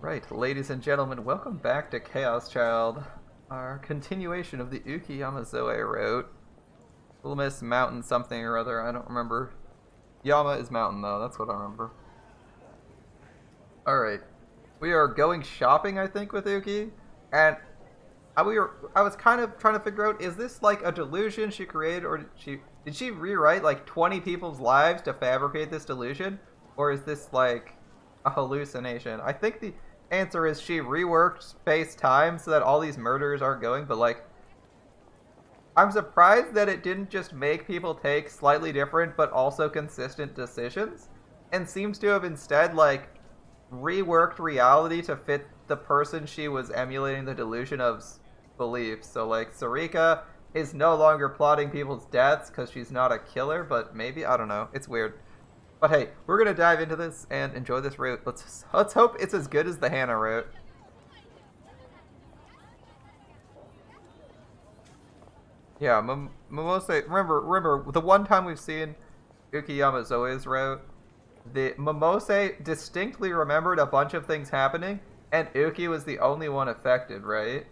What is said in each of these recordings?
Right, ladies and gentlemen, welcome back to Chaos Child, our continuation of the Uki Yamazoe route. Little Miss Mountain something or other, I don't remember. Yama is mountain though, that's what I remember. Alright, we are going shopping I think with Uki, and I was kind of trying to figure out, is this like a delusion she created, or did she rewrite like 20 people's lives to fabricate this delusion? Or is this like a hallucination? I think the answer is she reworked space-time so that all these murders aren't going, but like, I'm surprised that it didn't just make people take slightly different but also consistent decisions, and seems to have instead like reworked reality to fit the person she was emulating the delusion of's beliefs. So like, Sarika is no longer plotting people's deaths because she's not a killer, but maybe, I don't know, it's weird. But hey, we're gonna dive into this and enjoy this route. Let's hope it's as good as the Hannah route. Yeah, Momose. Remember the one time we've seen Uki Yamazoe's route, the Momose distinctly remembered a bunch of things happening, and Uki was the only one affected, right?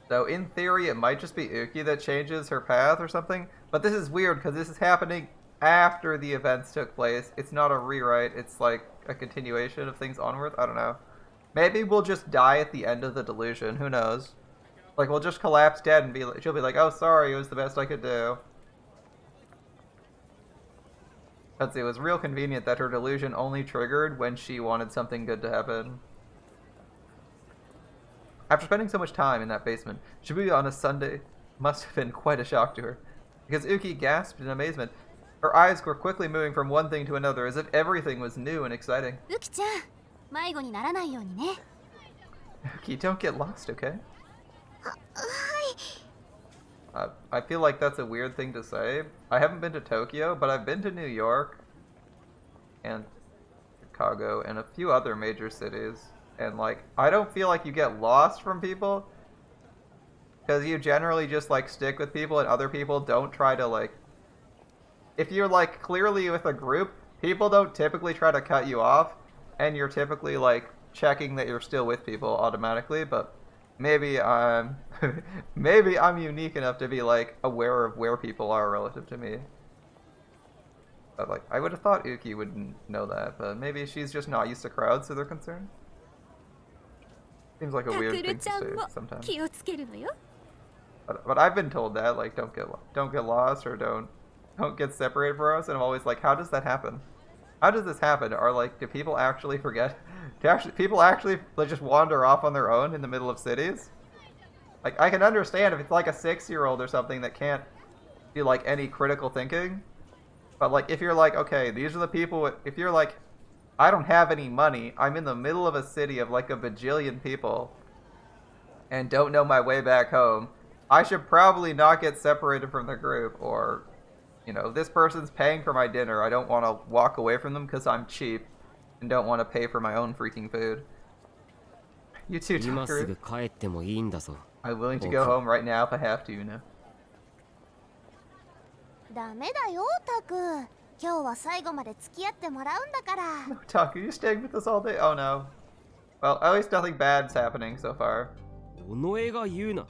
So in theory, it might just be Uki that changes her path or something. But this is weird because this is happening after the events took place. It's not a rewrite. It's like a continuation of things onward. I don't know. Maybe we'll just die at the end of the delusion. Who knows? Like, we'll just collapse dead and she'll be like, oh, sorry, it was the best I could do. Because it was real convenient that her delusion only triggered when she wanted something good to happen. After spending so much time in that basement, Shibuya on a Sunday must have been quite a shock to her. Because Uki gasped in amazement. Her eyes were quickly moving from one thing to another, as if everything was new and exciting. Uki-chan, 迷子にならないようにね。Uki, don't get lost, okay? I feel like that's a weird thing to say. I haven't been to Tokyo, but I've been to New York and Chicago and a few other major cities. And like, I don't feel like you get lost from people, because you generally just like stick with people, and other people don't try to like, if you're like clearly with a group, people don't typically try to cut you off, and you're typically like checking that you're still with people automatically. But maybe I'm maybe I'm unique enough to be like aware of where people are relative to me. But like, I would have thought Uki wouldn't know that, but maybe she's just not used to crowds, so they're concerned. Seems like a weird thing to say sometimes. But I've been told that, like, don't get lost, or don't get separated from us, and I'm always like, how does that happen? How does this happen? Or like, do people actually forget? People actually like, just wander off on their own in the middle of cities? Like, I can understand if it's like a 6-year-old or something that can't do like any critical thinking, but like, if you're like, okay, these are the people. If you're like, I don't have any money, I'm in the middle of a city of like a bajillion people, and don't know my way back home, I should probably not get separated from the group. Or, you know, this person's paying for my dinner, I don't want to walk away from them because I'm cheap and don't want to pay for my own freaking food. You too, Tucker. I'm willing to go home right now if I have to, you know. ダメだよ、タク。今日は最後まで付き合ってもらうんだから。 No, Taku, you staying with us all day? Oh no. Well, at least nothing bad's happening so far. お前が言うな。っ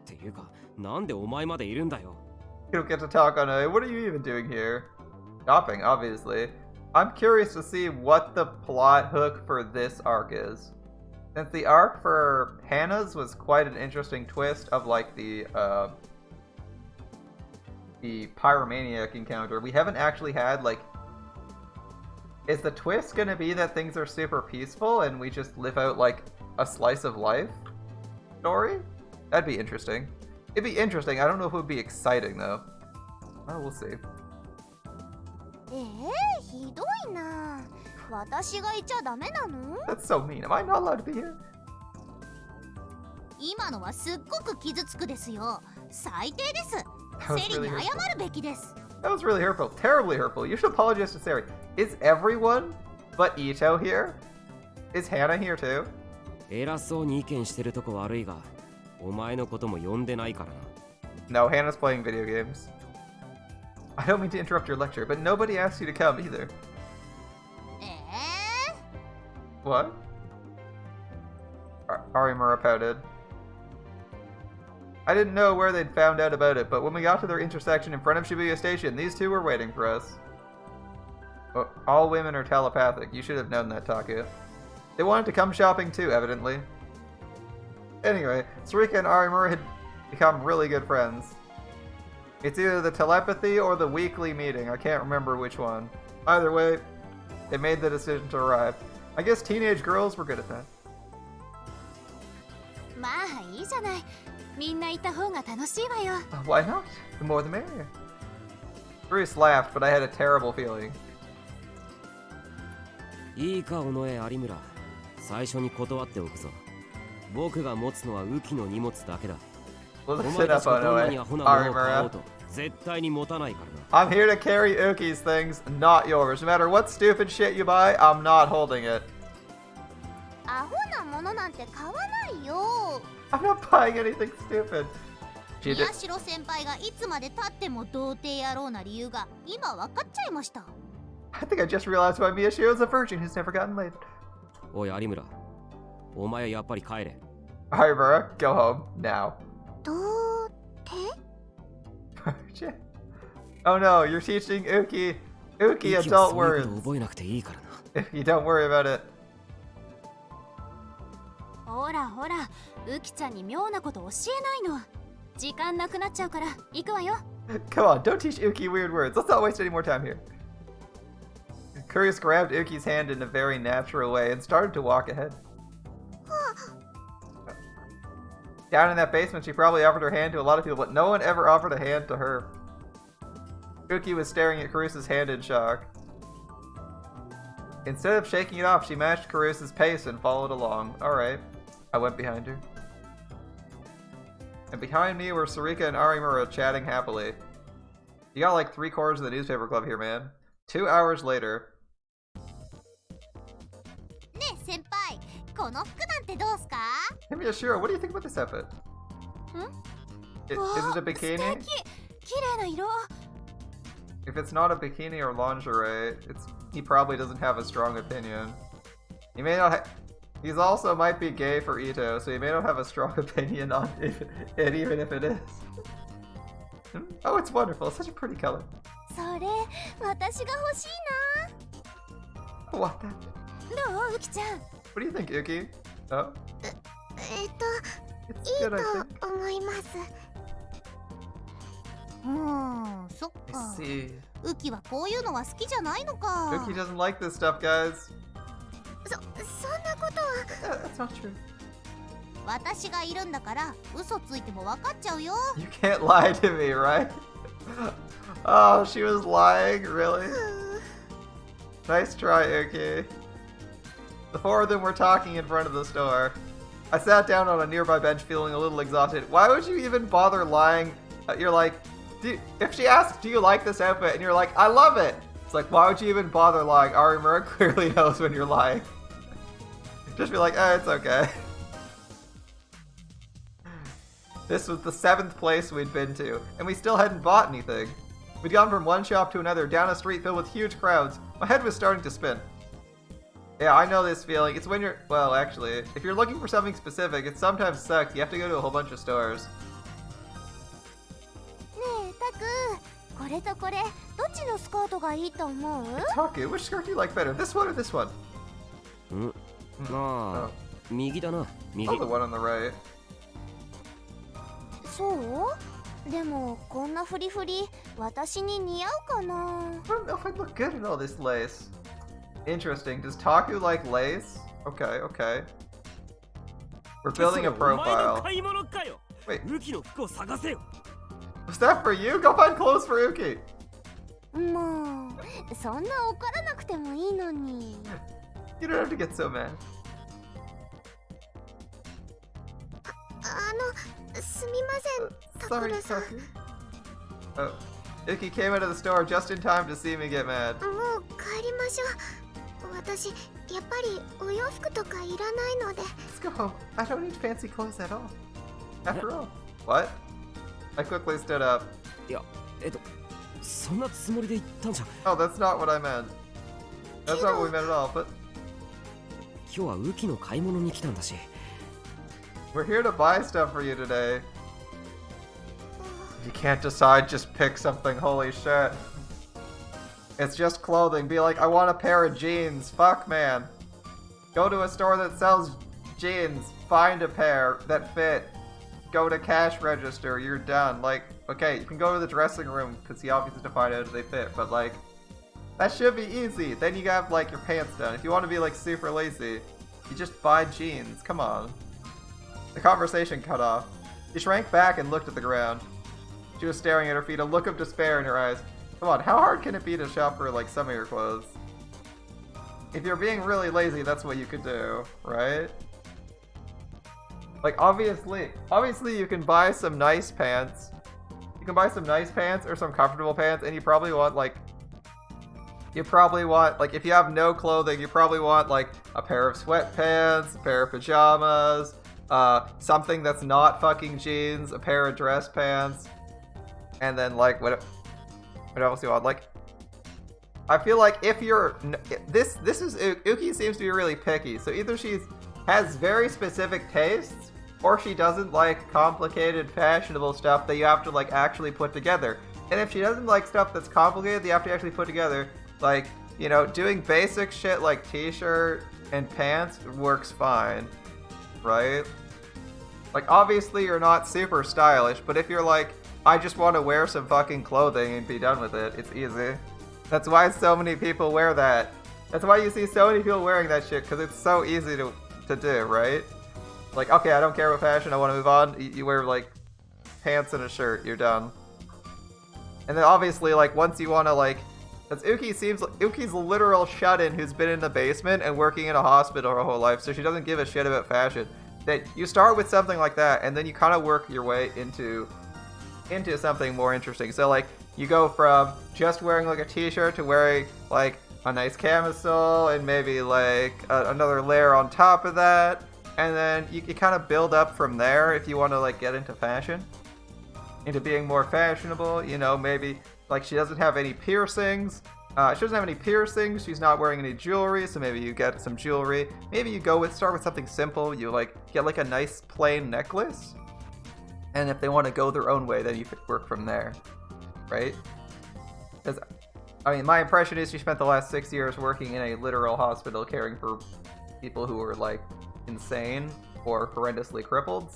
ていうか、なんでお前までいるんだよ。 You don't get to talk on a. What are you even doing here? Shopping, obviously. I'm curious to see what the plot hook for this arc is. Since the arc for Hannah's was quite an interesting twist of like the pyromaniac encounter, we haven't actually had like, is the twist gonna be that things are super peaceful and we just live out like a slice of life story? That'd be interesting. It'd be interesting. I don't know if it would be exciting though. Oh, we'll see. ひどいな。私がいちゃダメなの？ That's so mean. Am I not allowed to be here? 今のはすっごく傷つくですよ。最低です。 That was セリに really 謝 hurtful. るべきです。 That was really hurtful. Terribly hurtful. You should apologize to Sari. Is everyone but Ito here? Is Hannah here too? 偉そうに意見してるとこ悪いが、お前のことも呼んでないからな。 No, Hannah's playing video games. I don't mean to interrupt your lecture, but nobody asked you to come either. What? Arimura pouted. I didn't know where they'd found out about it, but when we got to their intersection in front of Shibuya Station, these two were waiting for us. Oh, all women are telepathic. You should have known that, Taku. They wanted to come shopping too, evidently. Anyway, Sarika and Arimura had become really good friends. It's either the telepathy or the weekly meeting. I can't remember which one. Either way, they made the decision to arrive. I guess teenage girls were good at that. まあいいじゃない。みんないた方が楽しいわよ。Why not? The more the merrier. Bruce laughed, but I had a terrible feeling. いいか、尾上有村。最初に断っておくぞ。僕が持つのは雨季の荷物だけだ。お Listen 前た up, ちがどんなに Onoe. アホなものを買おう Arimura. と絶対に持たないからな。I'm here to carry Uki's things, not yours. No matter what stupid shit you buy, I'm not holding it. アホなものなんて買わないよ。I'm not buying anything stupid. She 宮 did. 代先輩がいつまで経っても童貞野郎な理由が今分かっちゃいました。I think I just realized why Miyashiro is a virgin who's never gotten laid. おい有村、お前やっぱり帰れ。Arimura, go home now. 童貞？ Virgin. Oh no, you're teaching Uki 息は adult そういうこと words. 覚えなくていいからな。You don't worry about it. ほらほら、ウキちゃんに妙なこと教えないの。時間なくなっちゃうから行くわよ。Come on, don't teach Uki weird words. Let's not waste any more time here. Curious grabbed Uki's hand in a very natural way and started to walk ahead. Down in that basement, she probably offered her hand to a lot of people, but no one ever offered a hand to her. Uki was staring at Carusa's hand in shock. Instead of shaking it off, she matched Carusa's pace and followed along. Alright. I went behind her. And behind me were Sarika and Arimura chatting happily. You got like 3/4 of the newspaper club here, man. 2 hours later. ねえ先輩、この服なんてどうすか？ Hey Miyashiro, what do you think about this outfit? Is it a bikini? 素敵、綺麗な色。 If it's not a bikini or lingerie, he probably doesn't have a strong opinion. He may not he's also might be gay for Ito, so he may not have a strong opinion on it even if it is. Oh, it's wonderful. It's such a pretty color. それ、私が欲しい I want that. な。どう、ウキちゃん？ What do you think, Uki? Oh, い it's い good, I think. と思います。そっ I か。 see. ウキはこういうのは好きじゃないのか。 Uki doesn't like this stuff, guys. そんなことは。 That's not true. 私がいるんだから嘘ついても分かっちゃうよ。 You can't lie to me, right? Oh, she was lying? Really? Nice try, Uki. The four of them were talking in front of the store. I sat down on a nearby bench feeling a little exhausted. Why would you even bother lying? You're like, if she asks, do you like this outfit? And you're like, I love it. It's like, why would you even bother lying? Arimura clearly knows when you're lying. Just be like, it's okay. This was the 7th place we'd been to, and we still hadn't bought anything. We'd gone from one shop to another, down a street filled with huge crowds. My head was starting to spin. Yeah, I know this feeling. It's when you're... Well, actually, if you're looking for something specific, it sometimes sucks. You have to go to a whole bunch of stores. ねえ、タク、これとこれ、どっちのスカートがいいと思う？ Taku, which skirt do you like better? This one or this one? まあ、右だな、右。 Oh, the one on the right. そう？でもこんなフリフリ、私に似合うかな？ I don't know if I'd look good in all this lace. Interesting. Does Taku like lace? Okay, okay. We're building a profile. Wait. ウキの服を探せよ。 Was that for you? Go find clothes for Uki. もう、そんな怒らなくてもいいのに。 You don't have to get so mad. すみません、 Sorry, Taku. Oh. Uki came out of the store just in time to see me get mad. もう帰りましょう。私、やっぱりお洋服とかいらないので。 Let's go home. I don't need fancy clothes at all. After all. What? I quickly stood up. いや、そんなつもりで言ったんじゃ。 Oh, that's not what I meant. That's not what we meant at all, but... 日は雨季の買い物に来たんだし。 We're here to buy stuff for you today. If you can't decide, just pick something. Holy shit. It's just clothing. Be like, I want a pair of jeans. Fuck, man. Go to a store that sells jeans. Find a pair that fit. Go to cash register. You're done. Like, okay, you can go to the dressing room because he obviously defined how they fit, but like, that should be easy. Then you have like your pants done. If you want to be like super lazy, you just buy jeans. Come on. The conversation cut off. She shrank back and looked at the ground. She was staring at her feet, a look of despair in her eyes. Come on, how hard can it be to shop for like some of your clothes? If you're being really lazy, that's what you could do, right? Like obviously you can buy some nice pants. You can buy some nice pants or some comfortable pants, and you probably want like if you have no clothing, you probably want like a pair of sweatpants, a pair of pajamas, something that's not fucking jeans, a pair of dress pants, and then like what else do you want? Like, I feel like if you're this is Uki seems to be really picky, so either she has very specific tastes, or she doesn't like complicated fashionable stuff that you have to like actually put together. And if she doesn't like stuff that's complicated that you have to actually put together, like, you know, doing basic shit like t-shirt and pants works fine, right? Like, obviously you're not super stylish, but if you're like, I just want to wear some fucking clothing and be done with it, it's easy. That's why so many people wear that. That's why you see so many people wearing that shit, because it's so easy to do, right? Like, okay, I don't care about fashion, I want to move on. You wear, like, pants and a shirt, you're done. And then obviously, like, once you want to, like, because Uki's a literal shut-in who's been in the basement and working in a hospital her whole life, so she doesn't give a shit about fashion. That you start with something like that, and then you kind of work your way into something more interesting. So like, you go from just wearing like a t-shirt to wearing like a nice camisole and maybe like another layer on top of that, and then you kind of build up from there if you want to like get into fashion, into being more fashionable. You know, maybe like she doesn't have any piercings. She doesn't have any piercings. She's not wearing any jewelry, so maybe you get some jewelry. Maybe you start with something simple. You like get like a nice plain necklace, and if they want to go their own way, then you work from there, right? Because I mean, my impression is she spent the last 6 years working in a literal hospital, caring for people who were like insane or horrendously crippled,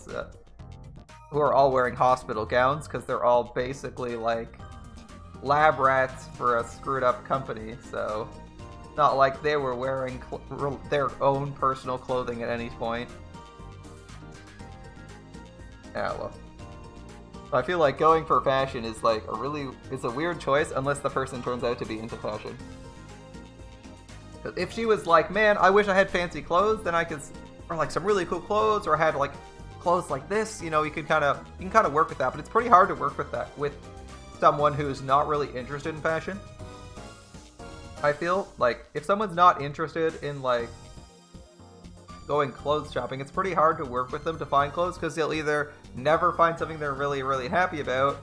who are all wearing hospital gowns because they're all basically like lab rats for a screwed up company. So not like they were wearing their own personal clothing at any point. Yeah, well, I feel like going for fashion is like it's a weird choice unless the person turns out to be into fashion. If she was like, man, I wish I had fancy clothes, then I could, or like some really cool clothes, or I had like clothes like this, you know, you can kind of work with that. But it's pretty hard to work with that with someone who's not really interested in fashion. I feel like if someone's not interested in like going clothes shopping, it's pretty hard to work with them to find clothes, because they'll either never find something they're really, really happy about,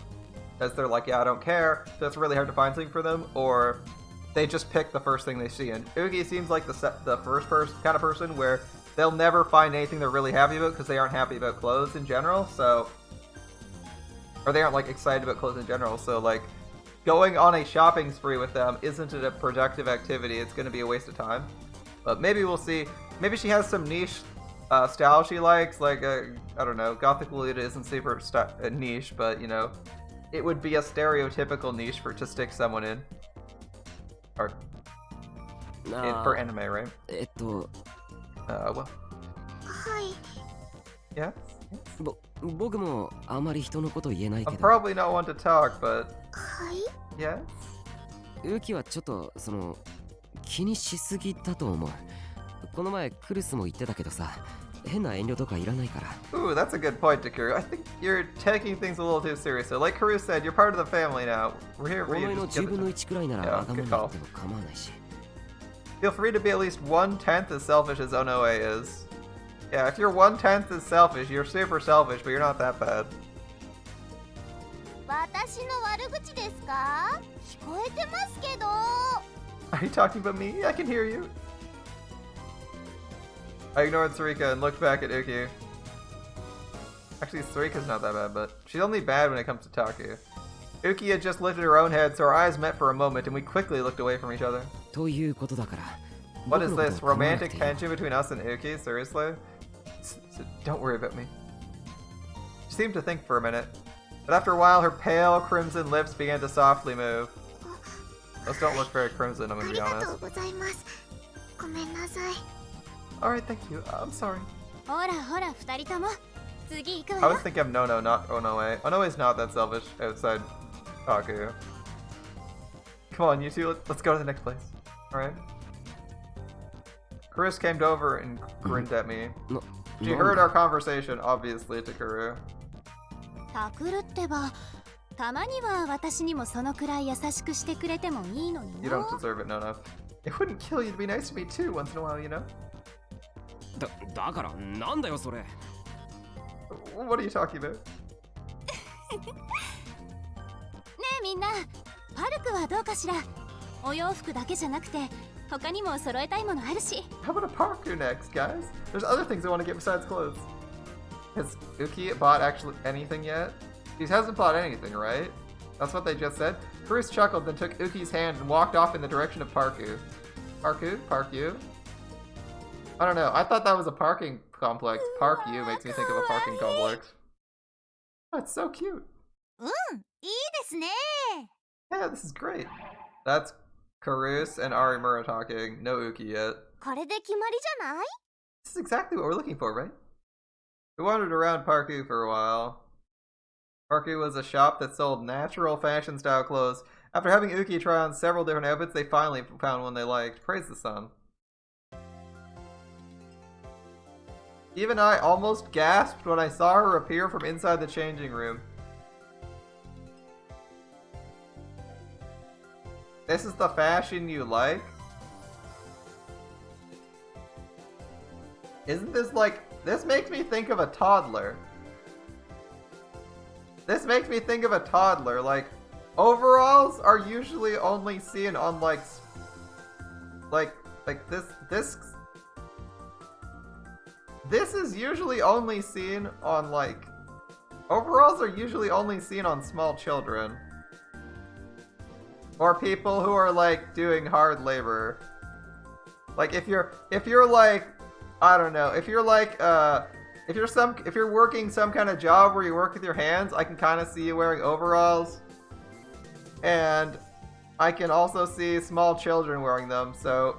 as they're like, yeah, I don't care, so it's really hard to find something for them, or they just pick the first thing they see. And Ugi seems like the first kind of person where they'll never find anything they're really happy about because they aren't happy about clothes in general, so, or they aren't like excited about clothes in general, so like going on a shopping spree with them isn't a productive activity. It's going to be a waste of time. But maybe we'll see. Maybe she has some niche style she likes, like I don't know, Gothic Lolita isn't super niche, but you know, it would be a stereotypical niche to stick someone in, or for anime, right? Well. Yes. 僕もあまり人のこと言えないけ I'm ど。 probably not one to talk, but yes. ウキはちょっと気にしすぎだと思う。この前クルスも言ってたけどさ、変な遠慮とかいらないから。 Ooh, that's a good point, Takeru. I think you're taking things a little too seriously. Like Karu said, you're part of the family now. We're here for お you 前の to 10分の1くらいなら Yeah, わがまま good に call. 言っても構わないし。 Feel free to be at least 1/10 as selfish as Onoe is. Yeah, if you're 1/10 as selfish, you're super selfish, but you're not that bad. 私の悪口ですか？聞こえてますけど。 Are you talking about me? I can hear you. I ignored Sarika and looked back at Uki. Actually, Sarika's not that bad, but she's only bad when it comes to Taku. Uki had just lifted her own head, so our eyes met for a moment, and we quickly looked away from each other. ということだから。 What is this? Romantic tension between us and Uki? Seriously? Don't worry about me. She seemed to think for a minute, but after a while her pale crimson lips began to softly move. Those don't look very crimson, I'm gonna be honest. Alright, thank you. I'm sorry. I was thinking of Nono, not Onoe. Onoe's not that selfish outside Taku. Come on, you two, let's go to the next place. Alright? Chris came over and grinned at me. She heard our conversation, obviously, to Kuru. You don't deserve it, Nono. It wouldn't kill you to be nice to me too once in a while, you know? だからなんだよそれ。 What are you talking about? ねえみんな、パルクはどうかしら。お洋服だけじゃなくて他にも揃えたいものあるし。 How about a parku next, guys? There's other things I want to get besides clothes. Has Uki bought actually anything yet? She hasn't bought anything, right? That's what they just said. Chris chuckled, then took Uki's hand and walked off in the direction of Parku. Parku? Parku? I don't know. I thought that was a parking complex. Park U makes me think of a parking complex. Oh, it's so cute. Yeah, this is great. That's Karus and Arimura talking. No Uki yet. This is exactly what we're looking for, right? We wandered around Parku for a while. Parku was a shop that sold natural fashion style clothes. After having Uki try on several different outfits, they finally found one they liked. Praise the sun. Even I almost gasped when I saw her appear from inside the changing room. This is the fashion you like? Isn't this like... This makes me think of a toddler. This makes me think of a toddler. Like, overalls are usually only seen on like this... This is usually only seen on like... Overalls are usually only seen on small children. Or people who are like doing hard labor. Like if you're like, I don't know, if you're like if you're working some kind of job where you work with your hands, I can kind of see you wearing overalls. And I can also see small children wearing them, so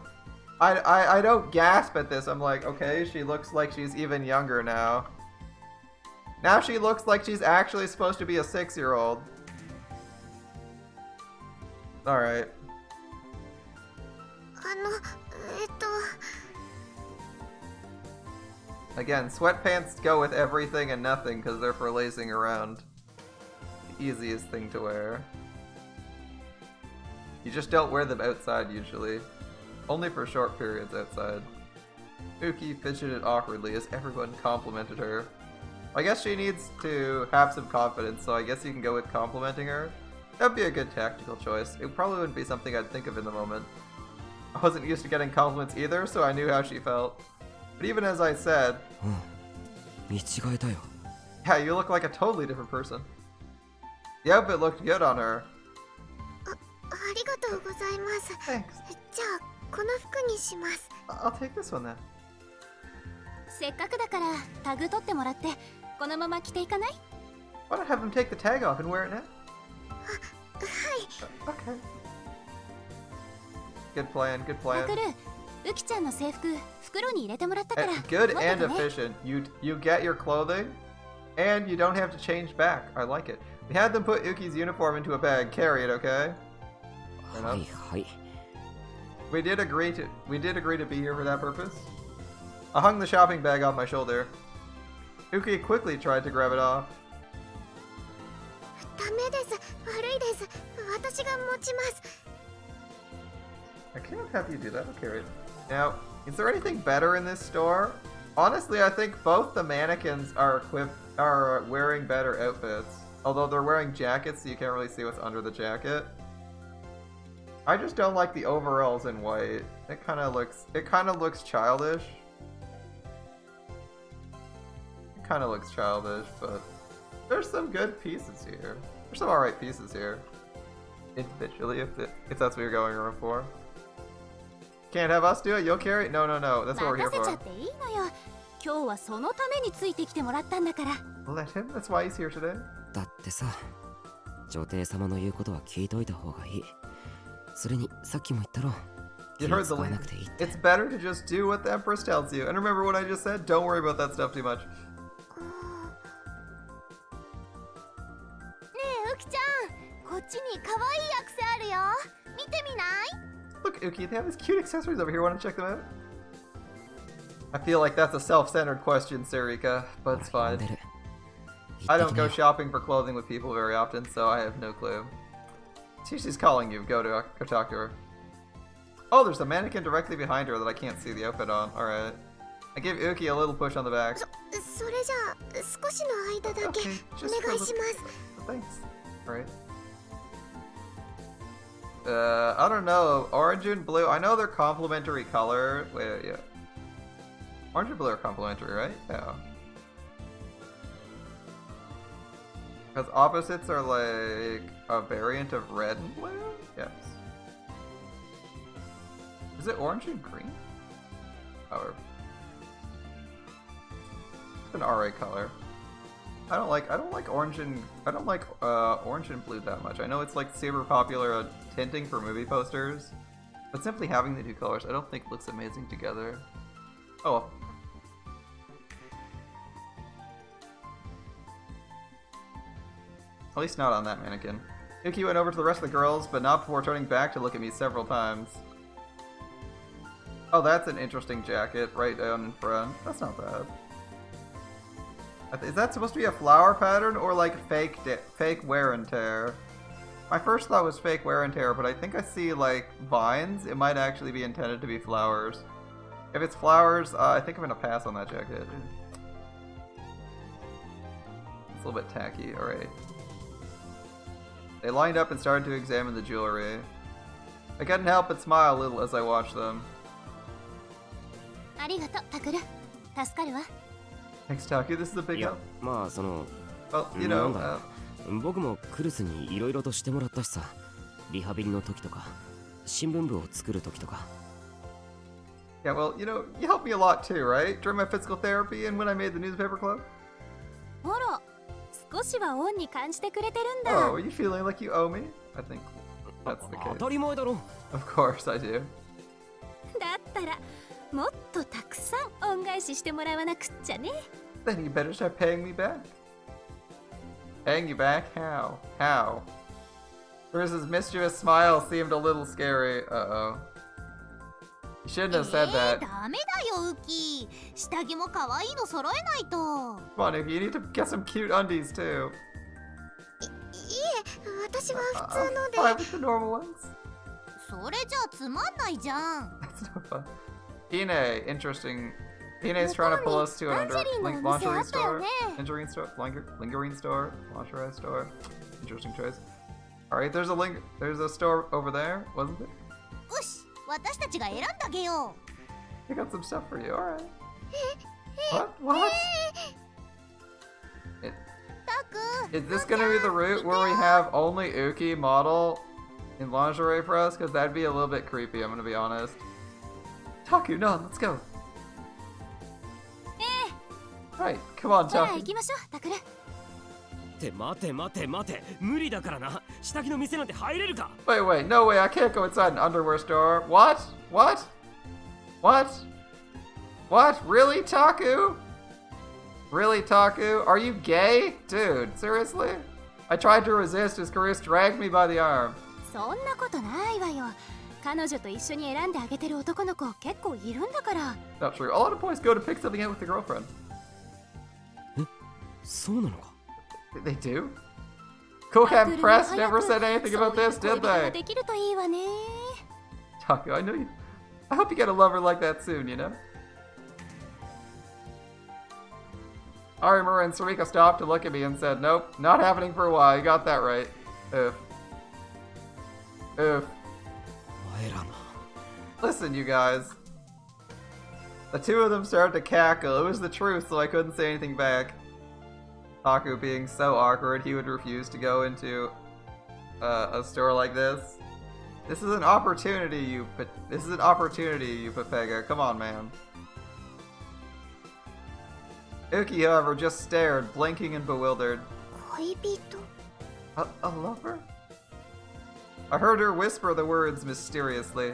I don't gasp at this. I'm like, okay, she looks like she's even younger now. Now she looks like she's actually supposed to be a 6-year-old. Alright. Again, sweatpants go with everything and nothing because they're for lazing around. The easiest thing to wear. You just don't wear them outside usually. Only for short periods outside. Uki fidgeted awkwardly as everyone complimented her. I guess she needs to have some confidence, so I guess you can go with complimenting her. That'd be a good tactical choice. It probably wouldn't be something I'd think of in the moment. I wasn't used to getting compliments either, so I knew how she felt. But even as I said... Yeah, you look like a totally different person. The outfit looked good on her. Thanks. I'll take this one then. せっかくだからタグ取ってもらってこのまま着ていかない？ Why not have him take the tag off and wear it now? Okay. Good plan, good plan. タクル、ウキちゃんの制服袋に入れてもらったから。Good and efficient. You get your clothing, and you don't have to change back. I like it. We had them put Uki's uniform into a bag. Carry it, okay? We did agree to be here for that purpose. I hung the shopping bag off my shoulder. Uki quickly tried to grab it off. I can't have you do that. I'll carry it. Now, is there anything better in this store? Honestly, I think both the mannequins are wearing better outfits. Although they're wearing jackets, so you can't really see what's under the jacket. I just don't like the overalls in white. It kind of looks childish. kind of looks childish, but there's some good pieces here. There's some alright pieces here. Individually, if that's what you're going for. Can't have us do it? You'll carry it? No, no, no. That's what we're here 任せちゃっ for. ていいのよ。今日はそのためについてきてもらったんだから。 Let him? That's why he's here today. だってさ、女帝様の言うことは聞いといた方がいい。それにさっきも言ったろ。 You 気 heard 使 the わ link. なくていいって。 It's better to just do what the Empress tells you. And remember what I just said? Don't worry about that stuff too much. ねえ、ウキちゃん、こっちに可愛いアクセあるよ。見てみない？ Look, Uki, they have these cute accessories over here. Want to check them out? I feel like that's a self-centered question, Sarika, but it's 呼ん fine. でる。 I 行って don't きな go よ。 shopping for clothing with people very often, so I have no clue. See, she's calling you. Go talk to her. Oh, there's a mannequin directly behind her that I can't see the outfit on. Alright. I give Uki a little push on the back. それじゃあ少しの間だけ Okay, お just 願い for し the... ます。 Thanks. Alright. I don't know. Orange and blue. I know they're complementary color. Wait, yeah. Orange and blue are complementary, right? Yeah. Because opposites are like a variant of red and blue? Yes. Is it orange and green? Or it's an RA color. I don't like orange and orange and blue that much. I know it's like super popular tinting for movie posters, but simply having the two colors I don't think looks amazing together. Oh well. At least not on that mannequin. Yuki went over to the rest of the girls, but not before turning back to look at me several times. Oh, that's an interesting jacket right down in front. That's not bad. Is that supposed to be a flower pattern or like fake wear and tear? My first thought was fake wear and tear, but I think I see like vines. It might actually be intended to be flowers. If it's flowers, I think I'm gonna pass on that jacket. It's a little bit tacky. All right. They lined up and started to examine the jewelry. I couldn't help but smile a little as I watched them. ありがとう、タクル。助かるわ。 Thanks, Taki. This is a い big や help. まあその Well, you な know, んだ僕もクルスにいろいろとしてもらったしさ。リハビリの時とか新聞部を作る時とか。 yeah, well, you know, you helped me a lot too, right? During my physical therapy and when I made the newspaper club. ほら、少しは恩に感じてくれてるんだ。 Oh, are you feeling like you owe me? I think that's the 当 case. たり前だろ。 Of course I do. だったらもっとたくさん恩返ししてもらわなくっちゃね。 Then you better start paying me back. Paying you back? How? How? Bruce's mischievous smile seemed a little scary. Uh-oh. You shouldn't have said that. ダメだよ、ウキ。下着も可愛いの揃えないと。 Come on, if you need to get some cute undies too. いえ、私は普通の Fine で。 with the normal ones. それじゃあつまんないじゃん。 That's no fun. Pine, interesting. Pine's trying to pull us to an lingerie store. Lingerie store? Lingering store? Lingerie store? Interesting choice. Alright, there's a store over there, wasn't there? よし、私たちが選んであげよ I got some stuff for you, alright. What? What? う。タク。 Is this gonna be the route where we have only Uki model in lingerie for us? Because that'd be a little bit creepy, I'm gonna be honest. Taku, no, let's go. Right, come on, ほら、行 Taku. きましょう、タクル。って待て待て待て無理だからな。下着の店なんて入れるか。 Wait, wait, no way, I can't go inside an underwear store. What? What? What? What? Really, Taku? Really, Taku? Are you gay? Dude, seriously? I tried to resist as Chris dragged me by the arm. そんなことないわよ。彼女と一緒に選んであげてる男の子結構いるんだから。 Not true. A lot of boys go to pick something out with their girlfriend. そうなのか。 They do? Kokan Press never said anything about this, did そういう恋人が they? できるといいわね。 Taku, I know you. I hope you get a lover like that soon, you know? Arima and Sarika stopped to look at me and said, nope, not happening for a while. You got that right. Oof. Oof. お前らの。 Listen, you guys. The two of them started to cackle. It was the truth, so I couldn't say anything back. Taku being so awkward, he would refuse to go into a store like this. This is an opportunity, you Pepega. Come on, man. Uki, however, just stared, blinking and bewildered. A lover? I heard her whisper the words mysteriously.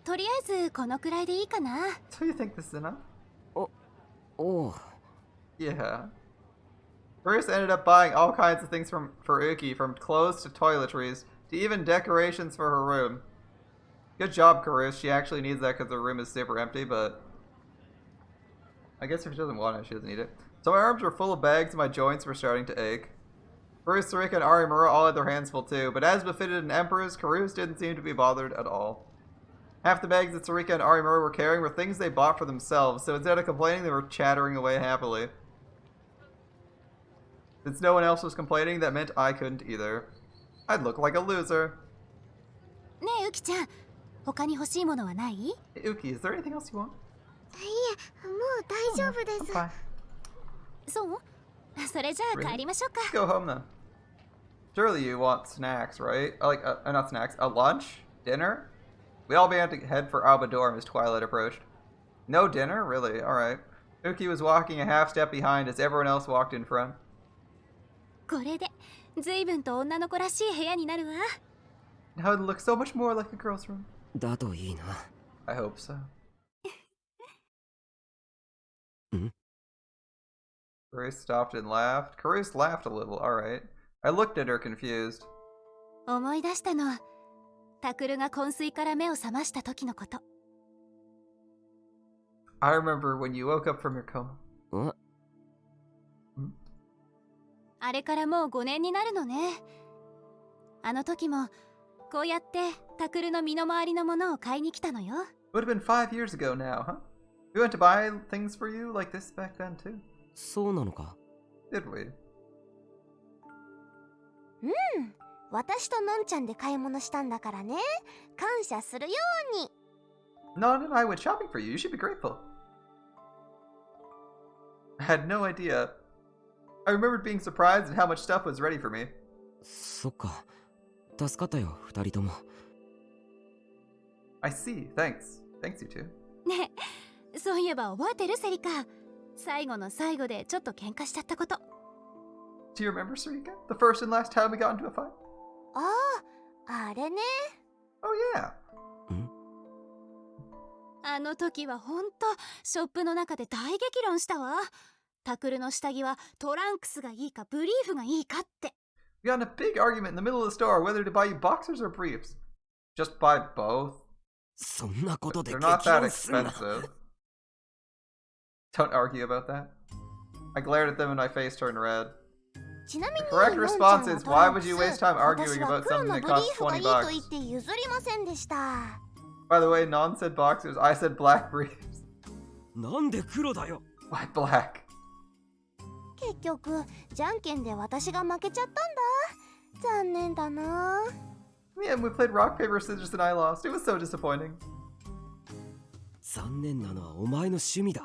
とりあえずこのくらいでいいかな。 So you think this is enough? Oh. Yeah. Bruce ended up buying all kinds of things for Uki, from clothes to toiletries, to even decorations for her room. Good job, Karus. She actually needs that because her room is super empty, but I guess if she doesn't want it, she doesn't need it. So my arms were full of bags and my joints were starting to ache. Karus, Sarika, and Arimura all had their hands full too, but as befitted an empress, Karus didn't seem to be bothered at all. Half the bags that Sarika and Arimura were carrying were things they bought for themselves, so instead of complaining, they were chattering away happily. Since no one else was complaining, that meant I couldn't either. I'd look like a loser. ねえ、ウキちゃん、他に欲しいものはない？ Hey, Uki, is there anything else you want? いえ、もう大丈夫です。 I'm fine. そう？それじゃあ帰りましょうか。 Let's go home then. Surely you want snacks, right? Like, not snacks, a lunch? Dinner? We all began to head for Alba Dorm as twilight approached. No dinner? Really? Alright. Uki was walking a half step behind as everyone else walked in front. これで随分と女の子らしい部屋になるわ。 Now it looks so much more like a girl's room. だといいな。 I hope so. Karus stopped and laughed. Karus laughed a little, alright. I looked at her confused. 思い出したの。タクルが昏睡から目を覚ました時のこと。 I remember when you woke up from your coma. あれからもう5年になるのね。あの時もこうやってタクルの身の回りのものを買いに来たのよ。 It would have been 5 years ago now, huh? We went to buy things for you like this back then too. そうなのか。 Did we? 私とのんちゃんで買い物したんだからね。感謝するように。 Non and I went shopping for you. You should be grateful. I had no idea. I remembered being surprised at how much stuff was ready for me. そっか。助かったよ、二人とも。I see. Thanks. Thanks, you two. ねえ、そういえば覚えてるセリカ。最後の最後でちょっと喧嘩しちゃったこと。 Do you remember, Sarika? The first and last time we got into a fight? あれね。 Oh, yeah. あの時はほんとショップの中で大激論したわ。タクルの下着はトランクスがいいかブリーフがいいかって。 We got in a big argument in the middle of the store whether to buy you boxers or briefs. Just buy both. そんなことで They're 激 not that 論すんな。 expensive. Don't argue about that. I glared at them and my face turned red. ちなみに The correct のんちゃん response は is, トラ why ンク would ス you waste time arguing 私は about 黒 something の that ブリー costs フがい 20 いと bucks? 言って譲りませんでした。 By the way, Non said boxers, I said black briefs. なんで黒だよ。 Why black? 結局じゃんけんで私が負けちゃったんだ。残念だな。 Yeah, and we played rock, paper, scissors and I lost. It was so disappointing. 残念なのはお前の趣味だ。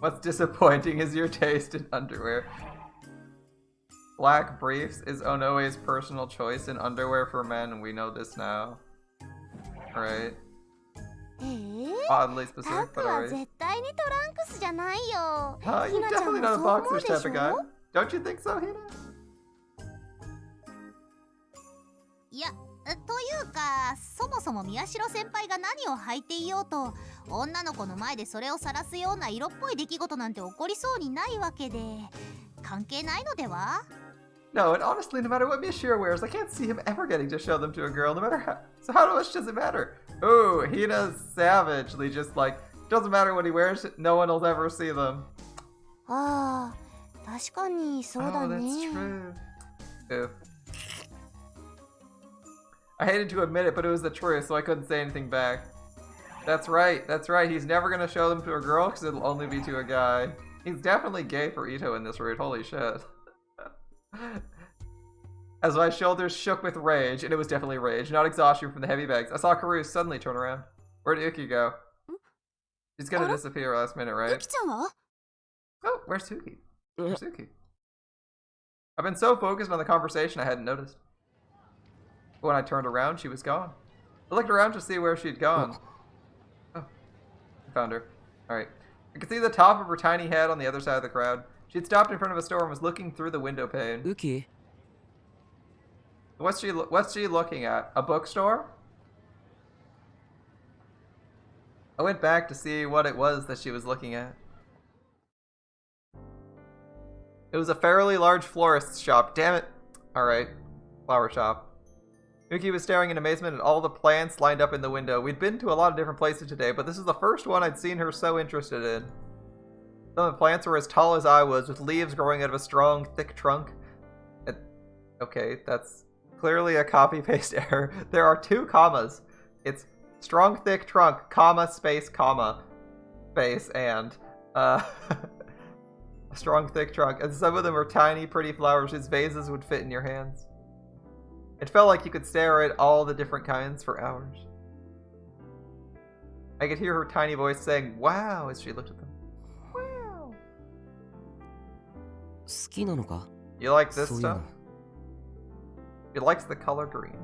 What's disappointing is your taste in underwear. Black briefs is Onoe's personal choice in underwear for men, and we know this now. Right? Oddly タ specific, ク but は alright. 絶対にトランクスじゃないよ。 You're ひなちゃん definitely も not そ a う思う boxers で type し of guy. ょ。 Don't you think so, Hina? いや、というかそもそも宮代先輩が何を履いていようと女の子の前でそれを晒すような色っぽい出来事なんて起こりそうにないわけで関係ないのでは？ No, and honestly, no matter what Mishiro wears, I can't see him ever getting to show them to a girl, no matter how. So how much does it matter? Ooh, Hina's savagely just like, doesn't matter what he wears, no one will ever see them. ああ、確かにそうだ Oh, ね。 that's true. Oof. I hated to admit it, but it was the truth, so I couldn't say anything back. That's right, he's never gonna show them to a girl because it'll only be to a guy. He's definitely gay for Ito in this route, holy shit. as my shoulders shook with rage, and it was definitely rage, not exhaustion from the heavy bags. I saw Karu suddenly turn around. Where'd Uki go? She's gonna disappear last minute, right? ユキちゃんは Oh, where's Suki? Where's Suki? I've been so focused on the conversation I hadn't noticed. But when I turned around, she was gone. I looked around to see where she'd gone. Oh, I found her. Alright. I could see the top of her tiny head on the other side of the crowd. She'd stopped in front of a store and was looking through the window pane. Uki? What's she looking at? A bookstore? I went back to see what it was that she was looking at. It was a fairly large florist's shop. Damn it. Alright. Flower shop. Uki was staring in amazement at all the plants lined up in the window. We'd been to a lot of different places today, but this is the first one I'd seen her so interested in. Some of the plants were as tall as I was, with leaves growing out of a strong, thick trunk. Okay, that's clearly a copy-paste error. There are 2 commas. It's strong, thick trunk, comma, space, and... a strong, thick trunk. And some of them are tiny, pretty flowers whose vases would fit in your hands. It felt like you could stare at all the different kinds for hours. I could hear her tiny voice saying, "Wow," as she looked at them. Wow. 好きなのか? You like this そういうの。 stuff? She likes the color green.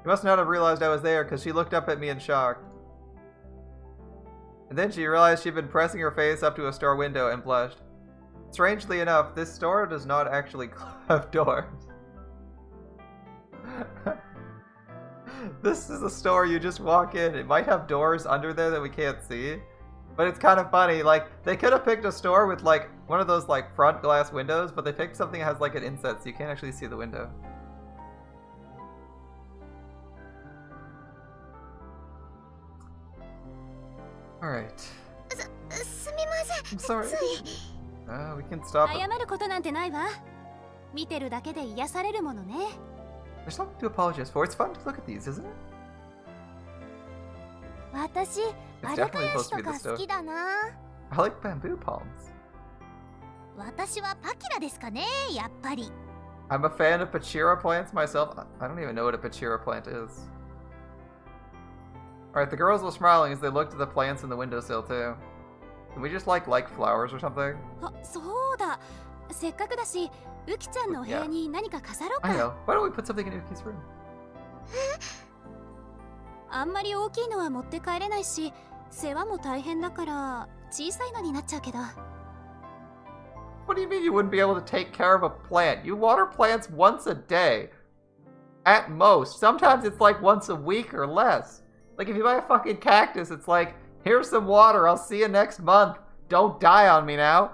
She must not have realized I was there because she looked up at me in shock. And then she realized she'd been pressing her face up to a store window and blushed. Strangely enough, this store does not actually have doors. This is a store you just walk in. It might have doors under there that we can't see. But it's kind of funny. Like, they could have picked a store with, like, one of those, like, front glass windows, but they picked something that has, like, an inset so you can't actually see the window. Alright. I'm sorry. We can stop it. 謝ることなんてないわ。見てるだけで癒されるものね。 There's something to apologize for. It's fun to look at these, isn't it? 私アルカヤシとか好きだな。 I like bamboo palms. 私はパキラですかね、やっぱり。 I'm a fan of Pachira plants myself. I don't even know what a Pachira plant is. Alright, the girls were smiling as they looked at the plants in the windowsill too. Can we just like flowers or something? あ、そうだ。せっかくだし、ウキちゃんのお部屋に何か飾ろう I か。 know. Why don't we put something in Uki's room? あんまり大きいのは持って帰れないし、世話も大変だから小さいのになっちゃうけど。 What do you mean you wouldn't be able to take care of a plant? You water plants once a day. At most. Sometimes it's like once a week or less. Like if you buy a fucking cactus, it's like, here's some water, I'll see you next month. Don't die on me now.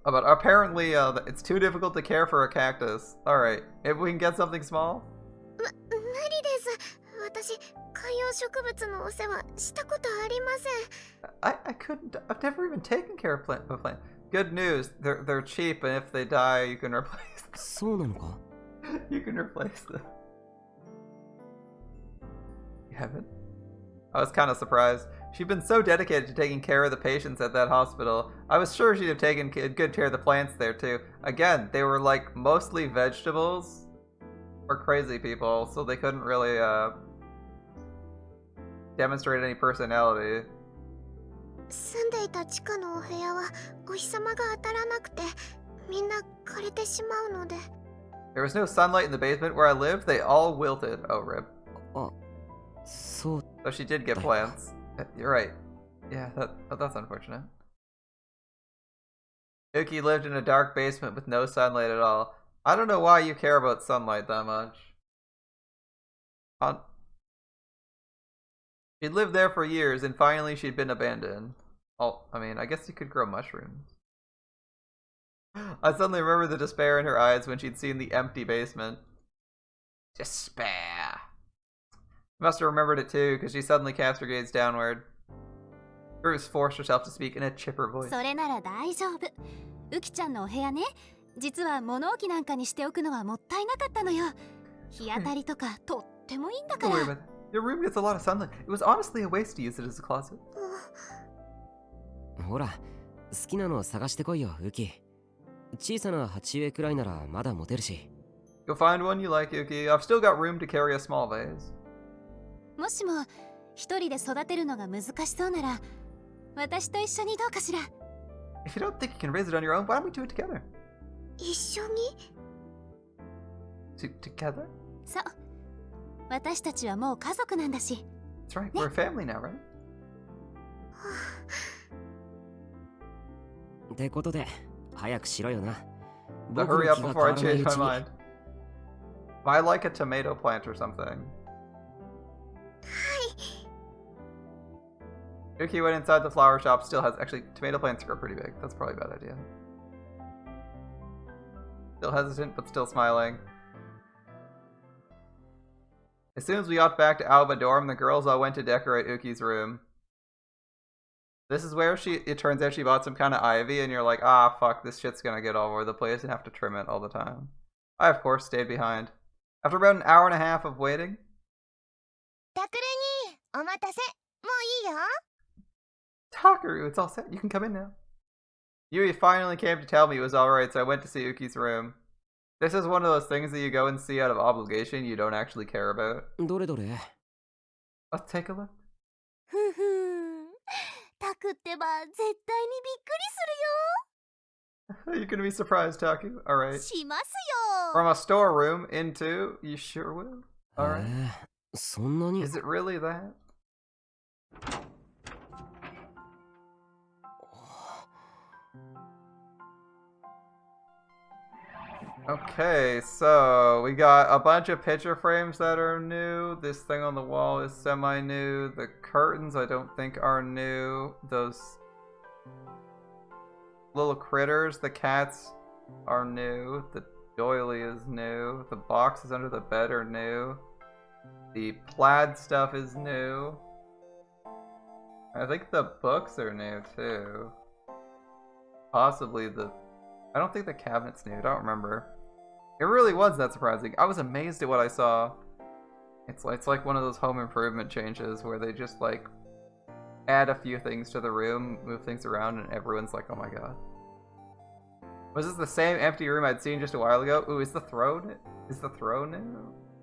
Oh, but apparently it's too difficult to care for a cactus. Alright, if we can get something small? 無理です。私観葉植物のお世話したことありません。 I couldn't. I've never even taken care of a plant. Good news, they're cheap, and if they die, you can replace them. そうなのか? You can replace them. You haven't? I was kind of surprised. She'd been so dedicated to taking care of the patients at that hospital. I was sure she'd have taken good care of the plants there too. Again, they were like mostly vegetables or crazy people, so they couldn't really demonstrate any personality. 住んでいた地下のお部屋はお日様が当たらなくてみんな枯れてしまうので。 There was no sunlight in the basement where I lived. They all wilted. Oh, rip. あ、そう。 So she did get plants. You're right. Yeah, that's unfortunate. Uki lived in a dark basement with no sunlight at all. I don't know why you care about sunlight that much. She'd lived there for years, and finally she'd been abandoned. Oh, I mean, I guess you could grow mushrooms. I suddenly remembered the despair in her eyes when she'd seen the empty basement. Despair. She must have remembered it too, because she suddenly cast her gaze downward. Bruce forced herself to speak in a chipper voice. それなら大丈夫。ウキちゃんのお部屋ね、実は物置なんかにしておくのはもったいなかったのよ。日当たりとかとってもいいんだか Don't worry ら。 about it. Your room gets a lot of sunlight. It was honestly a waste to use it as a closet. ほら、好きなの探してこいよ、ウキ。小さな鉢植えくらいならまだ持てるし。Go find one you like, Yuki. I've still got room to carry a small vase. もしも一人で育てるのが難しそうなら私と一緒にどうかしら。 If you don't think you can raise it on your own, why don't we do it together? 一緒に？ Together? そう、私たちはもう家族なんだし。 That's right, we're a family now, right? ってことで、早くしろよな。 So 僕 hurry の up 気が before 変わ I らないう change ち my に。mind. Buy like a tomato plant or something. Yuki went inside the flower shop, still has... Actually, tomato plants grow pretty big. That's probably a bad idea. Still hesitant, but still smiling. As soon as we got back to Alba Dorm, the girls all went to decorate Uki's room. This is where it turns out she bought some kind of ivy, and you're like, ah, fuck, this shit's gonna get all over the place and have to trim it all the time. I, of course, stayed behind. After about an hour and a half of waiting... タクルにお待たせ。もういいよ。 Takaru, it's all set. You can come in now. Yui finally came to tell me it was alright, so I went to see Uki's room. This is one of those things that you go and see out of obligation you don't actually care about. どれどれ。 Let's take a look. ふふん。タクってば絶対にびっくりす You're gonna be surprised, Taku. る Alright. よ。しますよ。 From a storeroom into... You sure will? Alright. そんなに。 Is it really that? Okay, so we got a bunch of picture frames that are new. This thing on the wall is semi-new. The curtains I don't think are new. Those little critters, the cats, are new. The doily is new. The boxes under the bed are new. The plaid stuff is new. I think the books are new too. Possibly the... I don't think the cabinet's new. I don't remember. It really was that surprising. I was amazed at what I saw. It's like one of those home improvement changes where they just like add a few things to the room, move things around, and everyone's like, oh my god. Was this the same empty room I'd seen just a while ago? Ooh, is the throne new?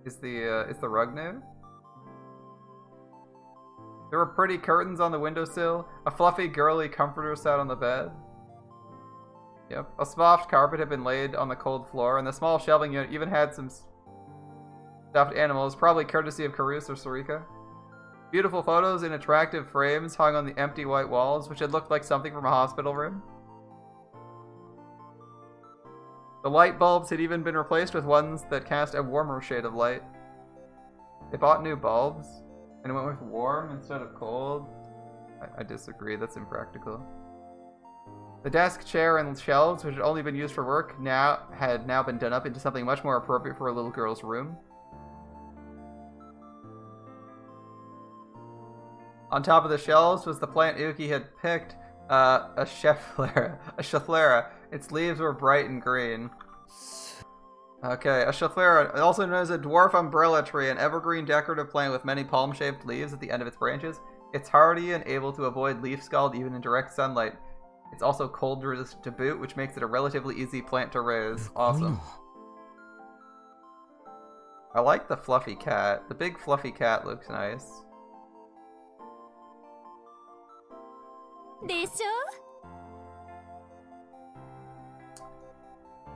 Is the rug new? There were pretty curtains on the windowsill. A fluffy, girly comforter sat on the bed. Yep. A soft carpet had been laid on the cold floor, and the small shelving unit even had some stuffed animals, probably courtesy of Karus or Sarika. Beautiful photos in attractive frames hung on the empty white walls, which had looked like something from a hospital room. The light bulbs had even been replaced with ones that cast a warmer shade of light. They bought new bulbs, and went with warm instead of cold. I disagree, that's impractical. The desk, chair, and shelves, which had only been used for work, had now been done up into something much more appropriate for a little girl's room. On top of the shelves was the plant Uki had picked, a Schefflera. Its leaves were bright and green. Okay, a Schefflera, also known as a dwarf umbrella tree, an evergreen decorative plant with many palm-shaped leaves at the end of its branches. It's hardy and able to avoid leaf scald even in direct sunlight. It's also cold resistant to boot, which makes it a relatively easy plant to raise. Awesome. I like the fluffy cat. The big fluffy cat looks nice. でしょ?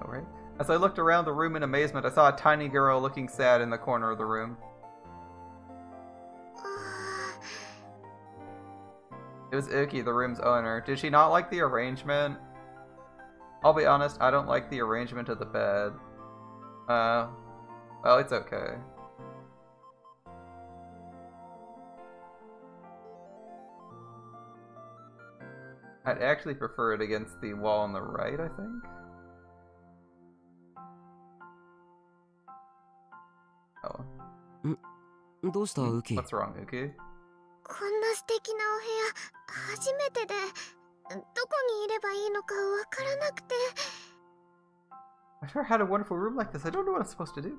Alright. As I looked around the room in amazement, I saw a tiny girl looking sad in the corner of the room. It was Uki, the room's owner. Did she not like the arrangement? I'll be honest, I don't like the arrangement of the bed. Well, it's okay. I'd actually prefer it against the wall on the right, I think? Oh. どうした、ウキ。 What's wrong, Uki? こんな素敵なお部屋初めてで、どこにいればいいのかわからなくて。I've never had a wonderful room like this. I don't know what I'm supposed to do.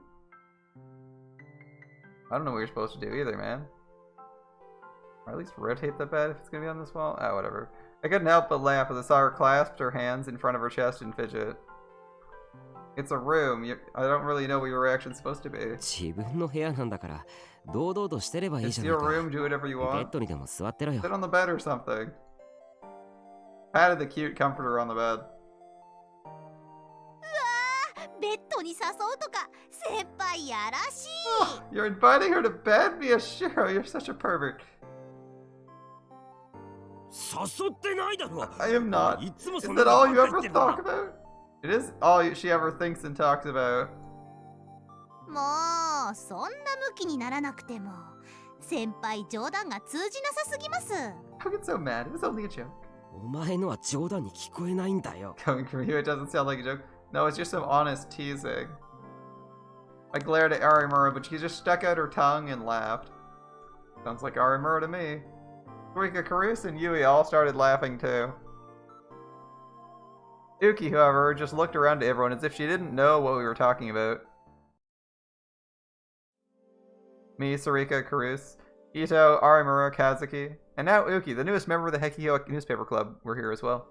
I don't know what you're supposed to do either, man. Or at least rotate the bed if it's gonna be on this wall. Ah, whatever. I couldn't help but laugh as I saw her clasp her hands in front of her chest and fidget. It's a room. I don't really know what your reaction's supposed to be. 自分の部屋なんだから堂々としてればいいじ It's ゃない your か。 room, do whatever you ベッ want. ドにでも座ってろよ。 Sit on the bed or something. Patted the cute comforter on the bed. ベッドに誘うとか先輩やらしい。 You're inviting her to bed? Miyashiro, you're such a pervert. 誘ってないだろ。 I am not. いつも Is そんな that こと all ば you っか ever 言ってんだ talk about? It is all she ever thinks and talks about. もうそんなムキにならなくても先輩冗談が通じなさすぎます。 Don't get so mad. It was only a joke. お前のは冗談に聞こえないんだよ。 Coming from you, it doesn't sound like a joke. No, it's just some honest teasing. I glared at Arimura, but she just stuck out her tongue and laughed. Sounds like Arimura to me. Rika, Karus, and Yui all started laughing too. Uki, however, just looked around to everyone as if she didn't know what we were talking about. Me, Sarika, Karus, Ito, Arimura, Kazuki, and now Uki, the newest member of the Hekiho newspaper club, were here as well.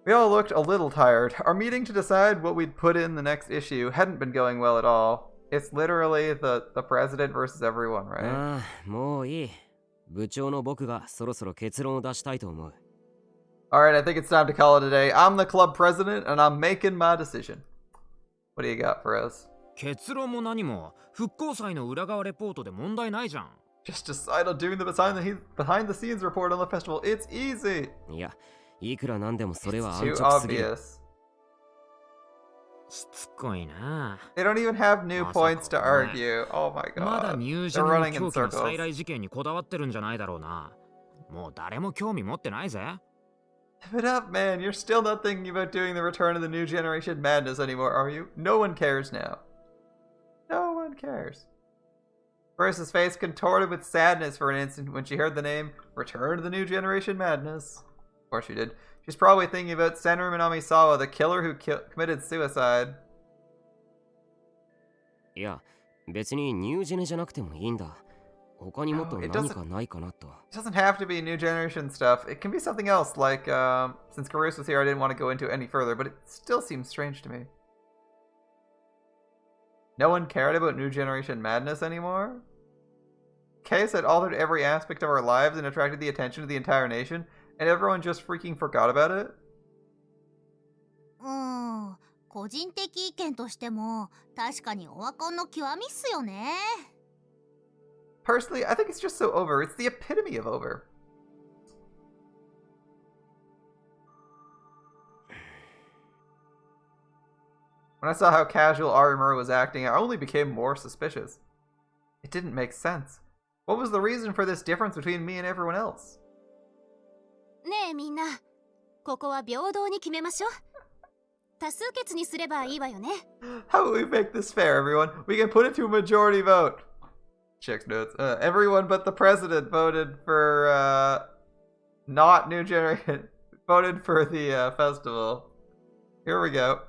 We all looked a little tired. Our meeting to decide what we'd put in the next issue hadn't been going well at all. It's literally the president versus everyone, right? ああ、もういい。部長の僕がそろそろ結論を出したいと思う。Alright, I think it's time to call it a day. I'm the club president, and I'm making my decision. What do you got for us? 結論も何も復興祭の裏側レポートで問題ないじゃん。 Just decide on doing the behind the scenes report on the festival. It's easy. いや、いくらなんでもそれは It's 安 too 直すぎる。 obvious. しつこいな。 They don't even have new points to Masako, argue. Oh my まだ god. ミュージ They're アムの running in 狂気の再 circles. 来事件にこだわってるんじゃないだろうな。もう誰も興味持ってないぜ。Give it up, man. You're still not thinking about doing the return of the new generation madness anymore, are you? No one cares now. No one cares. Bruce's face contorted with sadness for an instant when she heard the name Return of the New Generation Madness. Of course she did. She's probably thinking about Senru Minamisawa, the killer who committed suicide. いや、別にニュージェネじゃなくてもいいんだ。他にもっと No, it 何かないかなと。It doesn't have to be new generation stuff. It can be something else, like, since Karus was here, I didn't want to go into it any further, but it still seems strange to me. No one cared about new generation madness anymore? Case had altered every aspect of our lives and attracted the attention of the entire nation, and everyone just freaking forgot about it? 個人的意見としても確かにオワコンの極みっすよね。 Personally, I think it's just so over. It's the epitome of over. When I saw how casual Arimura was acting, I only became more suspicious. It didn't make sense. What was the reason for this difference between me and everyone else? ねえみんな、ここは平等に決めましょう。多数決にすればいいわよね。 How will we make this fair, everyone? We can put it to a majority vote. Check notes. Everyone but the president voted for, not new generation. Voted for the, festival. Here we go.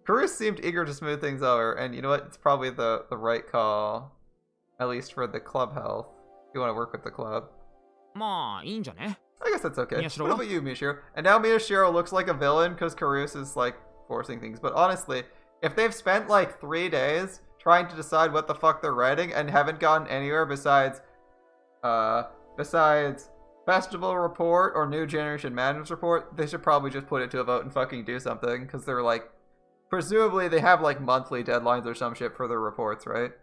Karus seemed eager to smooth things over, and you know what? It's probably the right call. At least for the club health. If you want to work with the club. まあいいんじゃね。 I guess that's okay. Miyashiro? What about you, Miyashiro? And now Miyashiro looks like a villain because Karus is, like, forcing things. But honestly, if they've spent, like, 3 days trying to decide what the fuck they're writing and haven't gotten anywhere besides Festival Report or New Generation Madness Report, they should probably just put it to a vote and fucking do something. Because they're, like, presumably they have, like, monthly deadlines or some shit for their reports, right?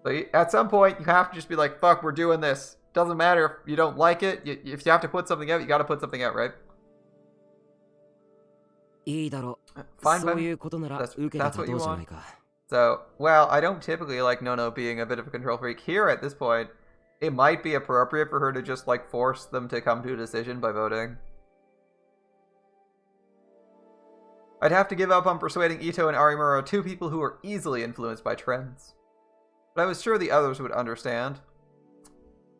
So at some point, you have to just be like, fuck, we're doing this. Doesn't matter if you don't like it. If you have to put something out, you gotta put something out, right? いいだろう。 Fine, そういうことなら That's- 受けて that's た what ど you うじゃ want. ないか。 So, well, I don't typically like Nono being a bit of a control freak. Here at this point, it might be appropriate for her to just, like, force them to come to a decision by voting. I'd have to give up on persuading Ito and Arimura, two people who are easily influenced by trends. But I was sure the others would understand.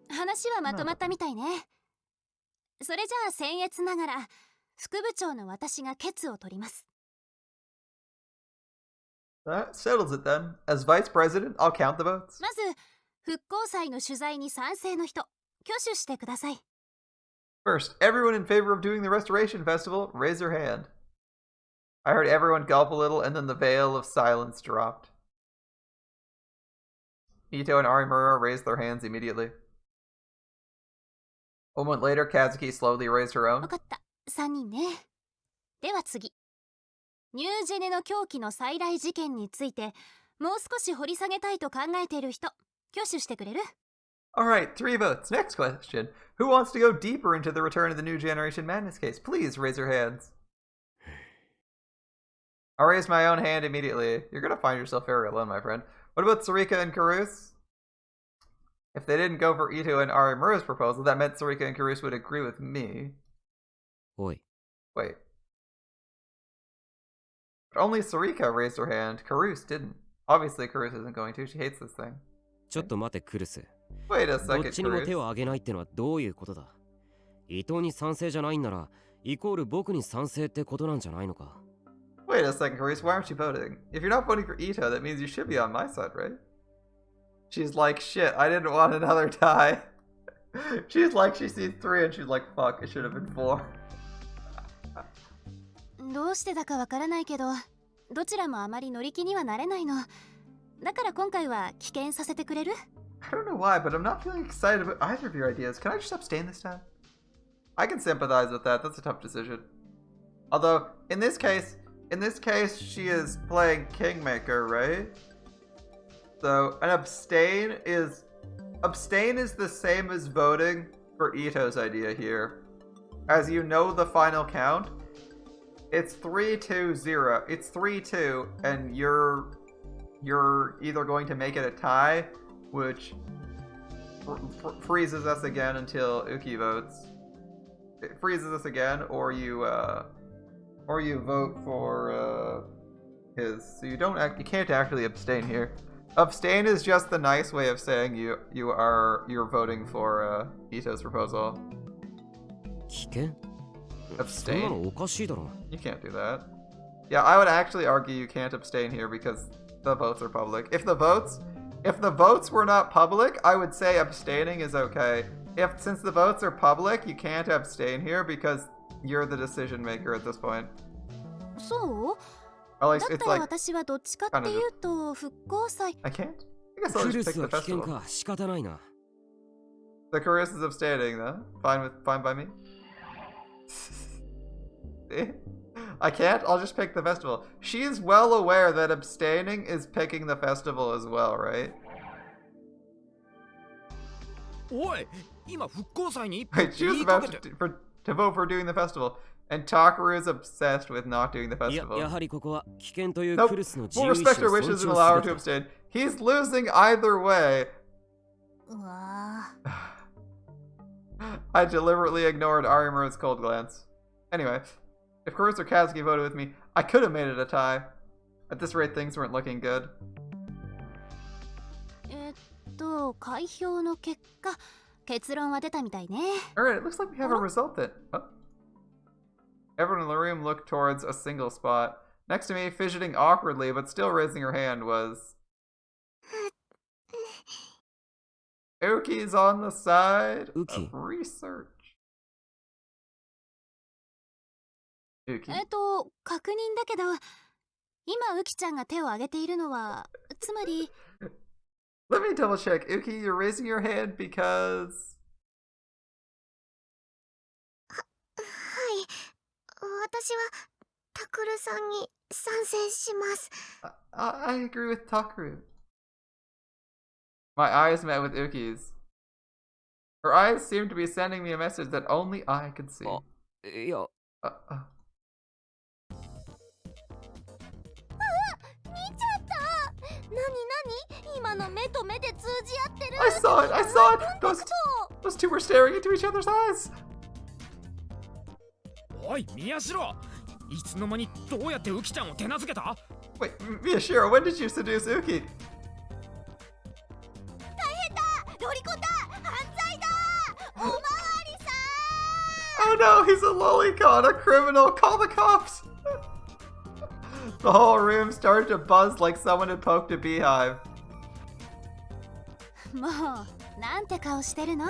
話はまとまったみたいね。それじゃあ僭越ながら副部長の私が決を取ります。 That settles it then. As vice president, I'll count the votes. まず復興祭の取材に賛成の人挙手してください。First, everyone in favor of doing the Restoration Festival, raise your hand. I heard everyone gulp a little, and then the veil of silence dropped. Ito and Arimura raised their hands immediately. A moment later, Kazuki slowly raised her own. わかった。3人ね。では次。ニュージェネの狂気の再来事件について、もう少し掘り下げたいと考えている人、挙手してくれる？ Alright, 3 votes. Next question. Who wants to go deeper into the Return of the New Generation Madness case? Please raise your hands. I'll raise my own hand immediately. You're gonna find yourself very alone, my friend. What about Sarika and Karus? If they didn't go for Ito and Arimura's proposal, that meant Sarika and Karus would agree with me. Oi. Wait. But only Sarika raised her hand. Karus didn't. Obviously, Karus isn't going to. She hates this thing. ちょっと待ってクルス。 Wait a ど second, っちにも手 Karus. を挙げないってのはどういうことだ？伊藤に賛成じゃないんなら、イコール僕に賛成ってことなんじゃないのか？ Wait a second, Karus. Why aren't you voting? If you're not voting for Ito, that means you should be on my side, right? She's like, shit, I didn't want another tie. She's like, she sees 3 and she's like, fuck, it should have been 4. どうしてだかわからないけど、どちらもあまり乗り気にはなれないの。だから今回は棄権させてくれる？ I don't know why, but I'm not feeling excited about either of your ideas. Can I just abstain this time? I can sympathize with that. That's a tough decision. Although, in this case, she is playing Kingmaker, right? So, an abstain is the same as voting for Ito's idea here. As you know the final count, it's 3-2-0. It's 3-2, and you're either going to make it a tie, which freezes us again until Uki votes. It freezes us again, or you vote for his. So you can't actually abstain here. Abstain is just the nice way of saying you're voting for Ito's proposal. 棄権？ Abstain? そんなのおかしいだろ。 You can't do that. Yeah, I would actually argue you can't abstain here because the votes are public. If the votes were not public, I would say abstaining is okay. Since the votes are public, you can't abstain here because you're the decision maker at this point. そう？ Or だ at least った it's ら like 私はどっちかっていうと復興祭。 I can't. I guess I'll ク just ル pick ス the は棄権 festival. か仕方ないな。 The Carus is abstaining though. Fine by me. See? I can't. I'll just pick the festival. She's well aware that abstaining is picking the festival as well, right? おい、今復興祭に一歩 Wait, she 言 was いか about けて。to vote for doing the festival, and Takaru is obsessed with not doing the いや、 festival. やはりここは棄権という Nope. クルスの自 We'll 由意 respect 志 her を wishes 尊 and 重 allow her す to べきだ。 abstain. He's losing either way. うわー I deliberately ignored Arimura's cold glance. Anyway, if Karus or Kazuki voted with me, I could have made it a tie. At this rate, things weren't looking good. 開票の結果、結論は出たみたいね。 Alright, it looks like we have a result then. Oh. Everyone in the room looked towards a single spot. Next to me, fidgeting awkwardly but still raising her hand, was Uki's on the side Uki. of research. Uki. 確認だけど、今ウキちゃんが手を挙げているのは、つまり、 Let me double check. Uki, you're raising your hand because... はい私はタクルさんに賛成します I agree with Takaru. My eyes met with Uki's. Her eyes seemed to be sending me a message that only I could see. いや、見ちゃったなに今の目と目で通じ合ってる I saw it! I saw it! Those two were staring into each other's eyes! おい、宮代、いつの間にどうやってウキちゃんを手なずけた？ Wait, Miyashiro, when did you seduce Uki? ロリコンだ犯罪だおまわりさ Oh no, he's a lolicon, a criminal! Call the cops! The whole room started to buzz like someone had poked a beehive. もう、なんて顔してるの？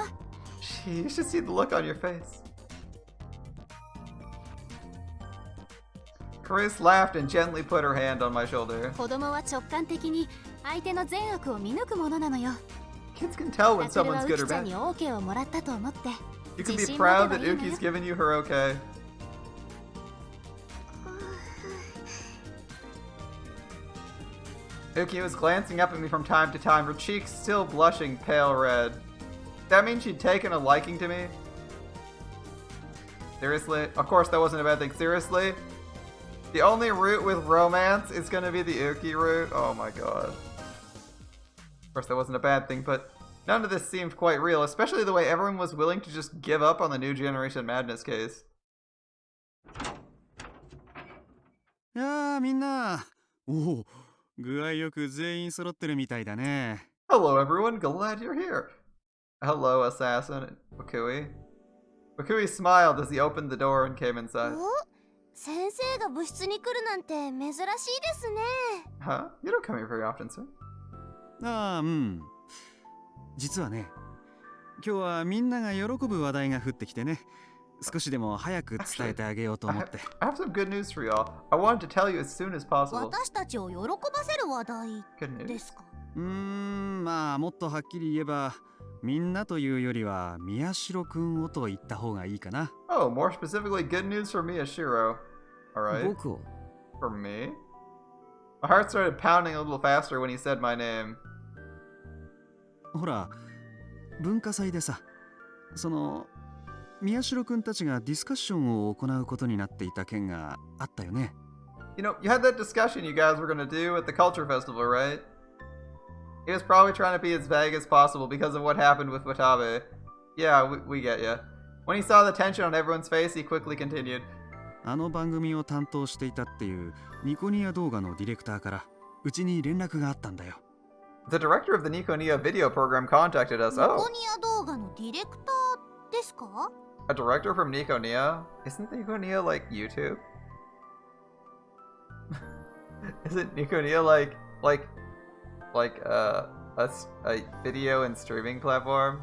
Gee, you should see the look on your face. Grace laughed and gently put her hand on my shoulder. 子供は直感的に相手の善悪を見抜くものなのよ。 Kids can tell when タケルは someone's ウ good キ or ちゃん bad. に OK をもらったと思って You can be 自信持て proud ば that いいのよ。 Uki's given you her okay. Uki was glancing up at me from time to time, her cheeks still blushing pale red. That means she'd taken a liking to me? Seriously? Of course that wasn't a bad thing. Seriously? The only route with romance is gonna be the Uki route? Oh my god. Of course that wasn't a bad thing, but none of this seemed quite real, especially the way everyone was willing to just give up on the New Generation Madness case. やあみんな。おお、具合よく全員揃ってるみたいだね。Hello everyone, glad you're here. Hello, assassin. Wakui. Wakui smiled as he opened the door and came inside. お、先生が部室に来るなんて珍しいですね。 Huh? You don't come here very often, sir. ああ、うん。実はね、今日はみんなが喜ぶ話題が降ってきてね、少しでも早く伝えてあげようと思って。I have some good news for y'all. I wanted to tell you as soon as possible. 私たちを喜ばせる話題 Good news. ですか？まあもっとはっきり言えば、みんなというよりは宮代くんをと言った方がいいかな。Oh, more specifically, good news for Miyashiro. Alright. 僕を For me? My heart started pounding a little faster when he said my name. ほら、文化祭でさ、その宮代くんたちがディスカッションを行うことになっていた件があったよね。You know, you had that discussion you guys were gonna do at the Culture Festival, right? He was probably trying to be as vague as possible because of what happened with Watabe. Yeah, we get ya. When he saw the tension on everyone's face, he quickly continued. あの番組を担当していたっていうニコニア動画のディレクターからうちに連絡があったんだよ。The director of the Nikonia video program contacted us. ニコ Oh, ニア動画のディレクターですか？ a director from Nikonia? Isn't Nikonia like YouTube? Isn't Nikonia like a video and streaming platform?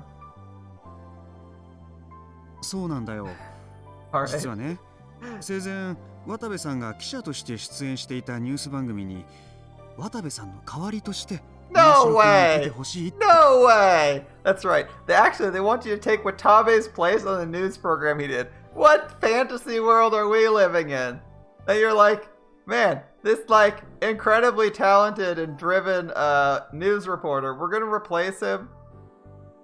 そうなんだよ。 Alright. 実はね、生前渡部さんが記者として出演していたニュース番組に渡部さんの代わりとして No 宮代くんに出て way! ほしいって。 No way! That's right. They want you to take Watabe's place on the news program he did. What fantasy world are we living in? That you're like, man, this like incredibly talented and driven news reporter, we're gonna replace him.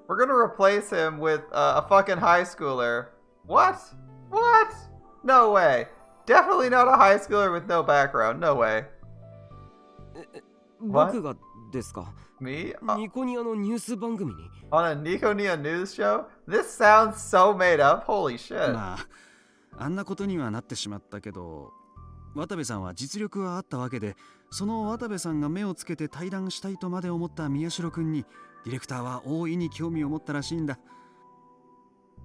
We're gonna replace him with a fucking high schooler. What? What? No way. Definitely not a high schooler with no background. No way. 僕がですか？ Me? ニコニアのニュース番組に On a Nikonia news show? This sounds so made up. Holy shit. まああんなことにはなってしまったけど、渡部さんは実力はあったわけで、その渡部さんが目をつけて対談したいとまで思った宮代くんにディレクターは大いに興味を持ったらしいんだ。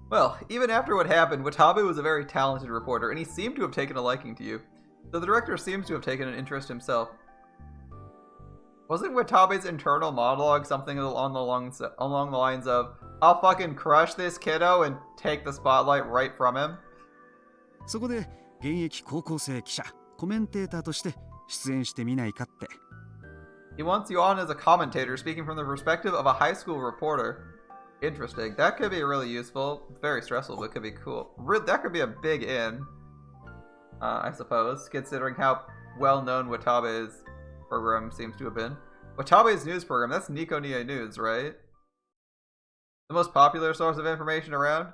Well, even after what happened, Watabe was a very talented reporter, and he seemed to have taken a liking to you. So the director seems to have taken an interest himself. Wasn't Watabe's internal monologue something along the lines of, I'll fucking crush this kiddo and take the spotlight right from him? そこで現役高校生記者、コメンテーターとして出演してみないかって。 He wants you on as a commentator, speaking from the perspective of a high school reporter. Interesting. That could be really useful. It's very stressful, but it could be cool. That could be a big in, I suppose, considering how well-known Watabe's program seems to have been. Watabe's news program, that's Nikonia News, right? The most popular source of information around?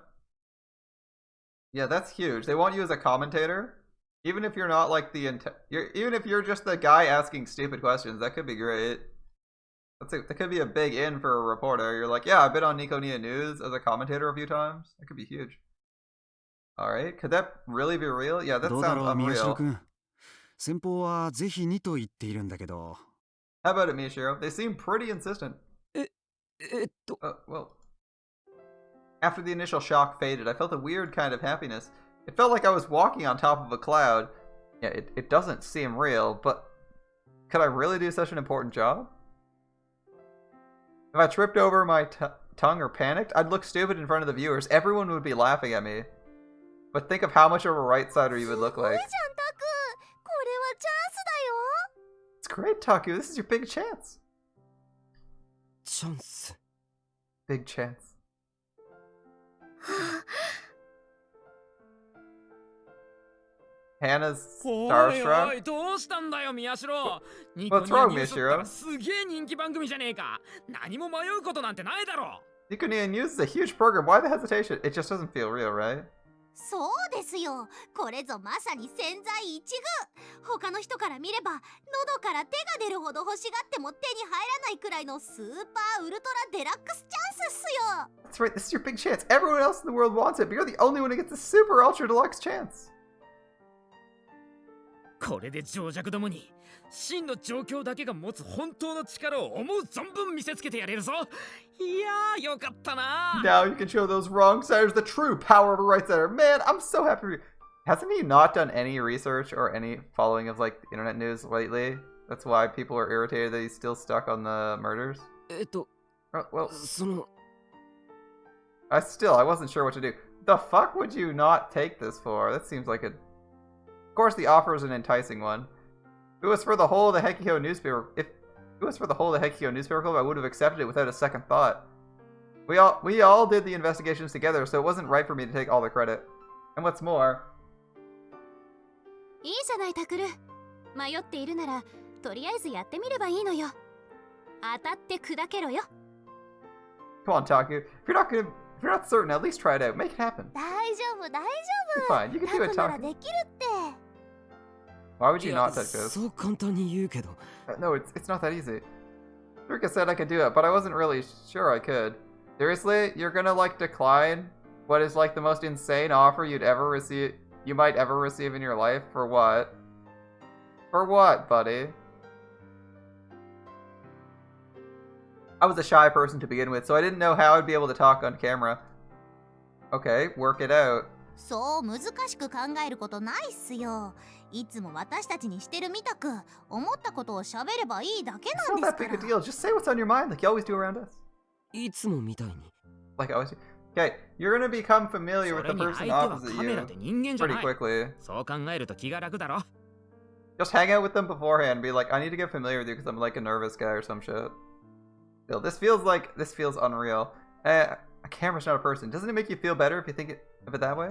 Yeah, that's huge. They want you as a commentator? Even if you're not like even if you're just the guy asking stupid questions, that could be great. That could be a big in for a reporter. You're like, yeah, I've been on Nikonia News as a commentator a few times. That could be huge. Alright, could that really be real? Yeah, that どうだ sounds ろう宮代 unreal. くん。先方はぜひにと言っているんだけど。 How about it, Miyashiro? They seem pretty insistent. と Well. After the initial shock faded, I felt a weird kind of happiness. It felt like I was walking on top of a cloud. Yeah, it doesn't seem real, but could I really do such an important job? If I tripped over my tongue or panicked, I'd look stupid in front of the viewers. Everyone would be laughing at me. But think of how much of a right-sider you would look すごい like. じゃんタク。こ great, Taku. This is your big chance. チャンス。 Big chance. Hannah's おいお starstruck. い、どうしたんだよ、宮代。ニ What's コニア wrong, ニュースったら Mishiro? すげえ人気番組じゃねえか。何も迷うことなんてないだろ。Nikoniya News is a huge program. Why the hesitation? It just doesn't feel real, right? そうですよ。これぞまさに千載一遇。他の人から見れば喉から手が出るほど欲しがっても手に入らないくらいのスーパーウルトラデラックスチャンスっすよ。 That's right. This is your big chance. Everyone else in the world wants it, but you're the only one who gets the super ultra deluxe chance. これで情弱どもに真の状況だけが持つ本当の力を思う存分見せつけてやれるぞ。いやー、よかったな。 Now you can show those wrong siders the true power of a right sider. Man, I'm so happy for you. Hasn't he not done any research or any following of like internet news lately? That's why people are irritated that he's still stuck on the murders. Well, その I wasn't sure what to do. The fuck would you not take this for? That seems like a... Of course, the offer is an enticing one. If it was for the whole of the Hekiko newspaper, club, I would have accepted it without a second thought. We all did the investigations together, so it wasn't right for me to take all the credit. And what's more, いいじゃないタクル。迷っているならとりあえずやってみればいいのよ。当たって砕けろよ。 come on, Taku. If you're not certain, at least try it out. Make it happen. 大丈夫大丈 You're 夫。 fine. You can タ do ク it, なら Taku. できるって。 Why would い you や not take this? そう簡単に言うけど No, it's not that easy. Rika said I could do it, but I wasn't really sure I could. Seriously? You're gonna like decline what is like the most insane offer you might ever receive in your life? For what? For what, buddy? I was a shy person to begin with, so I didn't know how I'd be able to talk on camera. Okay, work it out. そう難しく考えることないっすよ。いつも私たちにしてるみたく思ったことを喋ればいいだけ It's なんで not す that か big ら a。deal. Just say what's on your mind like you always do around us. いつもみたいに Like I always do. Okay, you're gonna become familiar そ with れ the に person 相手は opposite カメラ you で人間じゃ pretty ない。 quickly. そう考えると気が楽だろ。 Just hang out with them beforehand and be like, I need to get familiar with you because I'm like a nervous guy or some shit. Still, this feels unreal. A camera's not a person. Doesn't it make you feel better if you think of it that way?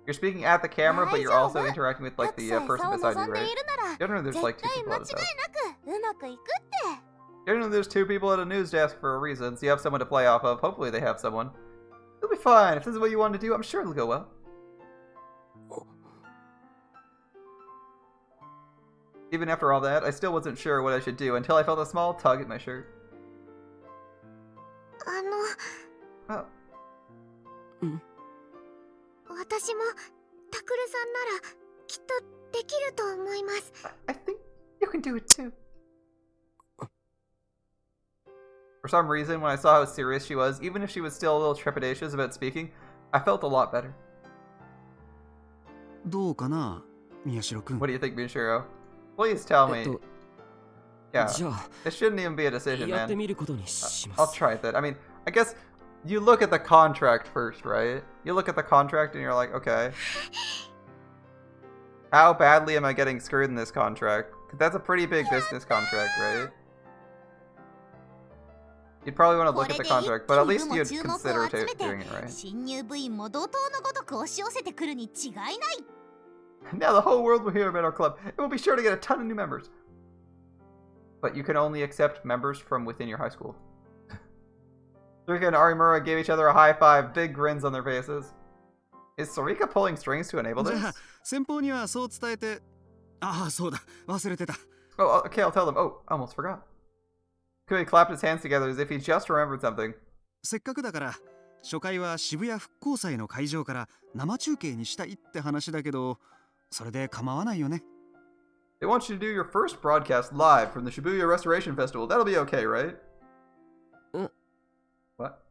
You're speaking at the camera, but you're also interacting with た like く the さんそう person 望 beside ん you, で right? いるなら You don't know there's 絶 like two 対 people 間 at 違 a desk. いなくうまくいくって。 You don't know there's two people at a news desk for a reason, so you have someone to play off of. Hopefully they have someone. It'll be fine. If this is what you want to do, I'm sure it'll go well. Even after all that, I still wasn't sure what I should do until I felt a small tug at my shirt. あの Oh, 私もタクルさんならきっとできると思います。 I think you can do it too. For some reason, when I saw how serious she was, even if she was still a little trepidatious about speaking, I felt a lot better. どうかな宮代くん What do you think, Mishiro? Please tell me. じゃ Yeah, あ it shouldn't even be a decision, やって man. みることにしま I'll す try that. I mean, I guess you look at the contract first, right? You look at the contract and you're like, okay. How badly am I getting screwed in this contract? 'Cause that's a pretty big business contract, right? You'd probably want to こ look れ at で the 一 contract, 気 but at に least 部も you'd 注目を consider 集めて doing it right. 新入部員も怒涛のごとく押し寄せてくるに違いない。 Now the whole world will hear about our club, and we'll be sure to get a ton of new members. But you can only accept members from within your high school. Sarika and Arimura gave each other a high five, big grins on their faces. Is Sarika pulling strings to enable じ this? ゃあ先方にはそう伝えてああそうだ忘れてた Oh, okay, I'll tell them. Oh, I almost forgot. Kui clapped his hands together as if he just remembered something. せっかくだから初回は渋谷復興祭の会場から生中継にしたいって話だけどそれで構わないよね They want you to do your first broadcast live from the Shibuya Restoration Festival. That'll be okay, right? What?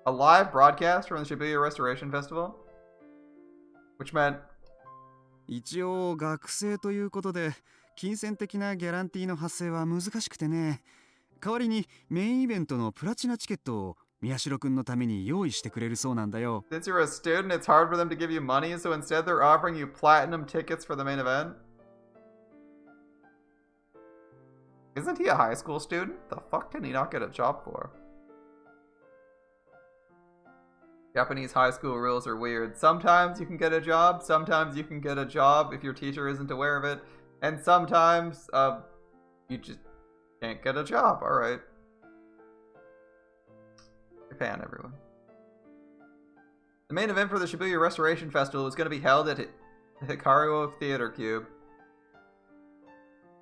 A live broadcast from the Shibuya Restoration Festival? Which meant 一応学生ということで金銭的なギャランティーの発生は難しくてね代わりにメインイベントのプラチナチケットを宮代くんのために用意してくれるそうなんだよ since you're a student, it's hard for them to give you money, so instead they're offering you platinum tickets for the main event. Isn't he a high school student? The fuck can he not get a job for? Japanese high school rules are weird. Sometimes you can get a job, sometimes you can get a job if your teacher isn't aware of it, and sometimes, you just can't get a job. Alright. Japan, everyone. The main event for the Shibuya Restoration Festival was going to be held at the Hikaru Theater Cube.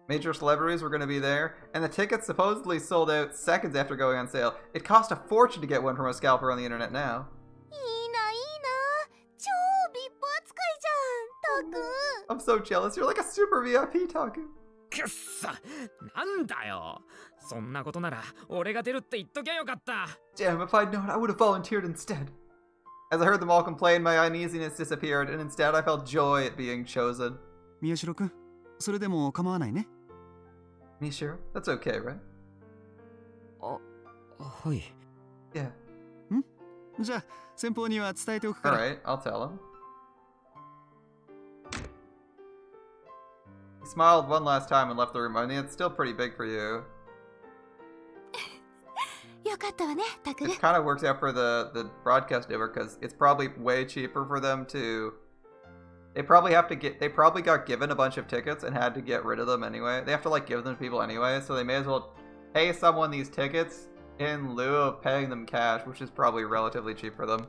Major celebrities were going to be there, and the tickets supposedly sold out seconds after going on sale. It cost a fortune to get one from a scalper on the internet now. いいな超VIP扱いじゃんタク I'm so jealous. You're like a super VIP, Taku. くっさなんだよそんなことなら俺が出るって言っときゃよかった Damn, if I'd known, I would have volunteered instead. As I heard them all complain, my uneasiness disappeared, and instead I felt joy at being chosen. 宮代くん、それでも構わないね。Mishiro, that's okay, right? はい。 Yeah. じゃあ先方には伝えておくから。 Alright, I'll tell him. He smiled one last time and left the room. I mean, it's still pretty big for you. よかったわねタク。 It kind of works out for the broadcast network because it's probably way cheaper for them to. They probably got given a bunch of tickets and had to get rid of them anyway. They have to like give them to people anyway, so they may as well pay someone these tickets in lieu of paying them cash, which is probably relatively cheap for them.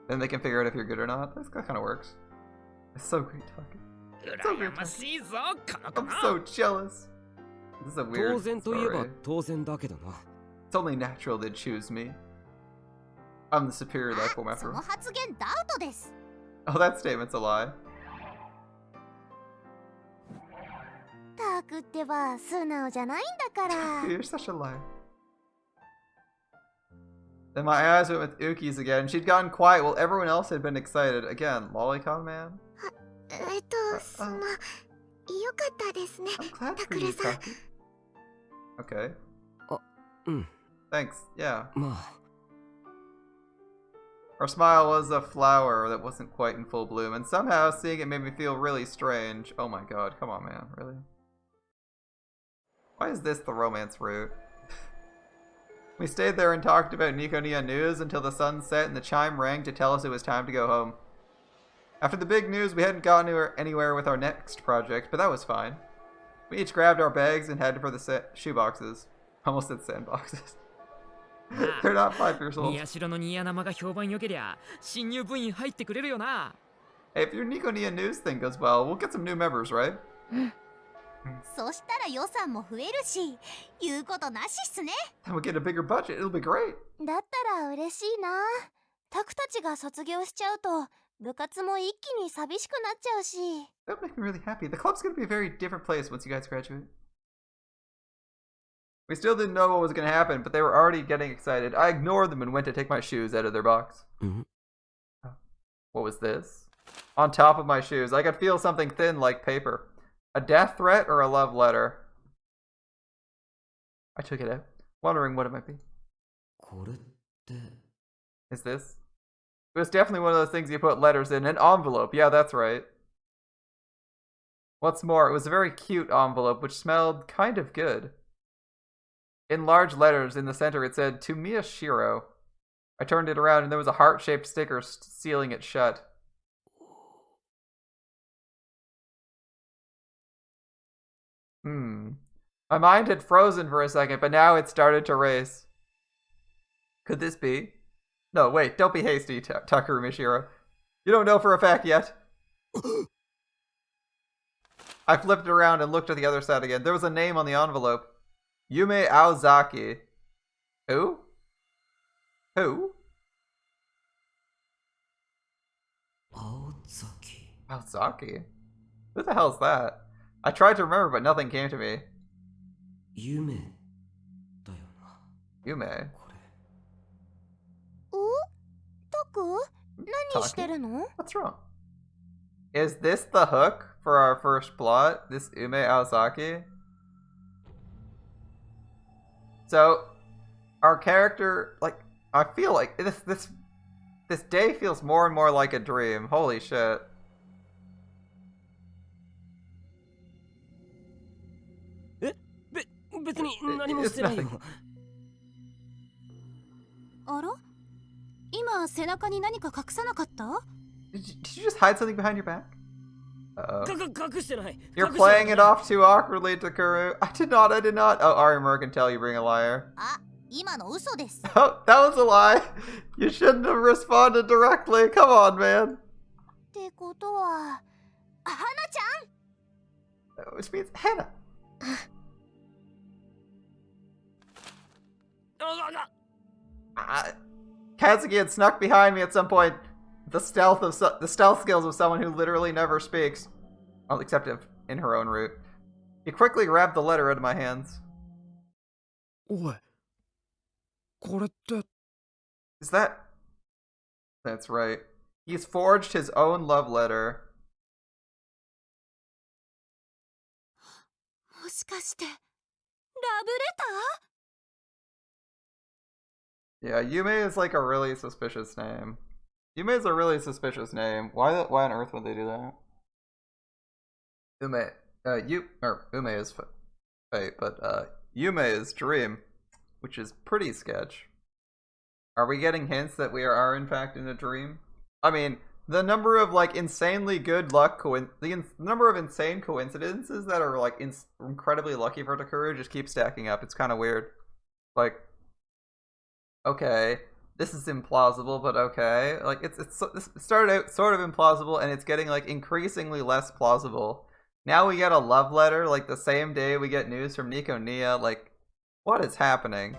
Then they can figure out if you're good or not. That kind of works. It's so great talking. 羨ましいぞこの子 I'm so jealous. This is a 当 weird 然といえば story. 当然だけどな。 It's only natural they'd choose me. I'm the superior life form そ after の all. 発言ダウトです Oh, that statement's a lie. タクってば素直じゃないんだから You're such a liar. Then my eyes went with Uki's again. She'd gotten quiet while everyone else had been excited. Again, Lolicon man? そのよかったですね I'm glad タ for ク you, ルさん Taki. Okay. うん。 Thanks. Yeah. まあ、 Her smile was a flower that wasn't quite in full bloom, and somehow seeing it made me feel really strange. Oh my god, come on, man. Really? Why is this the romance route? We stayed there and talked about Nikoniya news until the sun set and the chime rang to tell us it was time to go home. After the big news, we hadn't gone anywhere with our next project, but that was fine. We each grabbed our bags and headed for the shoeboxes. Almost said sandboxes. They're not 5 years old. 宮代のニヤ生が評判良けりゃ新入部員入ってくれるよな Hey, if your Nikoniya news thing goes well, we'll get some new members, right? そしたら予算も増えるし言うことなしっすね Then we'll get a bigger budget. It'll be great. だったら嬉しいなタクたちが卒業しちゃうと部活も一気に寂しくなっちゃうし That would make me really happy. The club's going to be a very different place once you guys graduate. We still didn't know what was going to happen, but they were already getting excited. I ignored them and went to take my shoes out of their box. What was this? On top of my shoes, I could feel something thin like paper. A death threat or a love letter? I took it out, wondering what it might be. これって。 Is this? It was definitely one of those things you put letters in. An envelope. Yeah, that's right. What's more, it was a very cute envelope, which smelled kind of good. In large letters in the center, it said, "To Miyashiro." I turned it around and there was a heart-shaped sticker sealing it shut. My mind had frozen for a second, but now it started to race. Could this be? No, wait, don't be hasty, Takeru Mishiro. You don't know for a fact yet. I flipped it around and looked at the other side again. There was a name on the envelope. Yume Aozaki. Who? Who? Aozaki. Aozaki? Who the hell's that? I tried to remember, but nothing came to me. 夢だよな。 Yume. これ。おタク何してるの What's wrong? Is this the hook for our first plot? This Ume Aozaki? So, our character, like, I feel like this day feels more and more like a dream. Holy shit. に何もしてないよ。あら、今背中に何か隠さなかった？ Did you just hide something behind your back? 隠してない。 You're playing it off too awkwardly, Takuru. I did not. Oh, Arimura can tell you being a liar. あ、今の嘘です。 Oh, that was a lie. You shouldn't have responded directly. Come on, man. ってことは、花ちゃん。 Which means Hannah. Kazuki had snuck behind me at some point. The stealth skills of someone who literally never speaks. Well, except if in her own route. He quickly grabbed the letter out of my hands. おい、これって。 Is that... That's right. He's forged his own love letter. もしかしてラブレ Yeah, Yume is like a really suspicious name. Yume is a really suspicious name. Why on earth would they do that? Ume, Ume is fate, but Yume is dream, which is pretty sketch. Are we getting hints that we are in fact in a dream? I mean, the number of like insanely good luck the number of insane coincidences that are like incredibly lucky for Takuru just keeps stacking up. It's kind of weird. Like, okay, this is implausible, but okay. Like it started out sort of implausible, and it's getting like increasingly less plausible. Now we get a love letter like the same day we get news from Nico Nia. Like, what is happening?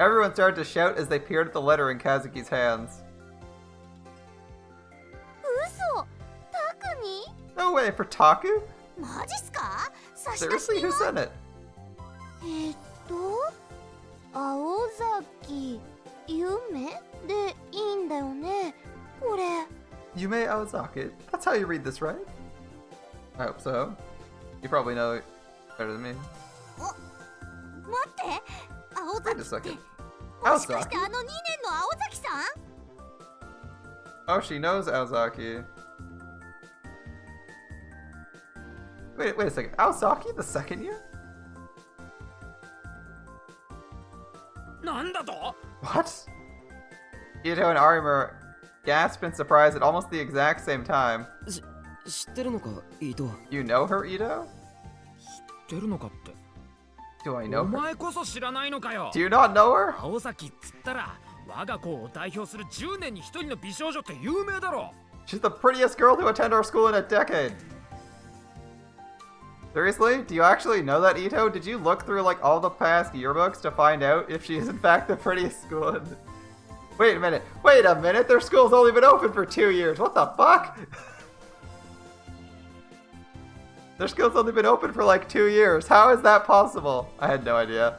Everyone started to shout as they peered at the letter in Kazuki's hands. 嘘、タクに？ No way, for Taku? マジっすか？差出 Seriously, 人 who は？ sent it? 青崎夢でいいんだよね、これ。 Yume Aozaki. That's how you read this, right? I hope so. You probably know it better than me. 待って、青 Wait a 崎って second. もしかして Aozaki? あの2年の青崎さん？ Oh, she knows Aozaki. Wait a second. Aozaki, the second year? なんだと？ What? Ito and Arimura gasp in surprise at almost the exact same time. 知ってるのか、伊藤。 You know her, Ito? 知ってるのかって。 Do I お know her? 前こそ知らないのかよ。 Do you not know her? 青崎っつったら我が校を代表する10年に1人の美少女って有名だろ。 She's the prettiest girl to attend our school in a decade. Seriously? Do you actually know that, Ito? Did you look through like all the past yearbooks to find out if she is in fact the prettiest school in... Wait a minute. Their school's only been open for 2 years. What the fuck? Their school's only been open for like 2 years. How is that possible? I had no idea.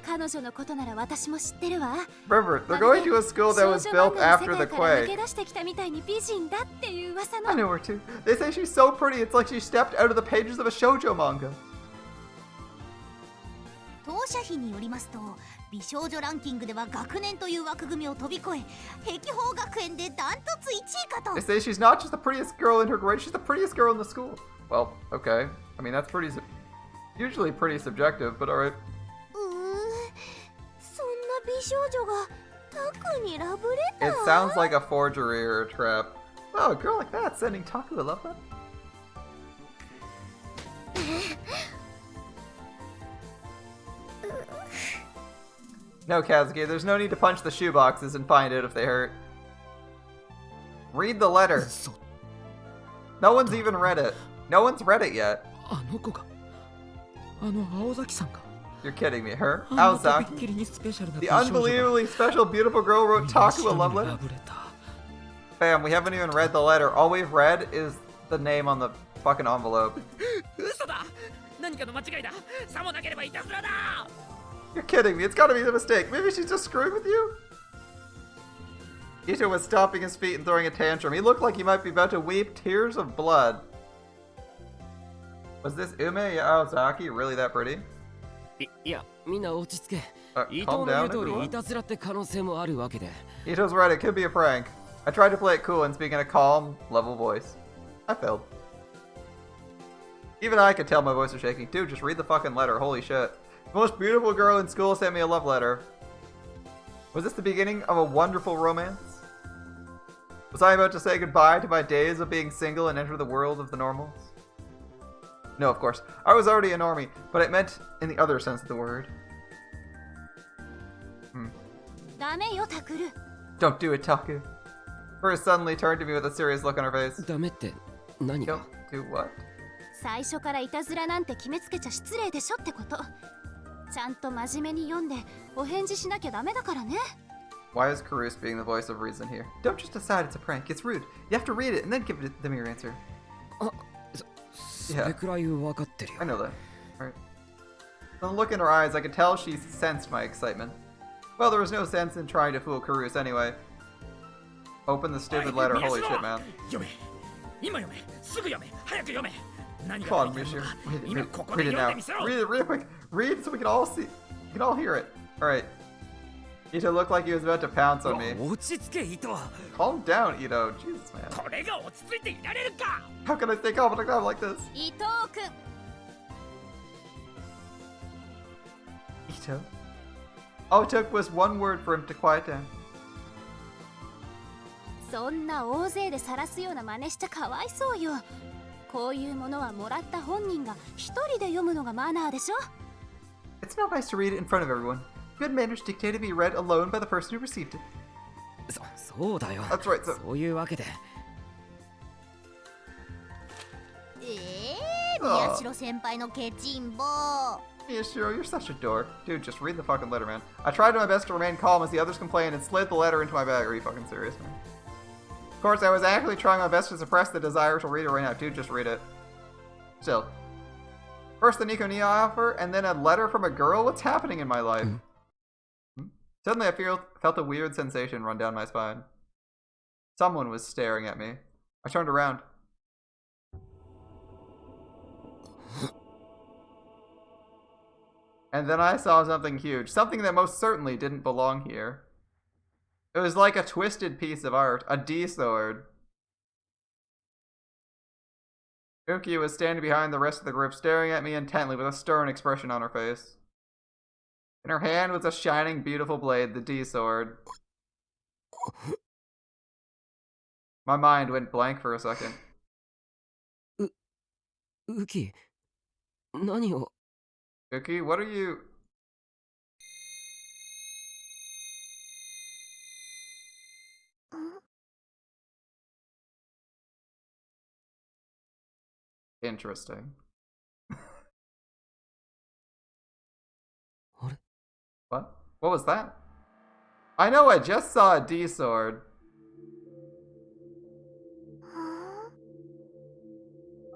彼女のことなら私も知ってるわ。 Remember, they're going to a school that was built after the 抜け quake. 出してきたみたいに美人だっていう噂 I の。 know her too. They say she's so pretty, it's like she stepped out of the pages of a shoujo manga. 当社費によりますと、美少女ランキングでは学年という枠組みを飛び越え、碧峰学園でダントツ1位かと。 They say she's not just the prettiest girl in her grade, she's the prettiest girl in the school. Well, okay. I mean, that's usually pretty subjective, but alright. そんな美少女がタクにラブレター？ It sounds like a forgery or a trap. Oh, a girl like that sending Taku a love letter? No, Kazuki, there's no need to punch the shoeboxes and find out if they hurt. Read the letter. そ No one's even read it. No one's read it yet. あの子があの青崎さんが You're kidding me. Her? あのとびっ Aozaki? きりにスペシャルな The 美少女が unbelievably special, beautiful girl wrote Taku a love ラ letter? ブレター。 Bam, we haven't even read the letter. All we've read is the name on the fucking envelope. 嘘だ。何かの間違いだ。さもなければいたずらだ。 You're kidding me. It's gotta be a mistake. Maybe she's just screwing with you? Ito was stomping his feet and throwing a tantrum. He looked like he might be about to weep tears of blood. Was this Ume Aozaki really that pretty? いや、みんな落ち着け。伊藤 Calm の言 down, う通り、 everyone. いたずらって可能性もあるわけで。 Ito's right. It could be a prank. I tried to play it cool and speak in a calm, level voice. I failed. Even I could tell my voice was shaking. Dude, just read the fucking letter. Holy shit. The most beautiful girl in school sent me a love letter. Was this the beginning of a wonderful romance? Was I about to say goodbye to my days of being single and enter the world of the normals? No, of course. I was already a normie, but it meant in the other sense of the word. ダメよタクル。 Don't do it, Taku. First suddenly turned to me with a serious look on her face. ダメって何が Don't do what? 最初からいたずらなんて決めつけちゃ失礼でしょってこと。ちゃんと真面目に読んでお返事しなきゃダメだからね。 Why is Karus being the voice of reason here? Don't just decide it's a prank. It's rude. You have to read it and then give them your answer. それくらい分かってるよ I know that. Alright. From the look in her eyes, I could tell she sensed my excitement. Well, there was no sense in trying to fool Karus anyway. Open the stupid letter. Holy shit, man. 読め。今読め。すぐ読め。早く読め。何 Come が on, 書いてある Mishu. のか。今ここ Read で it 読ん now. でみせろ。 Read it real quick. Read so we can all see. We can all hear it. Alright. Ito looked like he was about to pounce on me. 落ち着け糸 Calm down, Ito. Jesus, man. これが落ち着いていられるか。 How can I stay calm when I'm like this? 伊藤君。 Ito? All it took was one word for him to quiet down. そんな大勢で晒すような真似しちゃかわいそうよ。こういうものはもらった本人が一人で読むのがマナーでしょ。 It's not nice to read it in front of everyone. Good manners dictate to be read alone by the person who received it. そうだよ That's right, so. そういうわけで宮代先輩のケチンボ。 Miyashiro, you're such a dork. Dude, just read the fucking letter, man. I tried my best to remain calm as the others complained and slid the letter into my bag. Are you fucking serious, man? Of course, I was actually trying my best to suppress the desire to read it right now. Dude, just read it. Still. First the Nico Nia offer, and then a letter from a girl? What's happening in my life? Suddenly I felt a weird sensation run down my spine. Someone was staring at me. I turned around. And then I saw something huge. Something that most certainly didn't belong here. It was like a twisted piece of art. A D-sword. Uki was standing behind the rest of the group, staring at me intently with a stern expression on her face. In her hand was a shining, beautiful blade, the D-sword. My mind went blank for a second. ウキ何を Uki, what are you... Interesting. あれ What? What was that? I know I just saw a D-sword.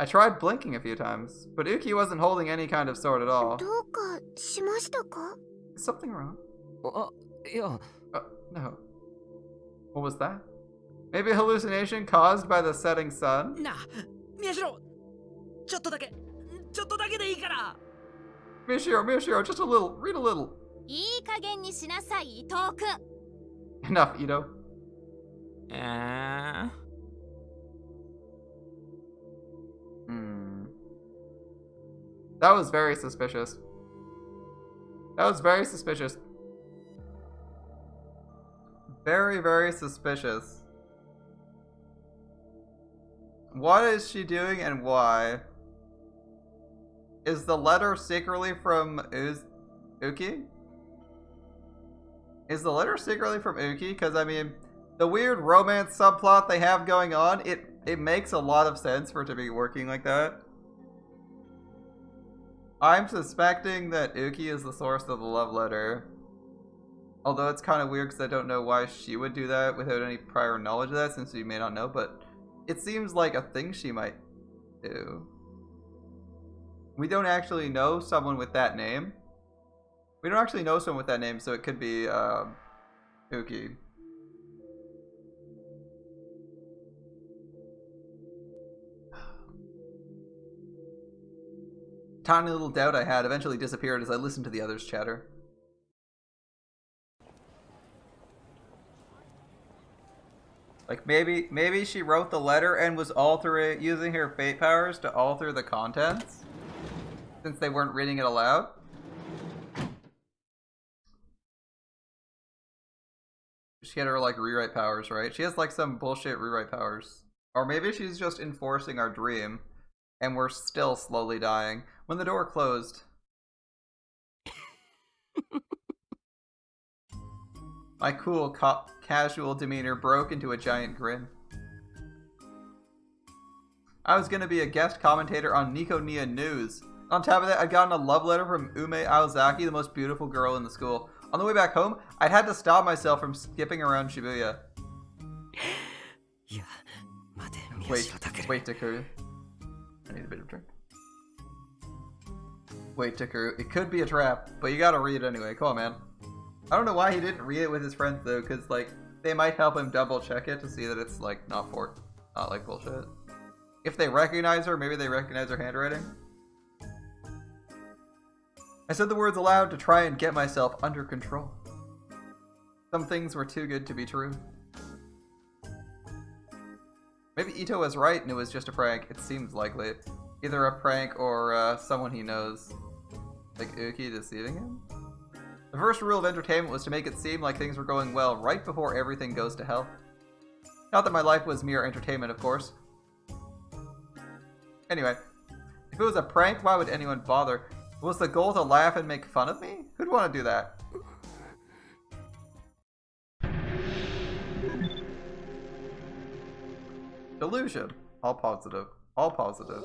I tried blinking a few times, but Uki wasn't holding any kind of sword at all. どうかしましたか？ Is something wrong? あいや No. What was that? Maybe a hallucination caused by the setting sun? なあ、宮代。ちょっとだけでいいから。 Mishiro, just a little. Read a little. いい加減にしなさい伊藤君。 Enough, Ito. That was very suspicious. Very, very suspicious. What is she doing and why? Is the letter secretly from Uki? Is the letter secretly from Uki? Because, I mean, the weird romance subplot they have going on, it makes a lot of sense for it to be working like that. I'm suspecting that Uki is the source of the love letter. Although it's kind of weird because I don't know why she would do that without any prior knowledge of that, since we may not know, but it seems like a thing she might do. We don't actually know someone with that name. So it could be Uki. Tiny little doubt I had eventually disappeared as I listened to the others chatter. Like maybe she wrote the letter and was using her fate powers to alter the contents since they weren't reading it aloud. She had her like rewrite powers, right? She has like some bullshit rewrite powers. Or maybe she's just enforcing our dream and we're still slowly dying. When the door closed, my cool casual demeanor broke into a giant grin. I was gonna be a guest commentator on Nico Nia News. On top of that, I'd gotten a love letter from Ume Aozaki, the most beautiful girl in the school. On the way back home, I'd had to stop myself from skipping around Shibuya. Wait, Takuru. I need a bit of drink. Wait, Takuru. It could be a trap, but you gotta read it anyway. Come on, man. I don't know why he didn't read it with his friends, though, because, like, they might help him double check it to see that it's, like, not like, bullshit. If they recognize her, maybe they recognize her handwriting. I said the words aloud to try and get myself under control. Some things were too good to be true. Maybe Ito was right and it was just a prank. It seems likely. Either a prank or someone he knows. Like Uki deceiving him? The first rule of entertainment was to make it seem like things were going well right before everything goes to hell. Not that my life was mere entertainment, of course. Anyway, if it was a prank, why would anyone bother? Was the goal to laugh and make fun of me? Who'd want to do that? Delusion. All positive. All positive.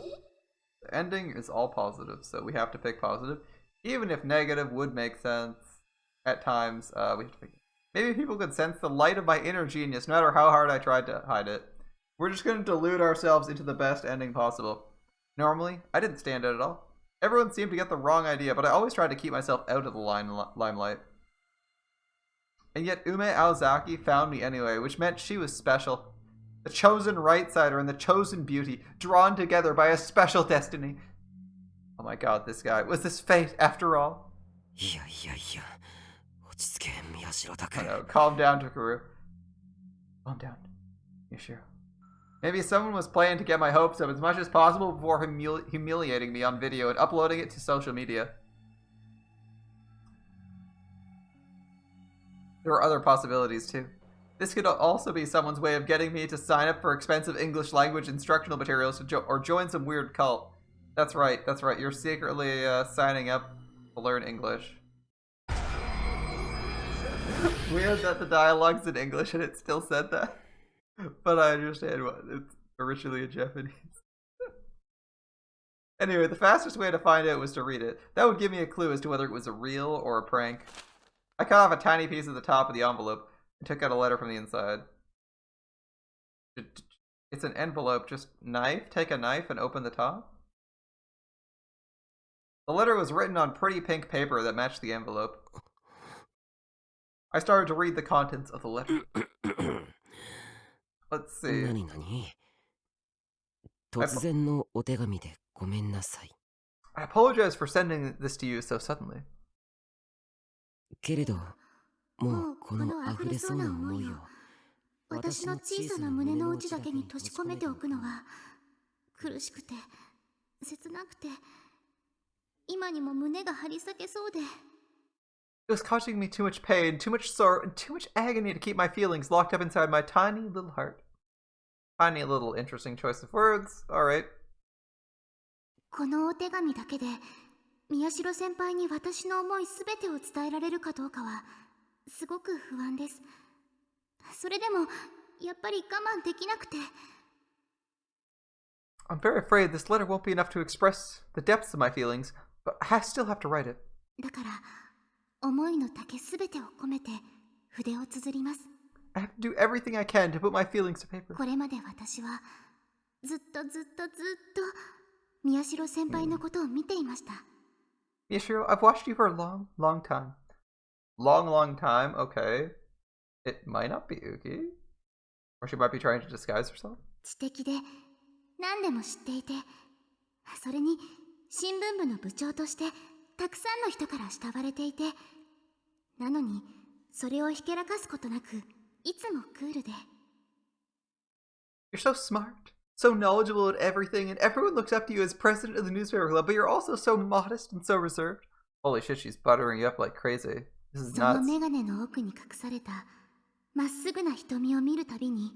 The ending is all positive, so we have to pick positive. Even if negative would make sense at times, we have to pick it. Maybe people could sense the light of my inner genius no matter how hard I tried to hide it. We're just going to delude ourselves into the best ending possible. Normally, I didn't stand out at all. Everyone seemed to get the wrong idea, but I always tried to keep myself out of the limelight. And yet Ume Aozaki found me anyway, which meant she was special. The chosen right-sider and the chosen beauty, drawn together by a special destiny. Oh my god, this guy. Was this fate after all? Oh no, calm down, Takuru. Calm down, Miyashiro. Maybe someone was planning to get my hopes up as much as possible before humiliating me on video and uploading it to social media. There were other possibilities too. This could also be someone's way of getting me to sign up for expensive English language instructional materials or join some weird cult. That's right, you're secretly signing up to learn English. Weird that the dialogue's in English and it still said that. But I understand what it's originally in Japanese. Anyway, the fastest way to find out was to read it. That would give me a clue as to whether it was a real or a prank. I cut off a tiny piece of the top of the envelope and took out a letter from the inside. It's an envelope, just take a knife and open the top. The letter was written on pretty pink paper that matched the envelope. I started to read the contents of the letter. Let's see. I apologize for sending this to you so suddenly. けれど、もうこの溢れそうな思いを私の小さな胸の内だけに閉じ込めておくのは苦しくて切なくて今にも胸が張り裂けそうで。It was causing me too much pain, too much sorrow, and too much agony to keep my feelings locked up inside my tiny little heart. Tiny little interesting choice of words. Alright. このお手紙だけで宮代先輩に私の思いすべてを伝えられるかどうかはすごく不安です。それでもやっぱり我慢できなくて。I'm very afraid this letter won't be enough to express the depths of my feelings, but I still have to write it. だから思いの丈すべてを込めて筆を綴ります。I have to do everything I can to put my feelings to paper. これまで私はずっと宮代先輩のことを見ていました。Miyashiro, I've watched you for a long, long time. Long time, okay. It might not be Uki. Or she might be trying to disguise herself. 知的で何でも知っていて、それに新聞部の部長としてたくさんの人から慕われていて、なのにそれをひけらかすことなくいつもクールで。You're so smart, so knowledgeable at everything, and everyone looks up to you as president of the newspaper club, but you're also so modest and so reserved. Holy shit, she's buttering you up like crazy. This is その nuts. メガネの奥に隠されたまっすぐな瞳を見るたびに、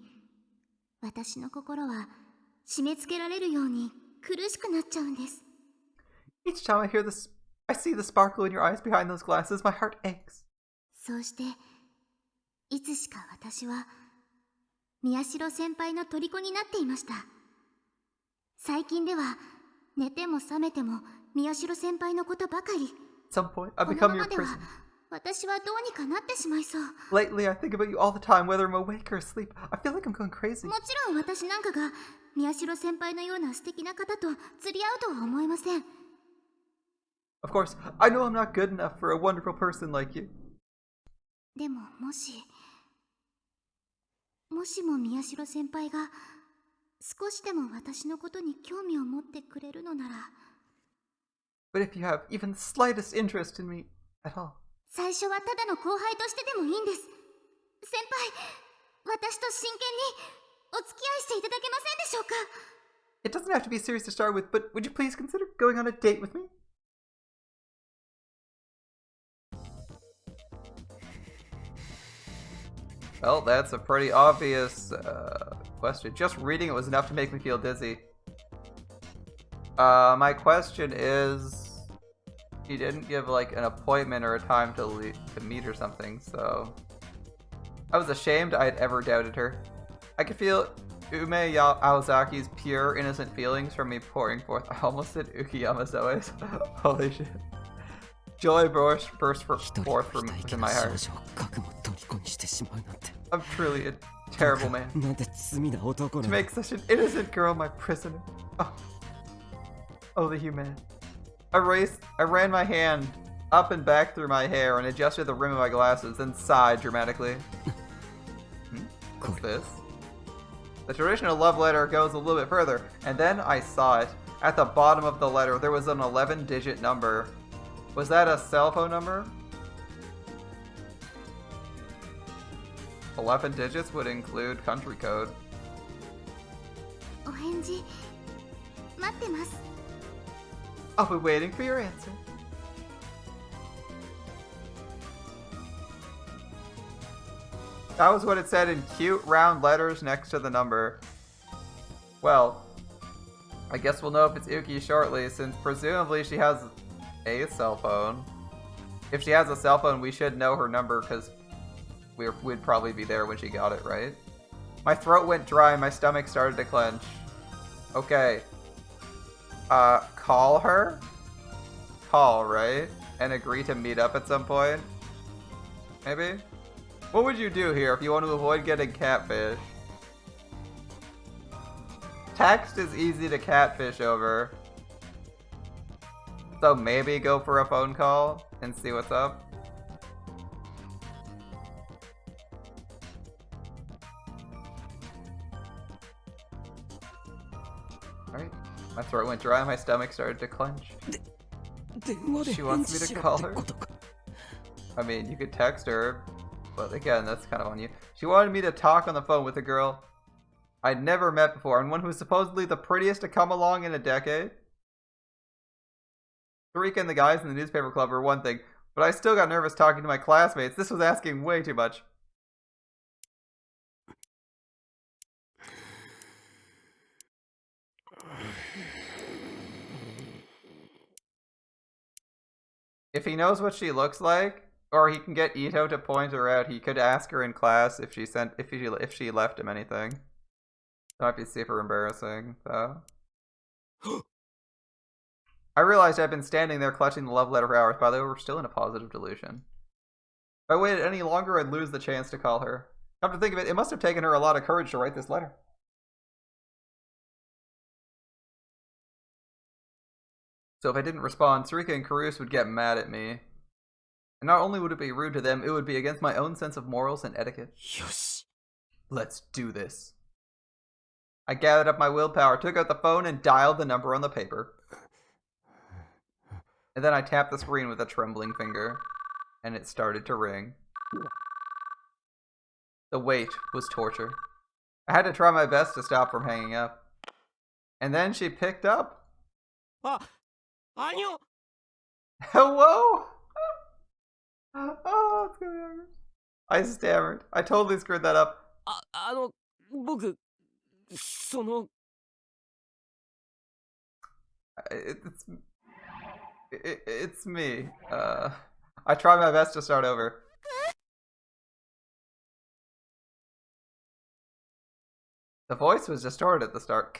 私の心は締め付けられるように苦しくなっちゃうんです。 Each time I see the sparkle in your eyes behind those glasses, my heart aches. そうしていつしか私は宮代先輩の虜になっていました。最近では寝ても覚めても宮代先輩のことばかり。 At some point, I この become ま your までは prisoner. 私はどうにかなってしまいそう。 Lately, I think about you all the time, whether I'm awake or asleep. I feel like I'm going crazy. もちろん私なんかが宮代先輩のような素敵な方と釣り合うとは思えません。 Of course, I know I'm not good enough for a wonderful person like you. でももしも宮代先輩が少しでも私のことに興味を持ってくれるのなら、 But if you have even the slightest interest in me at all, 最初はただの後輩としてでもいいんです。先輩、私と真剣にお付き合いしていただけませんでしょうか。 it doesn't have to be serious to start with, but would you please consider going on a date with me? Well, that's a pretty obvious question. Just reading it was enough to make me feel dizzy. My question is, he didn't give like an appointment or a time to meet or something, so I was ashamed I had ever doubted her. I could feel Aozaki's pure, innocent feelings from me pouring forth. I almost said Ukiyama's always. Holy shit. Joy burst forth within my heart. I'm truly a terrible man. To make such an innocent girl my prisoner. Oh, the human. I ran my hand up and back through my hair and adjusted the rim of my glasses, then sighed dramatically. What's this? The traditional love letter goes a little bit further, and then I saw it. At the bottom of the letter, there was an 11-digit number. Was that a cell phone number? 11 digits would include country code. お返事待ってます。 I'll be waiting for your answer. That was what it said in cute round letters next to the number. Well, I guess we'll know if it's Uki shortly, since presumably she has a cell phone. If she has a cell phone, we should know her number because we'd probably be there when she got it, right? My throat went dry and my stomach started to clench. Okay. Call her? Call, right? And agree to meet up at some point? Maybe? What would you do here if you want to avoid getting catfish? Text is easy to catfish over. So maybe go for a phone call and see what's up. Alright. My throat went dry, my stomach started to clench. She wants me to call her? I mean, you could text her, but again, that's kind of on you. She wanted me to talk on the phone with a girl I'd never met before, and one who was supposedly the prettiest to come along in a decade. Tarika and the guys in the newspaper club were one thing, but I still got nervous talking to my classmates. This was asking way too much. If he knows what she looks like, or he can get Ito to point her out, he could ask her in class if she left him anything. That might be super embarrassing, though. I realized I'd been standing there clutching the love letter for hours, but they were still in a positive delusion. If I waited any longer, I'd lose the chance to call her. Come to think of it, it must have taken her a lot of courage to write this letter. So if I didn't respond, Sarika and Karus would get mad at me. And not only would it be rude to them, it would be against my own sense of morals and etiquette. Yosh. Let's do this. I gathered up my willpower, took out the phone, and dialed the number on the paper. And then I tapped the screen with a trembling finger, and it started to ring. The wait was torture. I had to try my best to stop from hanging up. And then she picked up. あ、アニョ Hello? Oh, it's gonna be awkward. I stammered. I totally screwed that up. 僕、その、It's me. I try my best to start over. The voice was distorted at the start.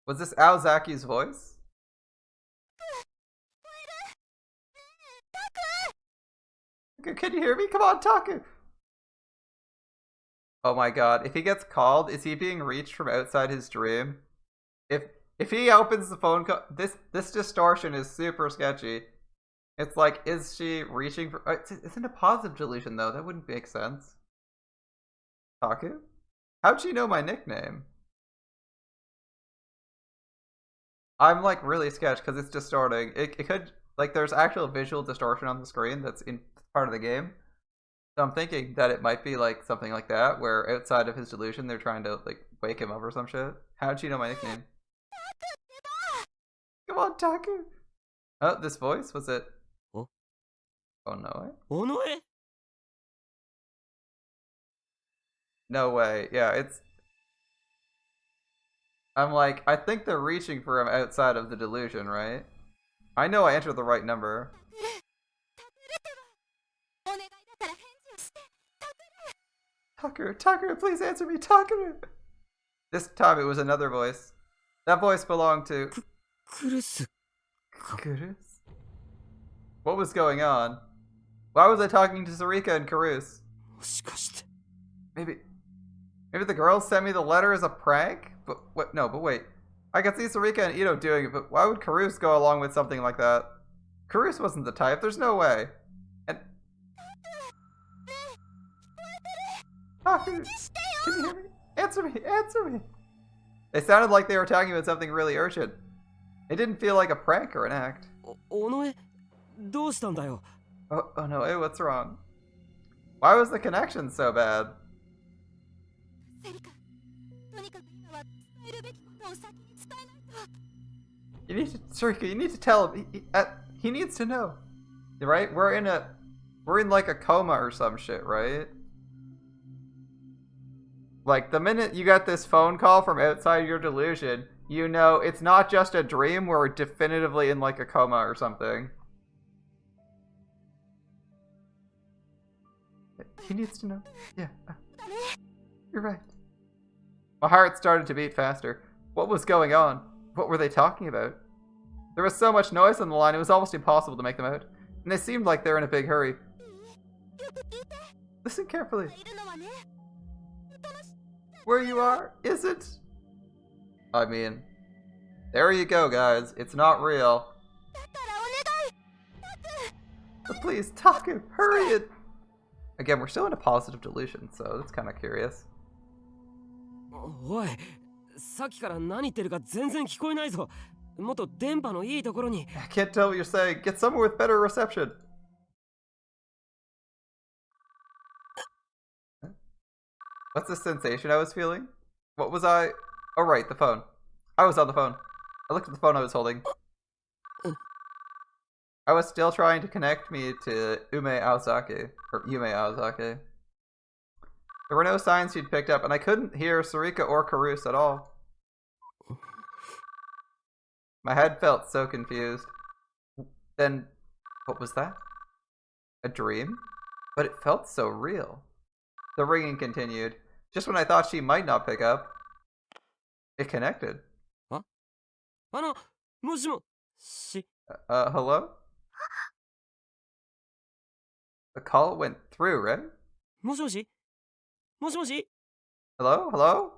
Was this Aozaki's voice? Can you hear me? Come on, Taku! Oh my god, if he gets called, is he being reached from outside his dream? If he opens the phone call, this distortion is super sketchy. It's like, is she reaching for... Isn't a positive delusion, though? That wouldn't make sense. Taku? How'd she know my nickname? I'm, like, really sketched because it's distorting. It could... Like, there's actual visual distortion on the screen that's in part of the game. So I'm thinking that it might be, like, something like that, where outside of his delusion, they're trying to, like, wake him up or some shit. How'd she know my nickname? Come on, Taku! Oh, this voice? Was it... Oh. Oh, no way? おのえ No way. Yeah, it's... I'm like, I think they're reaching for him outside of the delusion, right? I know I entered the right number. Tucker, please answer me, Tucker! This time it was another voice. That voice belonged to... クルス Karus? What was going on? Why was I talking to Sarika and Karus? もしかして Maybe the girls sent me the letter as a prank? But what? No, but wait. I could see Sarika and Ito doing it, but why would Karus go along with something like that? Karus wasn't the type. There's no way. And Taku, can you hear me? Answer me! Answer me! It sounded like they were talking about something really urgent. It didn't feel like a prank or an act. おのえどうしたんだよ Oh no, hey, what's wrong? Why was the connection so bad? セリカ、とにかく今は伝えるべきことを先に伝えないと。 Sarika, you need to tell him. He needs to know. Right? We're in like a coma or some shit, right? Like, the minute you got this phone call from outside your delusion, you know it's not just a dream, we're definitively in like a coma or something. He needs to know. Yeah. You're right. My heart started to beat faster. What was going on? What were they talking about? There was so much noise on the line, it was almost impossible to make them out. And they seemed like they were in a big hurry. Listen carefully. Where you are isn't... I mean... There you go, guys. It's not real. But please, Taku, hurry it! Again, we're still in a positive delusion, so that's kind of curious. おいさっきから何言ってるか全然聞こえないぞもっと電波のいいところに I can't tell what you're saying. Get somewhere with better reception. What's the sensation I was feeling? What was I... Oh, right, the phone. I was on the phone. I looked at the phone I was holding. I was still trying to connect me to Yume Aozaki. There were no signs she'd picked up, and I couldn't hear Sarika or Karus at all. My head felt so confused. Then, what was that? A dream? But it felt so real. The ringing continued. Just when I thought she might not pick up, it connected. もしもし Hello? The call went through, right? もしもしもしもし Hello? Hello?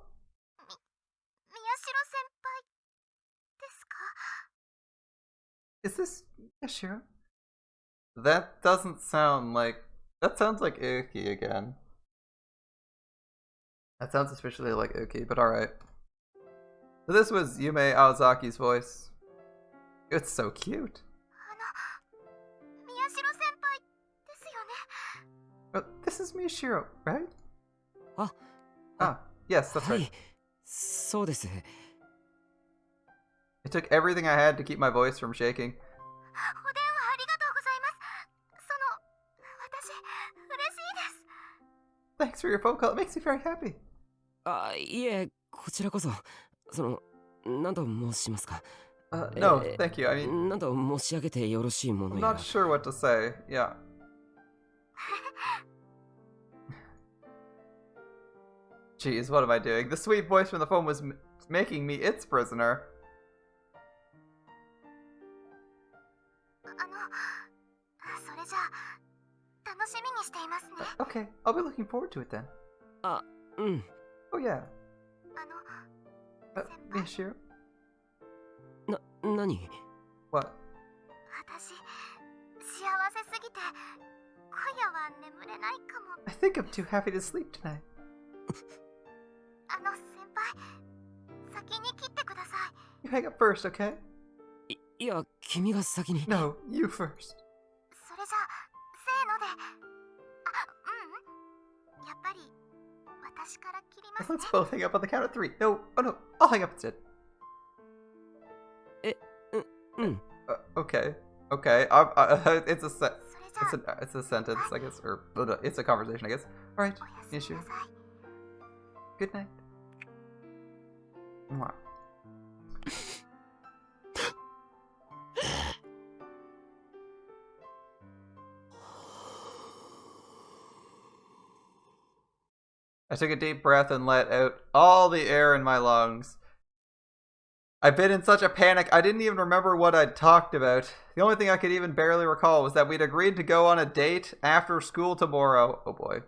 宮代先輩ですか Is this Yashiro? That doesn't sound like... That sounds like Uki again. That sounds especially like Uki, but alright. So this was Yume Aozaki's voice. It's so cute. 宮代先輩ですよね But this is Miyashiro, right? あ、Ah, yes, that's は right. い。そうです。 It took everything I had to keep my voice from shaking. お電話ありがとうございます。私嬉しいです。 Thanks for your phone call. It makes me very happy. あ、いえ、こちらこそ。何と申しますか。No, thank you. I mean, 何と申し上げてよろしいもの I'm や not ら。 sure what to say. Yeah. Jeez, what am I doing? The sweet voice from the phone was making me its prisoner. それじゃあ楽しみにしていますね。 Okay, I'll be looking forward to it then. あ、うん。 Oh yeah. 先輩、 Miyashiro? 何 What? 私幸せすぎて今夜は眠れないかも。 I think I'm too happy to sleep tonight. 先輩、先に切ってください。 You hang up first, okay? いや、君が先に。 No, you first. それじゃあせーので。やっぱり私から切りますね。 Let's both hang up on the count of 3. No, oh no, I'll hang up instead. うん。 Okay, okay. It's aそれじゃあ it's a sentence, I guess, or it's a conversation, I guess. All right, おやすみ Miyashiro. なさい。 Good night. Mwah. I took a deep breath and let out all the air in my lungs. I've been in such a panic, I didn't even remember what I'd talked about. The only thing I could even barely recall was that we'd agreed to go on a date after school tomorrow. Oh boy.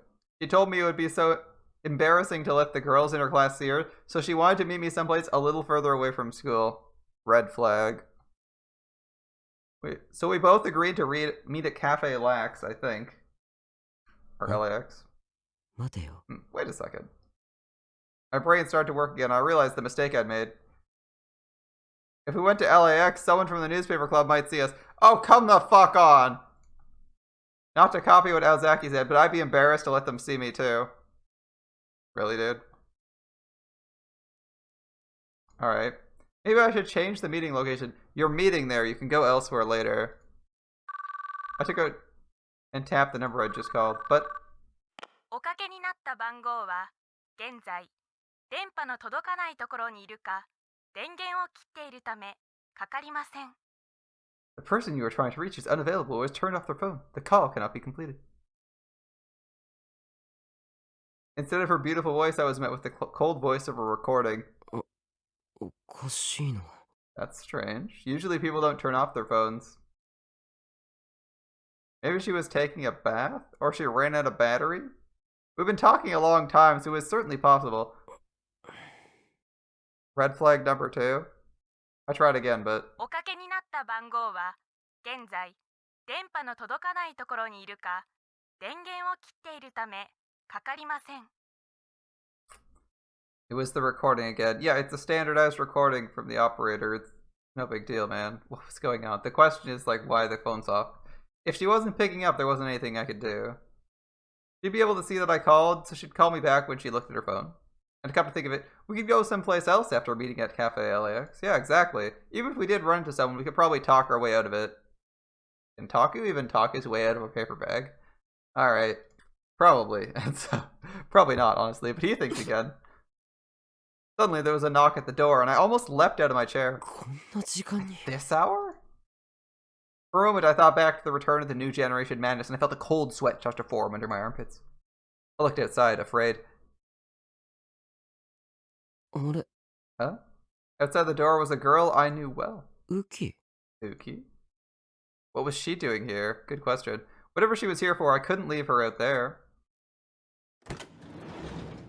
She told me it would be so embarrassing to let the girls in her class see her, so she wanted to meet me someplace a little further away from school. Red flag. Wait, so we both agreed to meet at Cafe Lax, I think. Or Huh? LAX. 待てよ。 Wait a second. My brain started to work again. I realized the mistake I'd made. If we went to LAX, someone from the newspaper club might see us. Oh, come the fuck on! Not to copy what Alzaki said, but I'd be embarrassed to let them see me too. Really, dude? Alright. Maybe I should change the meeting location. You're meeting there. You can go elsewhere later. I took out and tapped the number I just called, but おかけになった番号は現在電波の届かないところにいるか電源を切っているためかかりません。 the person you were trying to reach is unavailable or has turned off their phone. The call cannot be completed. Instead of her beautiful voice, I was met with the cold voice of a recording. おかしいな。 That's strange. Usually people don't turn off their phones. Maybe she was taking a bath? Or she ran out of battery? We've been talking a long time, so it's certainly possible. Red flag number 2. I tried again, but おかけになった番号は現在電波の届かないところにいるか電源を切っているためかかりません。 it was the recording again. Yeah, it's a standardized recording from the operator. It's no big deal, man. What was going on? The question is, like, why the phone's off. If she wasn't picking up, there wasn't anything I could do. She'd be able to see that I called, so she'd call me back when she looked at her phone. And to come to think of it, we could go someplace else after meeting at Cafe LAX. Yeah, exactly. Even if we did run into someone, we could probably talk our way out of it. Can Taku even talk his way out of a paper bag? Alright. Probably. Probably not, honestly, but he thinks he can. Suddenly there was a knock at the door, and I almost leapt out of my chair. こんな時間に。 This hour? For a moment, I thought back to the return of the new generation madness, and I felt a cold sweat start to form under my armpits. I looked outside, afraid. あれ、 Huh? Outside the door was a girl I knew well. ウキ。 Uki? What was she doing here? Good question. Whatever she was here for, I couldn't leave her out there.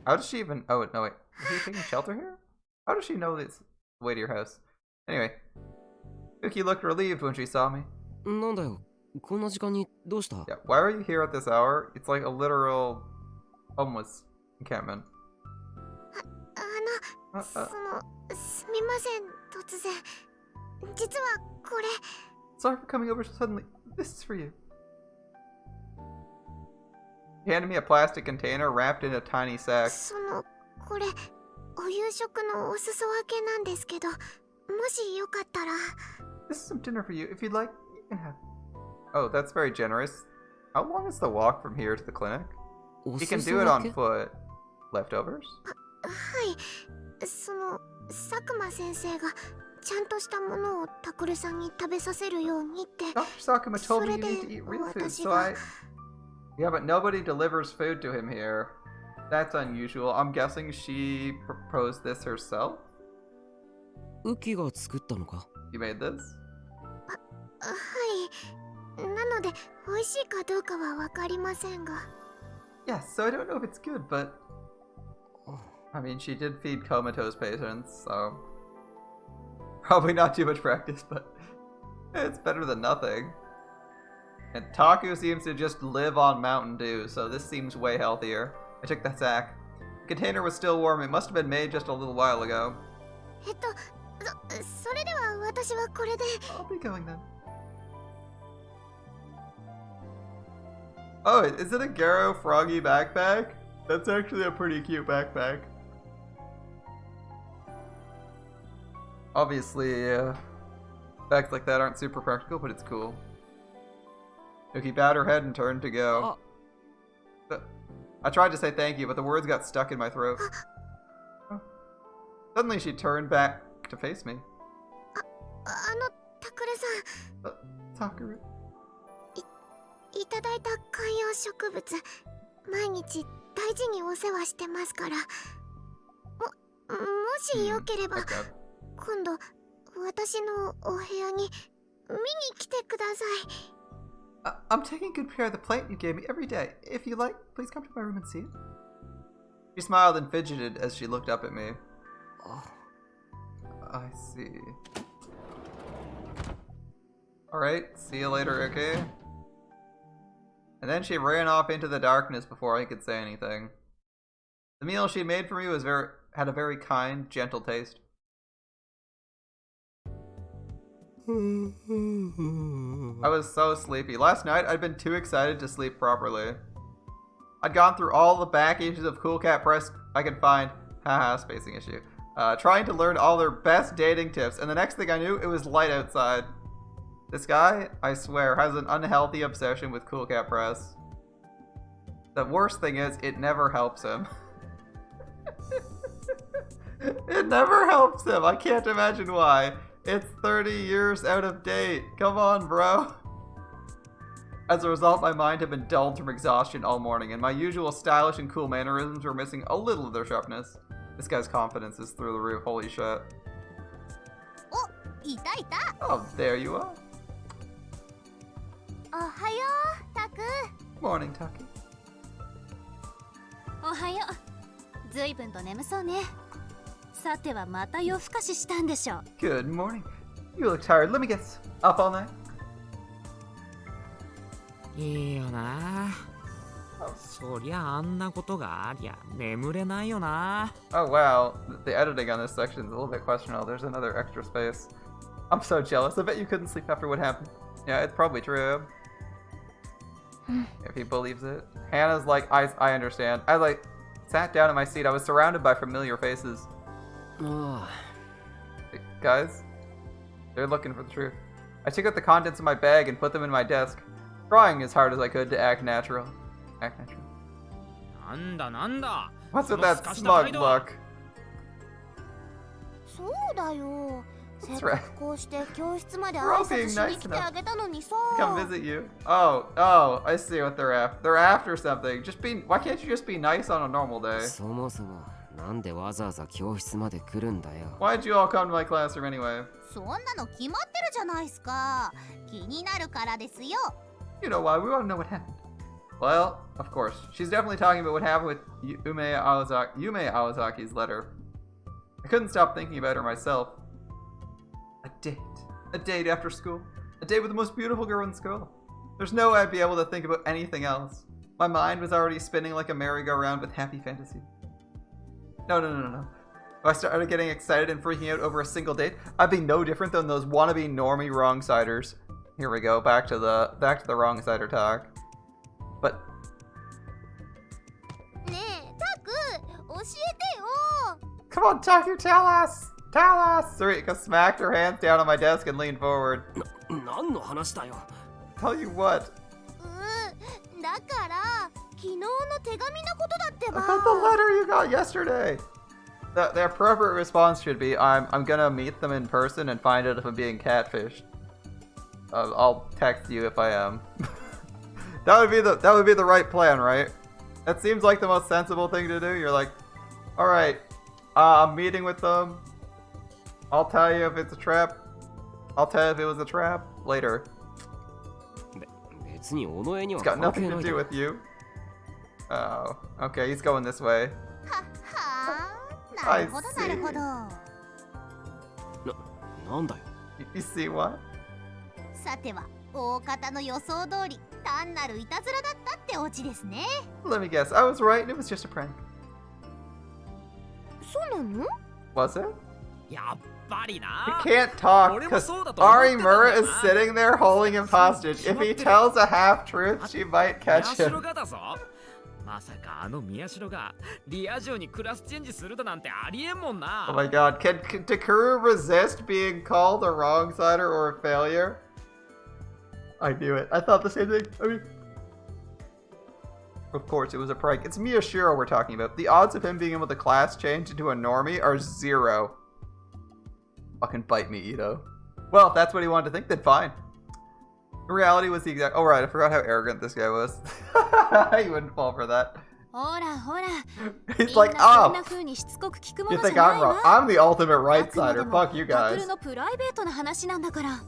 How does she even... Oh, no, wait. Is he taking shelter here? How does she know it's the way to your house? Anyway. Uki looked relieved when she saw me. なんだよ、こんな時間にどうした？ Yeah, why are you here at this hour? It's like a literal homeless encampment. すみません、突然。実はこれ。 Sorry for coming over suddenly. This is for you. He handed me a plastic container wrapped in a tiny sack. これお夕食のお裾分けなんですけど、もしよかったら。 This is some dinner for you. If you'd like, you can have it. Oh, that's very generous. How long is the walk from here to the clinic? You can do it on foot. Leftovers? はい、佐久間先生がちゃんとしたものをタクルさんに食べさせるようにって。 Dr. Sakuma told me you need to eat real food, so I... Yeah, but nobody delivers food to him here. That's unusual. I'm guessing she proposed this herself? ウキが作ったのか? You made this? はい。なので、美味しいかどうかはわかりませんが。 Yes, so I don't know if it's good, but... I mean, she did feed comatose patients, so... Probably not too much practice, but... It's better than nothing. And Taku seems to just live on Mountain Dew, so this seems way healthier. I took that sack. The container was still warm. It must have been made just a little while ago. それでは私はこれで。 I'll be going then. Oh, is it a Garo Froggy backpack? That's actually a pretty cute backpack. Obviously, bags like that aren't super practical, but it's cool. Yuki bowed her head and turned to go. I tried to say thank you, but the words got stuck in my throat. Oh. Suddenly she turned back to face me. タクルさん。Sakura. いただいた観葉植物、毎日大事にお世話してますから。もしよければ、今度私のお部屋に見に来てください。 I'm taking good care of the plant you gave me every day. If you like, please come to my room and see it. She smiled and fidgeted as she looked up at me. I see. Alright, see you later, okay? And then she ran off into the darkness before I could say anything. The meal she made for me had a very kind, gentle taste. I was so sleepy. Last night, I'd been too excited to sleep properly. I'd gone through all the back issues of Cool Cat Press I could find. Haha, spacing issue. Trying to learn all their best dating tips, and the next thing I knew, it was light outside. This guy, I swear, has an unhealthy obsession with Cool Cat Press. The worst thing is, it never helps him. It never helps him. I can't imagine why. It's 30 years out of date. Come on, bro. As a result, my mind had been dulled from exhaustion all morning, and my usual stylish and cool mannerisms were missing a little of their sharpness. This guy's confidence is through the roof. Holy shit. Oh, there you are. おはよう、タク。 Morning, Taki. おはよう。ずいぶんと眠そうね。さてはまた夜更かししたんでしょう。 Good morning. You look tired. Let me guess. Up all night? いいよな。そりゃあんなことがありゃ眠れないよな。 Oh wow, the editing on this section is a little bit questionable. There's another extra space. I'm so jealous. I bet you couldn't sleep after what happened. Yeah, it's probably true. If he believes it. Hannah's like, I understand. I sat down in my seat. I was surrounded by familiar faces. Guys, they're looking for the truth. I took out the contents of my bag and put them in my desk, trying as hard as I could to act natural. Act natural. なんだ What's with that smug look? そうだよ。 That's せっ right. かくこうして教室まで We're 挨 all 拶 being し nice に来てあげたのにさ。 Come visit you. Oh, I see what they're after. They're after something. Why can't you just be nice on a normal day? そもそもなんでわざわざ教室まで来るんだよ。 Why'd you all come to my classroom anyway? そんなの決まってるじゃないすか。気になるからですよ。 You know why? We want to know what happened. Well, of course. She's definitely talking about what happened with Yume Awazaki's letter. I couldn't stop thinking about her myself. A date. A date after school. A date with the most beautiful girl in school. There's no way I'd be able to think about anything else. My mind was already spinning like a merry-go-round with happy fantasy. No. If I started getting excited and freaking out over a single date, I'd be no different than those wannabe normie wrong-siders. Here we go, back to the wrong-sider talk. But Come on, Taku, tell us! Tell us! Sarika smacked her hands down on my desk and leaned forward. 何の話だよ。 Tell you what? だから昨日の手紙のことだってば。 About the letter you got yesterday! The appropriate response should be, I'm gonna meet them in person and find out if I'm being catfished. I'll text you if I am. that would be the right plan, right? That seems like the most sensible thing to do. You're like, alright, I'm meeting with them. I'll tell you if it's a trap. I'll tell you if it was a trap later. 別に尾上には It's got 関 nothing 係な to い do だろ。 with you. Oh, okay, he's going this way. はあ、なるほど I see. なるほど。なんだよ。You see what? さては大方の予想通り単なるいたずらだったってオチですね。 Let me guess, I was right and it was just a prank. そうなの？ Was it? やっぱり He な。 can't talk 俺も because そうだと思ってたんだよな。 Arimura is sitting there holding him hostage. If he tells a half-truth, she might 宮 catch 代 him. がだぞ。まさかあの宮代がリア充にクラスチェンジするだなんてありえんもんな。 Oh my god, can Takuru resist being called a wrong-sider or a failure? I knew it. I thought the same thing. I mean... Of course, it was a prank. It's Miyashiro we're talking about. The odds of him being able to class change into a normie are 0. Fucking bite me, Ito. Well, if that's what he wanted to think, then fine. In reality was the exact... Oh, right, I forgot how arrogant this guy was. He wouldn't fall for that. ほらほら He's like, みんなそん oh, な風にしつこく聞くも you のじゃ think な I'm い wrong. わ I'm the ultimate あ right くまで sider. も Fuck you タク guys. ルのプライベートな話なんだから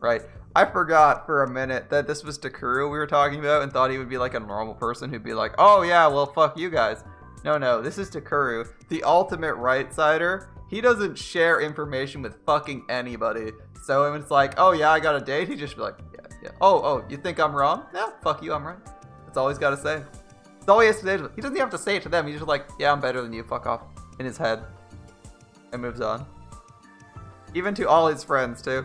Right. I forgot for a minute that this was Takuru we were talking about and thought he would be like a normal person who'd be like, oh yeah, well fuck you guys. No, this is Takuru, the ultimate right-sider. He doesn't share information with fucking anybody. So when it's like, oh yeah, I got a date, he'd just be like, yeah. Oh, you think I'm wrong? Yeah, fuck you, I'm right. That's all he's got to say. That's all he has to say. He doesn't even have to say it to them. He's just like, yeah, I'm better than you, fuck off. In his head. And moves on. Even to all his friends, too.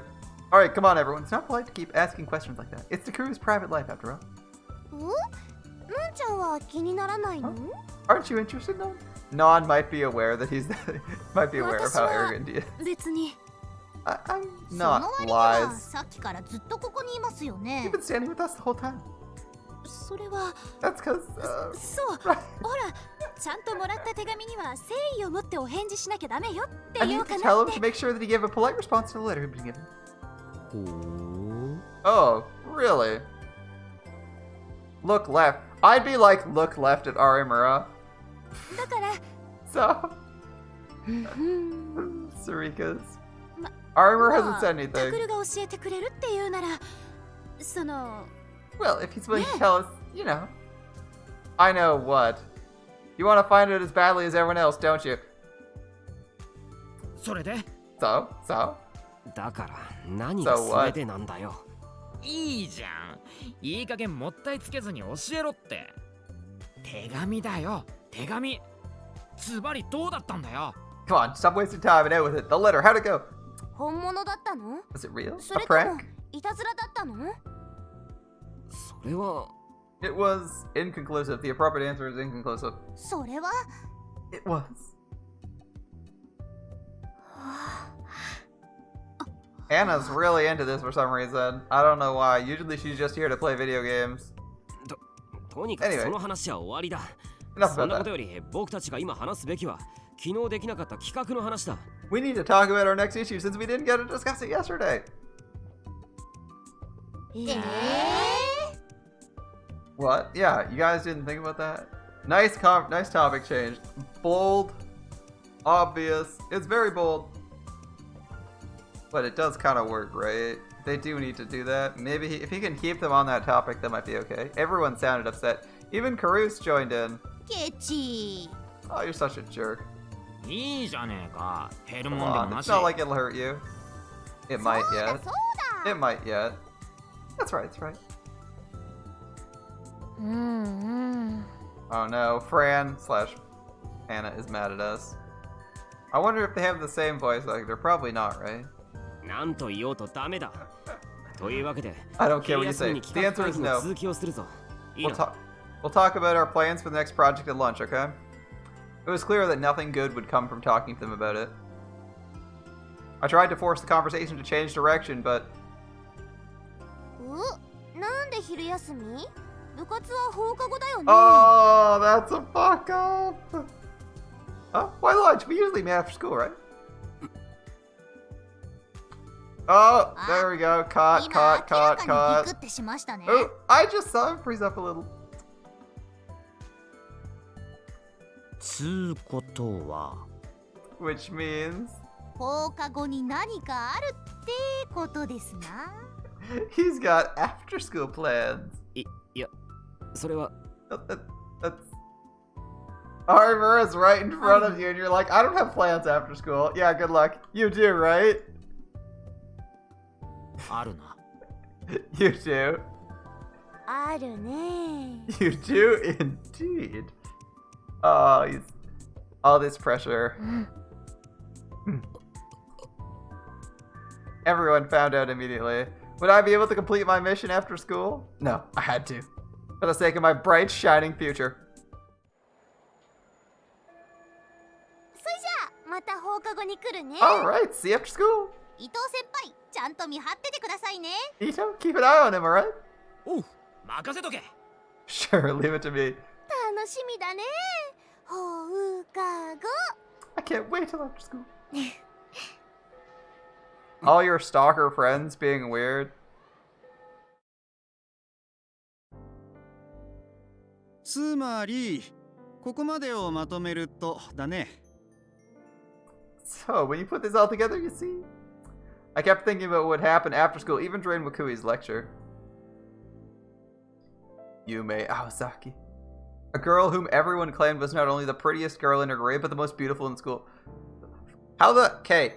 Alright, come on everyone. It's not polite to keep asking questions like that. It's Takuru's private life, after all. のんちゃんは気にならないの？ Aren't you interested, Non? Non might be aware that he's... might be aware of how arrogant he is. 別に I'm そ not の割には lies. さっきからずっとここにいますよ You've ね。 been standing with us the whole time. それは That's because, そうほらちゃんともらった手紙には誠意を持ってお返事しなきゃダメよって I 言お need うか to な tell っ him て to make sure that he gave a polite response to the letter he'd been given. ほー。 Oh, really? Look left. I'd be like, look left at Arimura. だから So, うん Sarika's. ま Arimura ま hasn't あ said タク anything. ルが教えてくれるっていうならその Well, if he's willing to tell us, you know. I know what. You want to find it as badly as everyone else, don't you? それで So? だから何が So what? 全てなんだよ。いいじゃん。いい加減もったいつけずに教えろって。手紙だよ、手紙。ズバリどうだったんだよ。 Come on, stop wasting time and out with it. The letter, how'd it go? 本物だったの？ Was it real? そ A れとも prank? いたずらだったの？それは It was inconclusive. The appropriate answer is inconclusive. それは It was. Anna's really into this for some reason. I don't know why. Usually she's just here to play video games. とにかく Anyway. その話は終わりだ。 Enough そん about なこと that. より僕たちが今話すべきは昨日できなかった企画の話だ。 We need to talk about our next issue since we didn't get to discuss it yesterday. What? Yeah, you guys didn't think about that? Nice topic change. Bold, obvious. It's very bold. But it does kind of work, right? They do need to do that. Maybe if he can keep them on that topic, that might be okay. Everyone sounded upset. Even Carouse joined in. ケチ。 Oh, you're such a jerk. いいじゃねえか。減る Come もんでも on, な it's し。 not like it'll hurt you. It might そうだ yet. そうだ。 It might yet. That's right, that's right. うんうん。 Oh no, Fran slash Anna is mad at us. I wonder if they have the same voice actor. Probably not, right? なんと言おうとダメだ。というわけで、 I don't care what you 契約 say. に The 企画 answer 会 is 議の no. 続きをするぞ。いい We'll な。 talk. We'll talk about our plans for the next project at lunch, okay? It was clear that nothing good would come from talking to them about it. I tried to force the conversation to change direction, but なんで昼休み？部活は放課後だよね。 oh, that's a fuck up. Oh, why lunch? We usually meet after school, right? Oh, there we go. Caught, 今 caught, 明ら caught, かにビク caught. ってしましたね。 Oh, I just saw him freeze up a little. つうことは Which means 放課後に何かあるってことですな。 he's got after school plans. いやそれは That's Armor is right in front of you, and you're like, I don't have plans after school. Yeah, good luck. You do, right? あるな You do. あるね。 You do indeed. Oh, he's all this pressure. Everyone found out immediately. Would I be able to complete my mission after school? No, I had to. For the sake of my bright, shining future. それじゃあまた放課後に来るね。 Alright, see you after school. 伊藤先輩、ちゃんと見張っててくださいね。 Ito, keep an eye on him, alright? おう任せとけ Sure, leave it to me. 楽しみだね。放課後。 I can't wait till after school. All your stalker friends being weird. つまりここまでをまとめるとだね。 So, when you put this all together, you see? I kept thinking about what would happen after school, even during Wakui's lecture. Yume Aosaki. A girl whom everyone claimed was not only the prettiest girl in her grade, but the most beautiful in school. How the... Okay.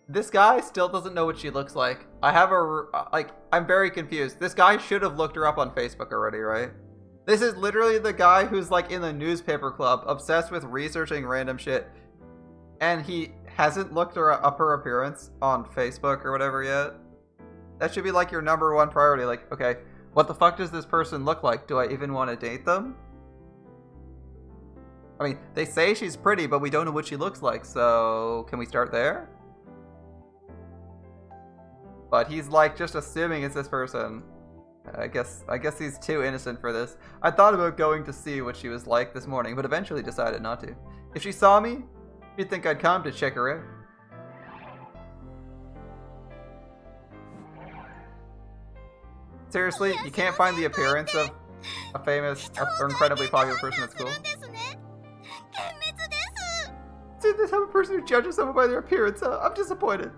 This guy still doesn't know what she looks like. I have a... Like, I'm very confused. This guy should have looked her up on Facebook already, right? This is literally the guy who's, like, in the newspaper club, obsessed with researching random shit. And he hasn't looked up her appearance on Facebook or whatever yet. That should be, like, your #1 priority. Like, okay, what the fuck does this person look like? Do I even want to date them? I mean, they say she's pretty, but we don't know what she looks like, so can we start there? But he's, like, just assuming it's this person. I guess he's too innocent for this. I thought about going to see what she was like this morning, but eventually decided not to. If she saw me, you'd think I'd come to check her out. Seriously, you can't find the appearance of a famous or incredibly popular person at school? ですね。幻滅です。 Dude, this have a person who judges someone by their appearance, huh? I'm disappointed.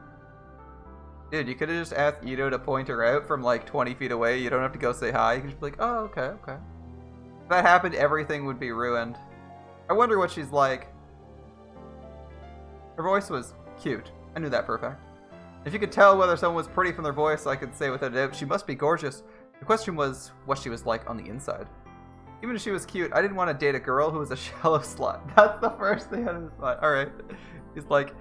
Dude, you could have just asked Ito to point her out from like 20 feet away. You don't have to go say hi. You can just be like, oh, okay, okay. If that happened, everything would be ruined. I wonder what she's like. Her voice was cute. I knew that for a fact. If you could tell whether someone was pretty from their voice, I could say without a doubt, she must be gorgeous. The question was what she was like on the inside. Even if she was cute, I didn't want to date a girl who was a shallow slut. That's the first thing out of his mind. Alright. He's like...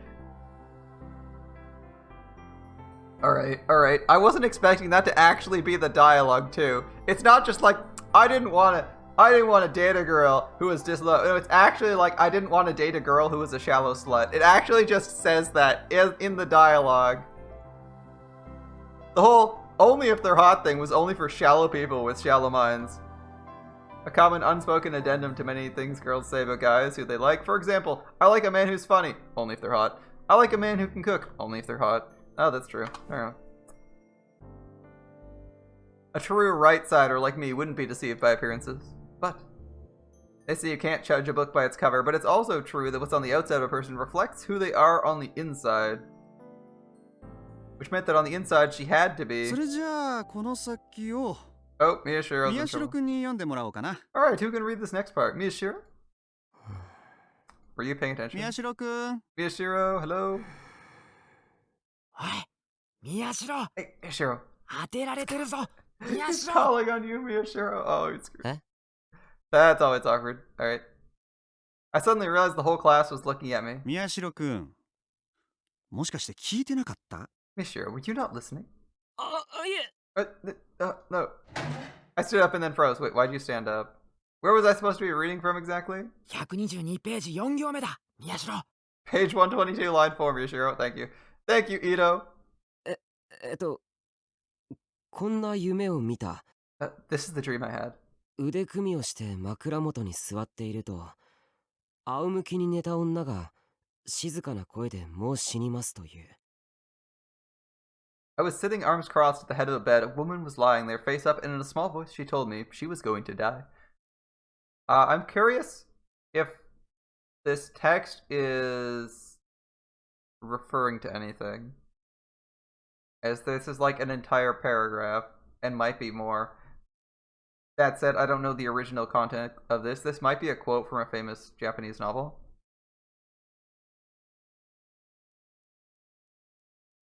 Alright. I wasn't expecting that to actually be the dialogue, too. It's not just like, I didn't want to date a girl who was just low. No, it's actually like, I didn't want to date a girl who was a shallow slut. It actually just says that in the dialogue. The whole only if they're hot thing was only for shallow people with shallow minds. A common unspoken addendum to many things girls say about guys who they like. For example, I like a man who's funny, only if they're hot. I like a man who can cook, only if they're hot. Oh, that's true. Alright. A true right-sider like me wouldn't be deceived by appearances. But they say you can't judge a book by its cover, but it's also true that what's on the outside of a person reflects who they are on the inside. Which meant that on the inside she had to be... それじゃあこの先を Oh, Miyashiro's in 宮代 trouble. くんに読んでもらおうかな。 Alright, who can read this next part? Miyashiro? Were you paying attention? 宮代くん。 Miyashiro, hello? おい宮代 Hey, Miyashiro. 当てられてるぞ宮 He's 代 calling on you, Miyashiro. Oh, he's screwed. Eh? That's always awkward. Alright. I suddenly realized the whole class was looking at me. 宮代くん。もしかして聞いてなかった？ Miyashiro, were you not listening? あいえ No. I stood up and then froze. Wait, why'd you stand up? Where was I supposed to be reading from exactly? 122ページ4行目だ、宮代。 Page 122, line 4, Miyashiro. Thank you. Thank you, Ito. こんな夢を見た。This is the dream I had. 腕組みをして枕元に座っていると、仰向きに寝た女が静かな声でもう死にますという。I was sitting arms crossed at the head of the bed. A woman was lying there, face up, and in a small voice she told me she was going to die. I'm curious if this text is referring to anything, as this is like an entire paragraph and might be more. That said, I don't know the original content of this. This might be a quote from a famous Japanese novel.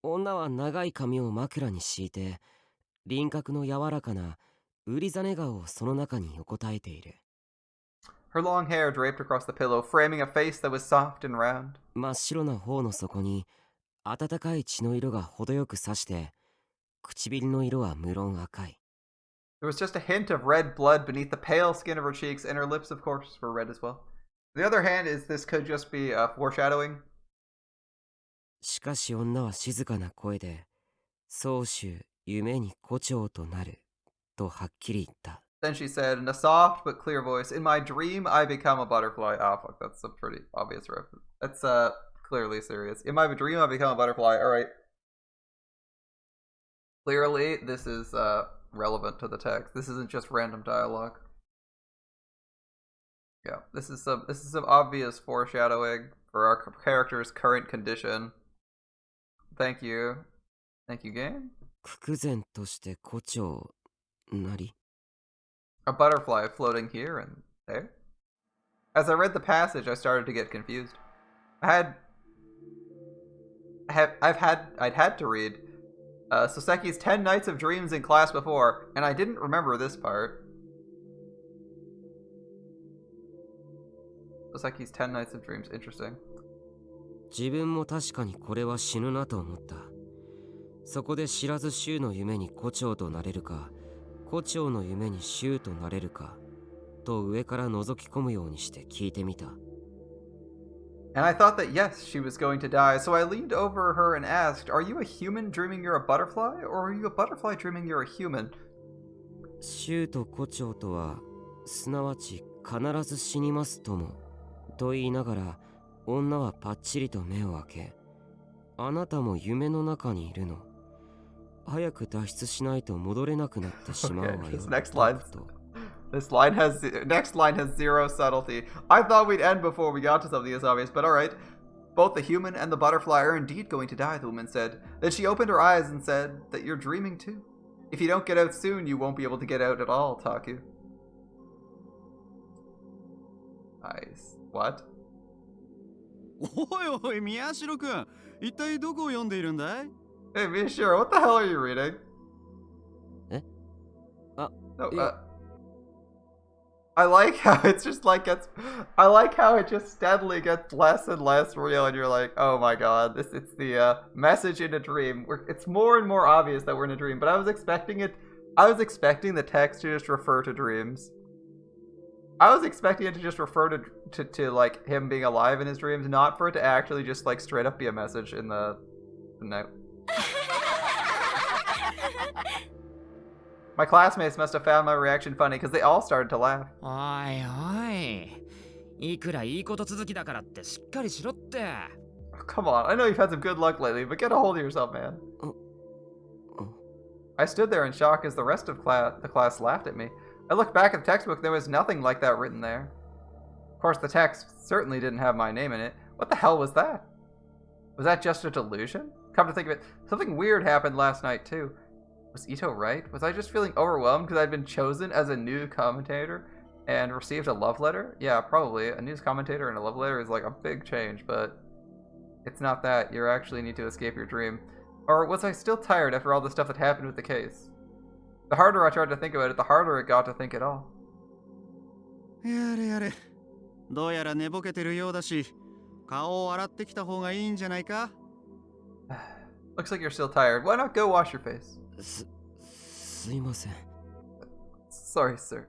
女は長い髪を枕に敷いて、輪郭の柔らかなウリザネ顔をその中に横たえている。Her long hair draped across the pillow, framing a face that was soft and round. 真っ白な頬の底に温かい血の色が程よく差して、唇の色は無論赤い。There was just a hint of red blood beneath the pale skin of her cheeks, and her lips, of course, were red as well. On the other hand, this could just be foreshadowing. しかし女は静かな声で、宗主夢に胡蝶となるとはっきり言った。Then she said in a soft but clear voice, "In my dream, I become a butterfly." Oh, fuck, that's a pretty obvious reference. That's clearly serious. In my dream, I become a butterfly. All right. Clearly, this is relevant to the text. This isn't just random dialogue. Yeah, this is some obvious foreshadowing for our character's current condition. Thank you, game. 屈然として胡蝶なり。A butterfly floating here and there. As I read the passage, I started to get confused. I'd had to read Soseki's 10 Nights of Dreams in class before, and I didn't remember this part. Soseki's 10 Nights of Dreams, interesting. 自分も確かにこれは死ぬなと思った。そこで知らず衆の夢に胡蝶となれるか、胡蝶の夢に衆となれるか、と上から覗き込むようにして聞いてみた。And I thought that yes, she was going to die, so I leaned over her and asked, "Are you a human dreaming you're a butterfly, or are you a butterfly dreaming you're a human?" 衆と胡蝶とは、すなわち必ず死にますとも、と言いながら、女はパッチリと目を開け、あなたも夢の中にいるの。早く脱出しないと戻れなくなってしまうわよ。This next line has zero subtlety. I thought we'd end before we got to something as obvious, but alright. Both the human and the butterfly are indeed going to die, the woman said. Then she opened her eyes and said that you're dreaming too. If you don't get out soon, you won't be able to get out at all, Taku. Nice. What? おいおい、宮代くん、一体どこを読んでいるんだい？ Hey, Miyashiro, what the hell are you reading? Eh? No, yeah. I like how it's just like I like how it just steadily gets less and less real, and you're like, oh my god, it's the message in a dream. It's more and more obvious that we're in a dream, but I was expecting the text to just refer to dreams. I was expecting it to just refer to like him being alive in his dreams, not for it to actually just like straight up be a message in the note. My classmates must have found my reaction funny because they all started to laugh. おいおい、いくらいいこと続きだからってしっかりしろって。 Come on, I know you've had some good luck lately, but get a hold of yourself, man. I stood there in shock as the rest of the class laughed at me. I looked back at the textbook, there was nothing like that written there. Of course, the text certainly didn't have my name in it. What the hell was that? Was that just a delusion? Come to think of it, something weird happened last night too. Was Ito right? Was I just feeling overwhelmed because I'd been chosen as a new commentator and received a love letter? Yeah, probably. A news commentator and a love letter is like a big change, but it's not that. You actually need to escape your dream. Or was I still tired after all the stuff that happened with the case? The harder I tried to think about it, the harder it got to think it all. やれやれ。どうやら寝ぼけてるようだし、顔を洗ってきた方がいいんじゃないか？ Looks like you're still tired. Why not go wash your face? すいません。Sorry, sir.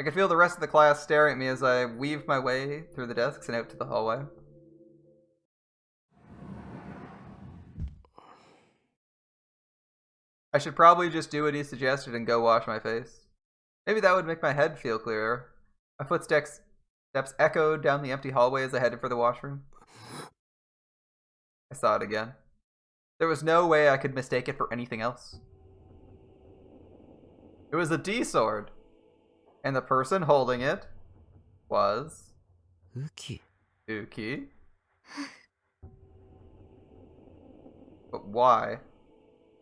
I could feel the rest of the class staring at me as I weaved my way through the desks and out to the hallway. I should probably just do what he suggested and go wash my face. Maybe that would make my head feel clearer. My footsteps echoed down the empty hallway as I headed for the washroom. I saw it again. There was no way I could mistake it for anything else. It was a D-sword. And the person holding it was... Uki. But why?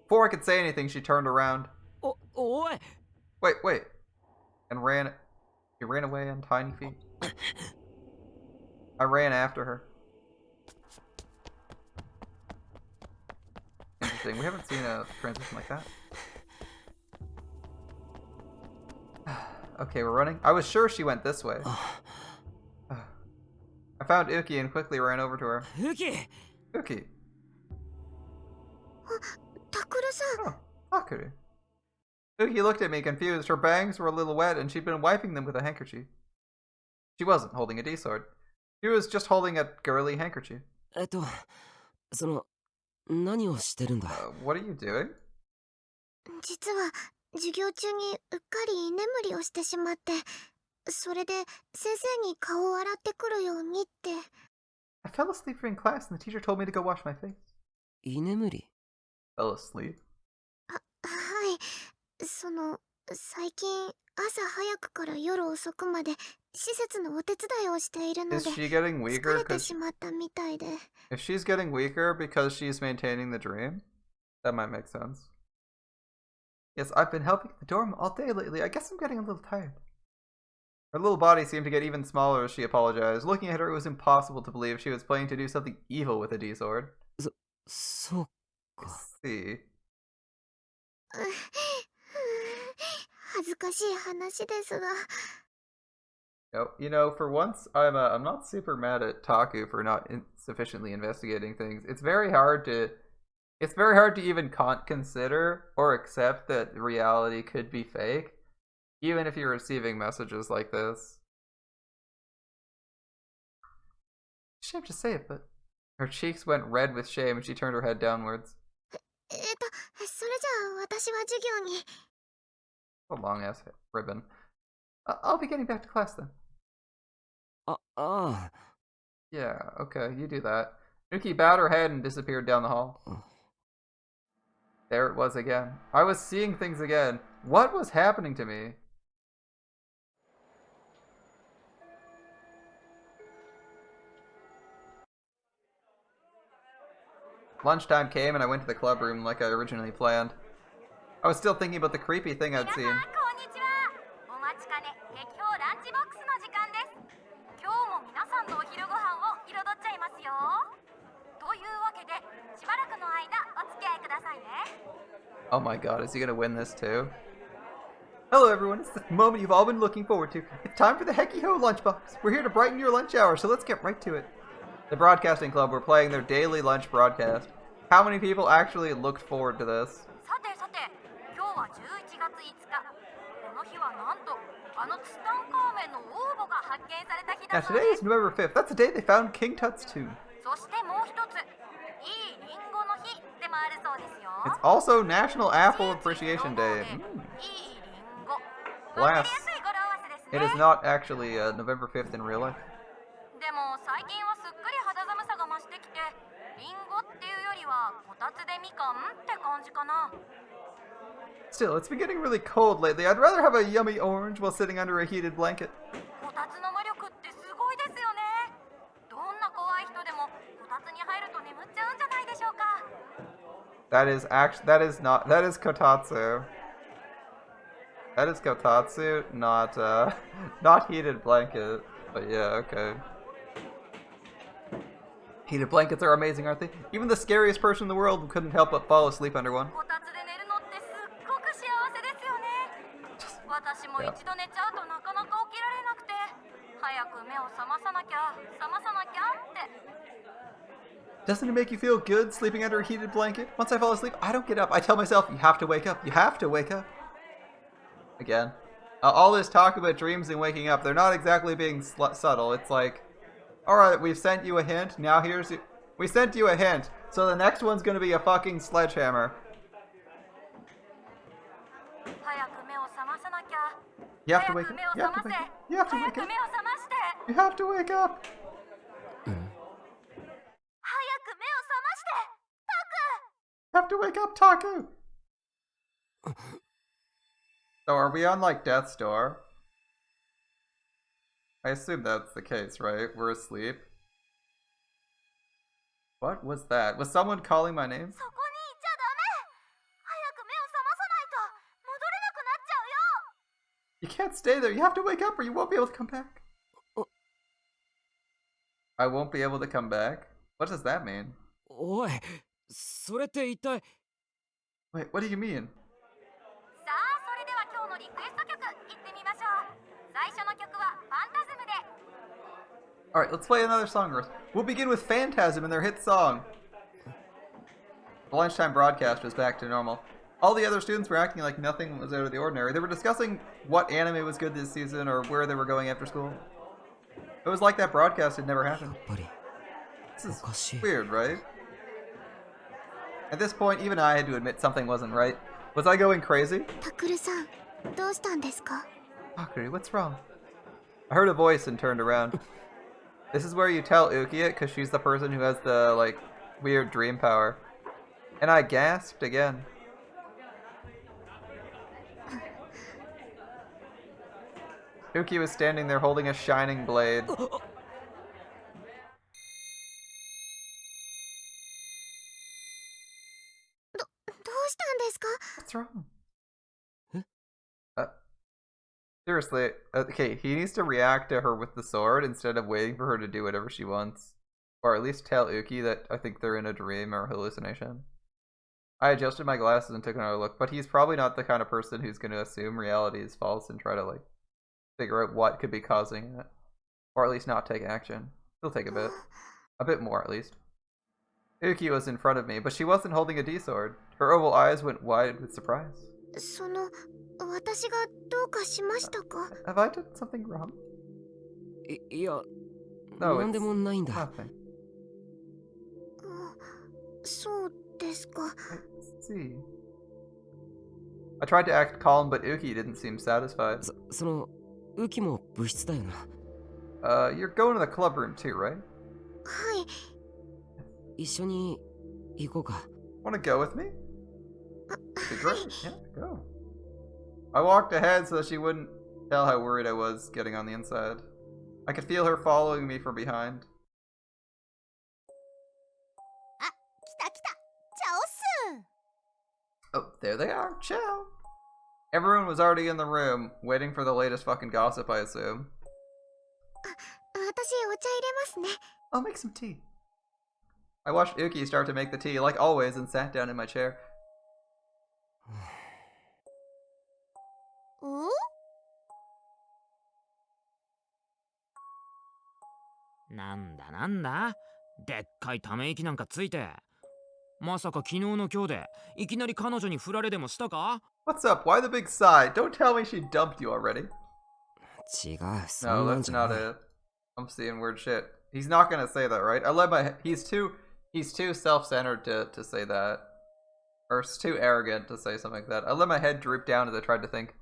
Before I could say anything, she turned around. Wait. And ran... She ran away on tiny feet. I ran after her. Interesting. We haven't seen a transition like that. Okay, we're running. I was sure she went this way. I found Uki and quickly ran over to her. Uki! Takuru-san. Oh, Takuru. Uki looked at me confused. Her bangs were a little wet and she'd been wiping them with a handkerchief. She wasn't holding a D-sword. She was just holding a girly handkerchief. What are you doing? 実は授業中にうっかり居眠りをしてしまって、それで先生に顔を洗ってくるようにって。I fell asleep during class and the teacher told me to go wash my face. 居眠り Fell asleep? はい。最近朝早くから夜遅くまで施設のお手伝いをしているので、 Is she getting 疲 weaker れて because しまったみたいで。 if she's getting weaker because she's maintaining the dream? That might make sense. Yes, I've been helping the dorm all day lately. I guess I'm getting a little tired. Her little body seemed to get even smaller as she apologized. Looking at her, it was impossible to believe she was planning to do something evil with a D-sword. So See. 恥ずかしい話ですが。You know, for once, I'm not super mad at Taku for not sufficiently investigating things. It's very hard to even consider or accept that reality could be fake, even if you're receiving messages like this. Shame to say it, but her cheeks went red with shame and she turned her head downwards. それじゃあ私は授業に。 A long ass ribbon. I'll be getting back to class then. Yeah, okay, you do that. Nuki bowed her head and disappeared down the hall. There it was again. I was seeing things again. What was happening to me? Lunchtime came and I went to the club room like I originally planned. I was still thinking about the creepy thing I'd seen. Oh my god, is he gonna win this too? Hello everyone, it's the moment you've all been looking forward to. It's time for the Hecky Ho lunchbox. We're here to brighten your lunch hour, so let's get right to it. The Broadcasting Club were playing their daily lunch broadcast. How many people actually looked forward to this? Now today is November 5th. That's the day they found King Tut's tomb. It's also National Apple Appreciation Day. Blast. It is not actually November 5th in real life. Still, it's been getting really cold lately. I'd rather have a yummy orange while sitting under a heated blanket. That is kotatsu. That is kotatsu, not not heated blanket. But yeah, okay. Heated blankets are amazing, aren't they? Even the scariest person in the world couldn't help but fall asleep under one. Yeah. Doesn't it make you feel good sleeping under a heated blanket? Once I fall asleep, I don't get up. I tell myself, you have to wake up. You have to wake up. Again. All this talk about dreams and waking up, they're not exactly being subtle. It's like, alright, we've sent you a hint, now here's... We sent you a hint, so the next one's gonna be a fucking sledgehammer. You have to wake up. You have to wake up. You have to wake up. You have to wake up. You have to wake up, Taku. So are we on like death's door? I assume that's the case, right? We're asleep. What was that? Was someone calling my name? You can't stay there. You have to wake up or you won't be able to come back. I won't be able to come back? What does that mean? おい、それって一体。 Wait, what do you mean? Alright, let's play another song. We'll begin with Phantasm and their hit song. The lunchtime broadcast was back to normal. All the other students were acting like nothing was out of the ordinary. They were discussing what anime was good this season or where they were going after school. It was like that broadcast had never happened. This is weird, right? At this point, even I had to admit something wasn't right. Was I going crazy? Takuru-san, どうしたんですか? Takuri, what's wrong? I heard a voice and turned around. This is where you tell Uki it, because she's the person who has the, like, weird dream power. And I gasped again. Uki was standing there holding a shining blade. どうしたんですか? What's wrong? Seriously, okay, he needs to react to her with the sword instead of waiting for her to do whatever she wants. Or at least tell Uki that I think they're in a dream or hallucination. I adjusted my glasses and took another look, but he's probably not the kind of person who's going to assume reality is false and try to, like, figure out what could be causing it. Or at least not take action. It'll take a bit. A bit more, at least. Uki was in front of me, but she wasn't holding a D-sword. Her oval eyes went wide with surprise. その、私がどうかしましたか? Have I done something wrong? いや、 No, なんでもないんだ。 nothing. そうですか。 I see. I tried to act calm, but Uki didn't seem satisfied. その、ウキも部室だよな。You're going to the club room too, right? はい。一緒に行こうか。 Want to go with me? Be great. Yeah, go. I walked ahead so that she wouldn't tell how worried I was getting on the inside. I could feel her following me from behind. あ、来た来た。チャオス。 Oh, there they are. Ciao. Everyone was already in the room, waiting for the latest fucking gossip, I assume. 私お茶入れますね。 I'll make some tea. I watched Uki start to make the tea, like always, and sat down in my chair. なんだなんだ、でっかいため息なんかついて。まさか昨日の今日でいきなり彼女に振られでもしたか? What's up? Why the big sigh? Don't tell me she dumped you already. 違う、そ No, んなん that's じゃ not ない。 it. I'm seeing weird shit. He's not gonna say that, right? I let my he's too self-centered to say that. Or too arrogant to say something like that. I let my head droop down as I tried to think.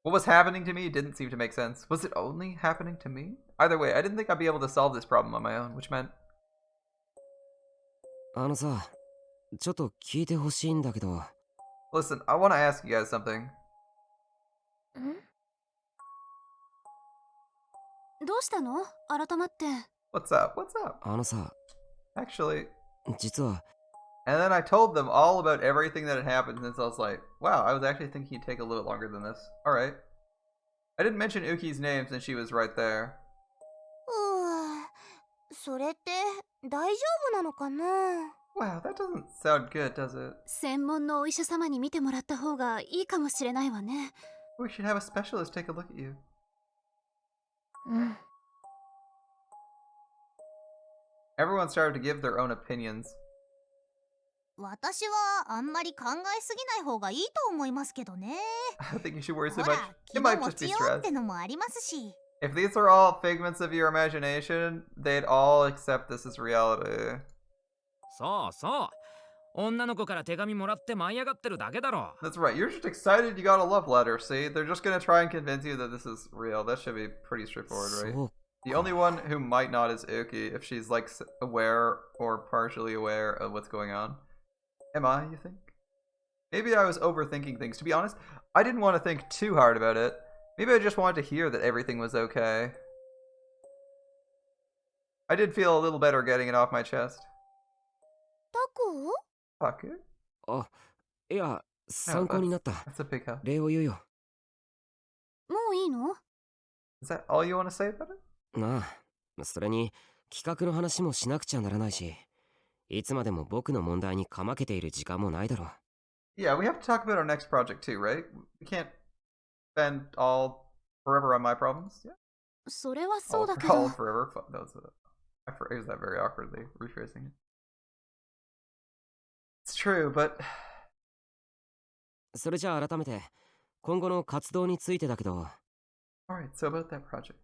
What was happening to me didn't seem to make sense. Was it only happening to me? Either way, I didn't think I'd be able to solve this problem on my own, which meant... あのさ、ちょっと聞いてほしいんだけど。 Listen, I want to ask you guys something. どうしたの？改まって。 What's up? What's up? あのさ、 Actually... 実は、 And then I told them all about everything that had happened since I was like, wow, I was actually thinking it'd take a little longer than this. Alright. I didn't mention Uki's name since she was right there. それって大丈夫なのかな? Wow, that doesn't sound good, does it? 専門のお医者様に見てもらった方がいいかもしれないわね。 We should have a specialist take a look at you. うん。 Everyone started to give their own opinions. 私はあんまり考えすぎない方がいいと思いますけどね。 I think you should worry ほ so ら much. 気 It の might 持 just be ちようっ stress. てのもありますし。 If these are all figments of your imagination, they'd all accept this as reality. そうそう。女の子から手紙もらって舞い上がってるだけだろ。 That's right. You're just excited you got a love letter. See, they're just gonna try and convince you that this is real. That should be pretty straightforward, right? そう The only one who might not is Uki, if she's like aware or partially aware of what's going on. Am I, you think? Maybe I was overthinking things. To be honest, I didn't want to think too hard about it. Maybe I just wanted to hear that everything was okay. I did feel a little better getting it off my chest. タク Paku? あ、いや、参考になった。 That's a big help. 礼を言うよ。もういいの？ Is that all you want to say about it? なあ、それに企画の話もしなくちゃならないし、いつまでも僕の問題にかまけている時間もないだろう。Yeah, we have to talk about our next project too, right? We can't spend all forever on my problems. Yeah. それはそうだけ all ど。 forever. That was I phrased that very awkwardly, rephrasing it. It's true, but それじゃあ改めて今後の活動についてだけど。 alright, so about that project.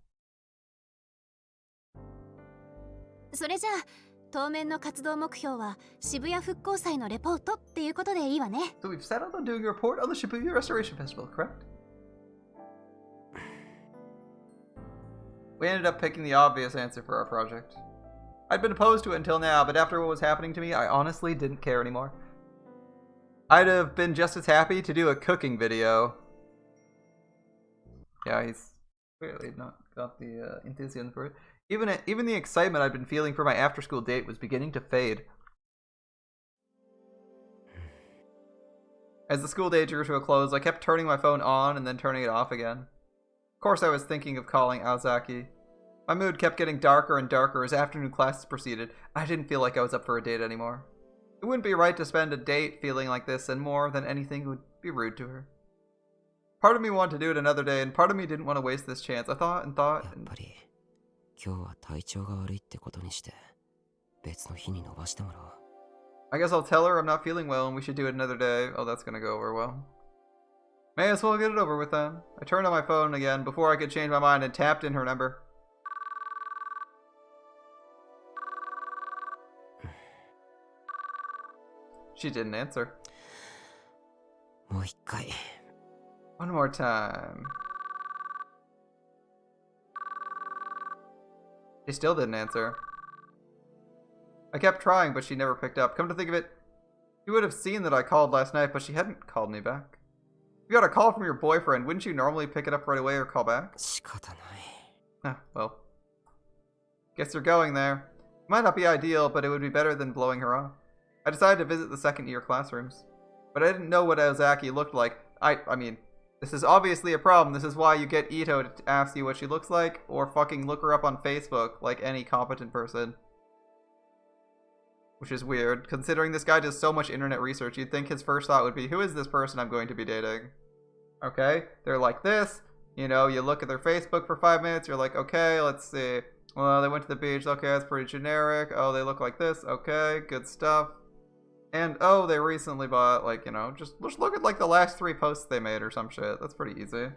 それじゃあ当面の活動目標は渋谷復興祭のレポートっていうことでいいわね。 So we've settled on doing a report on the Shibuya Restoration Festival, correct? We ended up picking the obvious answer for our project. I'd been opposed to it until now, but after what was happening to me, I honestly didn't care anymore. I'd have been just as happy to do a cooking video. Yeah, he's clearly not got the enthusiasm for it. Even the excitement I'd been feeling for my after-school date was beginning to fade. As the school day drew to a close, I kept turning my phone on and then turning it off again. Of course, I was thinking of calling Aozaki. My mood kept getting darker and darker as afternoon classes proceeded. I didn't feel like I was up for a date anymore. It wouldn't be right to spend a date feeling like this, and more than anything, it would be rude to her. Part of me wanted to do it another day, and part of me didn't want to waste this chance. I thought and thought. やっぱり今日は体調が悪いってことにして別の日に伸ばしてもらおう。 I guess I'll tell her I'm not feeling well and we should do it another day. Oh, that's gonna go over well. May as well get it over with then. I turned on my phone again before I could change my mind and tapped in her number. She didn't answer. もう一回。 One more time. She still didn't answer. I kept trying, but she never picked up. Come to think of it, she would have seen that I called last night, but she hadn't called me back. You got a call from your boyfriend. Wouldn't you normally pick it up right away or call back? 仕方ない。 Ah, well. Guess you're going there. Might not be ideal, but it would be better than blowing her off. I decided to visit the second-year classrooms. But I didn't know what Ozaki looked like. I mean, this is obviously a problem. This is why you get Ito to ask you what she looks like, or fucking look her up on Facebook like any competent person. Which is weird. Considering this guy does so much internet research, you'd think his first thought would be, who is this person I'm going to be dating? Okay, they're like this. You know, you look at their Facebook for 5 minutes, you're like, okay, let's see. Well, they went to the beach. Okay, that's pretty generic. Oh, they look like this. Okay, good stuff. And, oh, they recently bought, like, you know, just look at, like, the last 3 posts they made or some shit. That's pretty easy.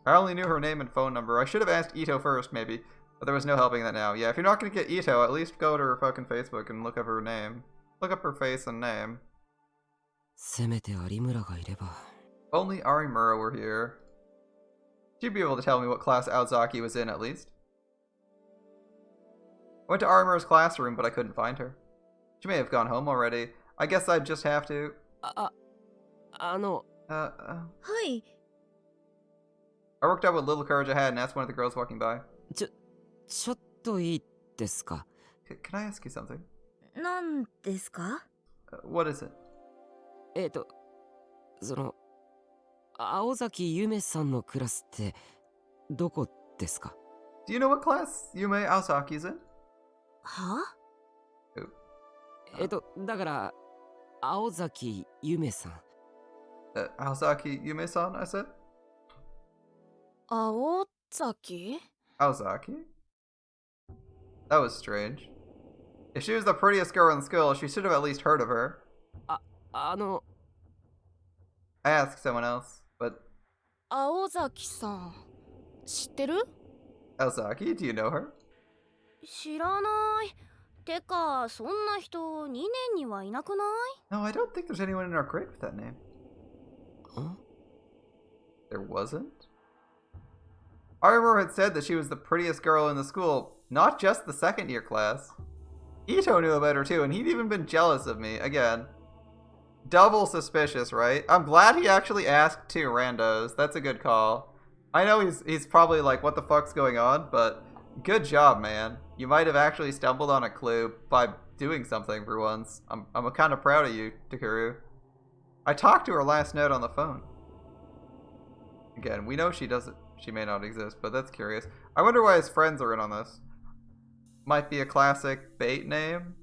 I only knew her name and phone number. I should have asked Ito first, maybe. But there was no helping that now. Yeah, if you're not gonna get Ito, at least go to her fucking Facebook and look up her name. Look up her face and name. せめて有村がいれば。 If only Arimura were here. She'd be able to tell me what class Aozaki was in, at least. I went to Arimura's classroom, but I couldn't find her. She may have gone home already. I guess I'd just have to... はい。 I worked out what little courage I had and asked one of the girls walking by. ちょっといいですか？ Can I ask you something? なんですか？ What is it? その青崎ゆめさんのクラスってどこですか？ Do you know what class Yume Aosaki's in? は？だから青崎ゆめさん。Aosaki Yume-san, I said? 青崎？ Aozaki? That was strange. If she was the prettiest girl in school, she should have at least heard of her. あの I asked someone else, but 青崎さん知ってる？ Ozaki, do you know her? 知らない。てかそんな人2年にはいなくない？ No, I don't think there's anyone in our grade with that name. Huh? There wasn't? Armor had said that she was the prettiest girl in the school, not just the second year class. Ito knew about her too, and he'd even been jealous of me. Again, double suspicious, right? I'm glad he actually asked two randos. That's a good call. I know he's probably like, what the fuck's going on? But good job, man. You might have actually stumbled on a clue by doing something for once. I'm kind of proud of you, Takuru. I talked to her last night on the phone. Again, we know she doesn't. She may not exist, but that's curious. I wonder why his friends are in on this. Might be a classic bait name.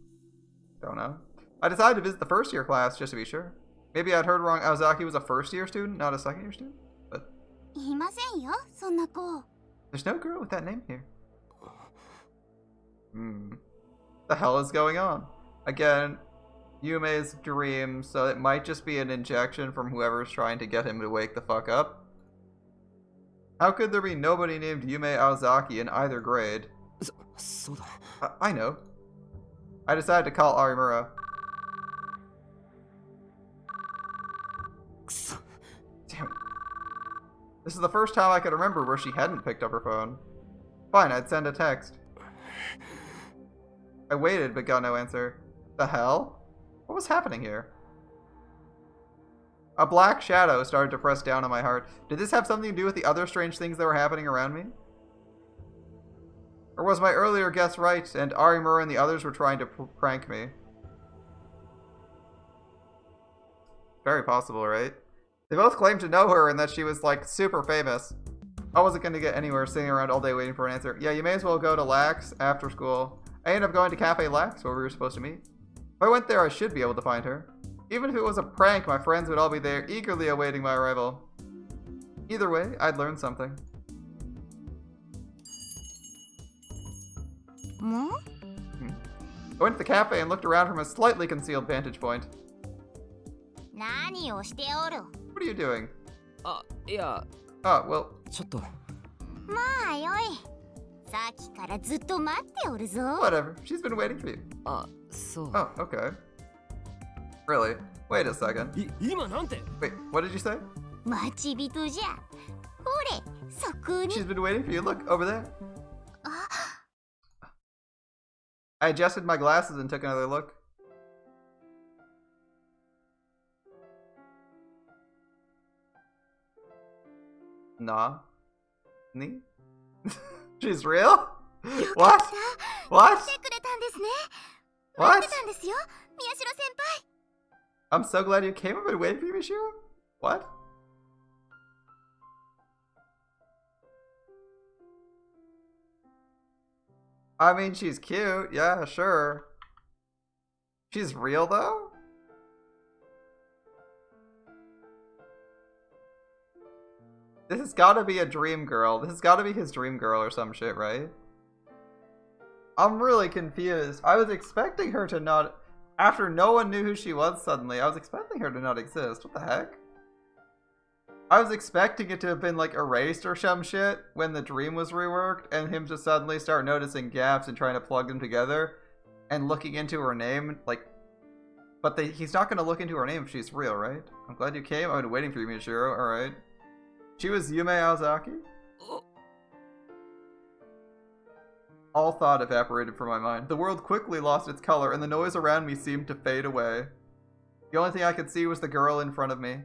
Don't know. I decided to visit the first year class just to be sure. Maybe I'd heard wrong. Aozaki was a first year student, not a second year student. But いませんよ、そんな子。 there's no girl with that name here. The hell is going on? Again, Yume's dream, so it might just be an injection from whoever's trying to get him to wake the fuck up. How could there be nobody named Yume Aozaki in either grade? そうだ I know. I decided to call Arimura. くそ Damn it. This is the first time I could remember where she hadn't picked up her phone. Fine, I'd send a text. I waited, but got no answer. The hell? What was happening here? A black shadow started to press down on my heart. Did this have something to do with the other strange things that were happening around me? Or was my earlier guess right, and Arimura and the others were trying to prank me? Very possible, right? They both claimed to know her and that she was, like, super famous. I wasn't going to get anywhere sitting around all day waiting for an answer. Yeah, you may as well go to Lax after school. I ended up going to Cafe Lax, where we were supposed to meet. If I went there, I should be able to find her. Even if it was a prank, my friends would all be there, eagerly awaiting my arrival. Either way, I'd learn something. ん I went to the cafe and looked around from a slightly concealed vantage point. 何をしておる？ What are you doing? あいや Oh, well, ちょっとまあよい。さっきからずっと待っておるぞ。 whatever. She's been waiting for you. あそう Oh, okay. Really? Wait a second. 今なんて Wait, what did you say? 待ち人じゃ。ほれ、そこに。 She's been waiting for you. Look, over there. I adjusted my glasses and took another look. Nah. Ni? She's real? What? What? 来てくれたんですね。 What? 待ってたんですよ、宮代先輩。 I'm so glad you came. I've been waiting for you, Mishiro. What? I mean, she's cute. Yeah, sure. She's real, though? This has gotta be a dream girl. This has gotta be his dream girl or some shit, right? I'm really confused. I was expecting her to not... After no one knew who she was suddenly, I was expecting her to not exist. What the heck? I was expecting it to have been like erased or some shit when the dream was reworked and him to suddenly start noticing gaps and trying to plug them together and looking into her name, like... But he's not going to look into her name if she's real, right? I'm glad you came. I've been waiting for you, Mishiro. Alright. She was Yume Aozaki? All thought evaporated from my mind. The world quickly lost its color, and the noise around me seemed to fade away. The only thing I could see was the girl in front of me.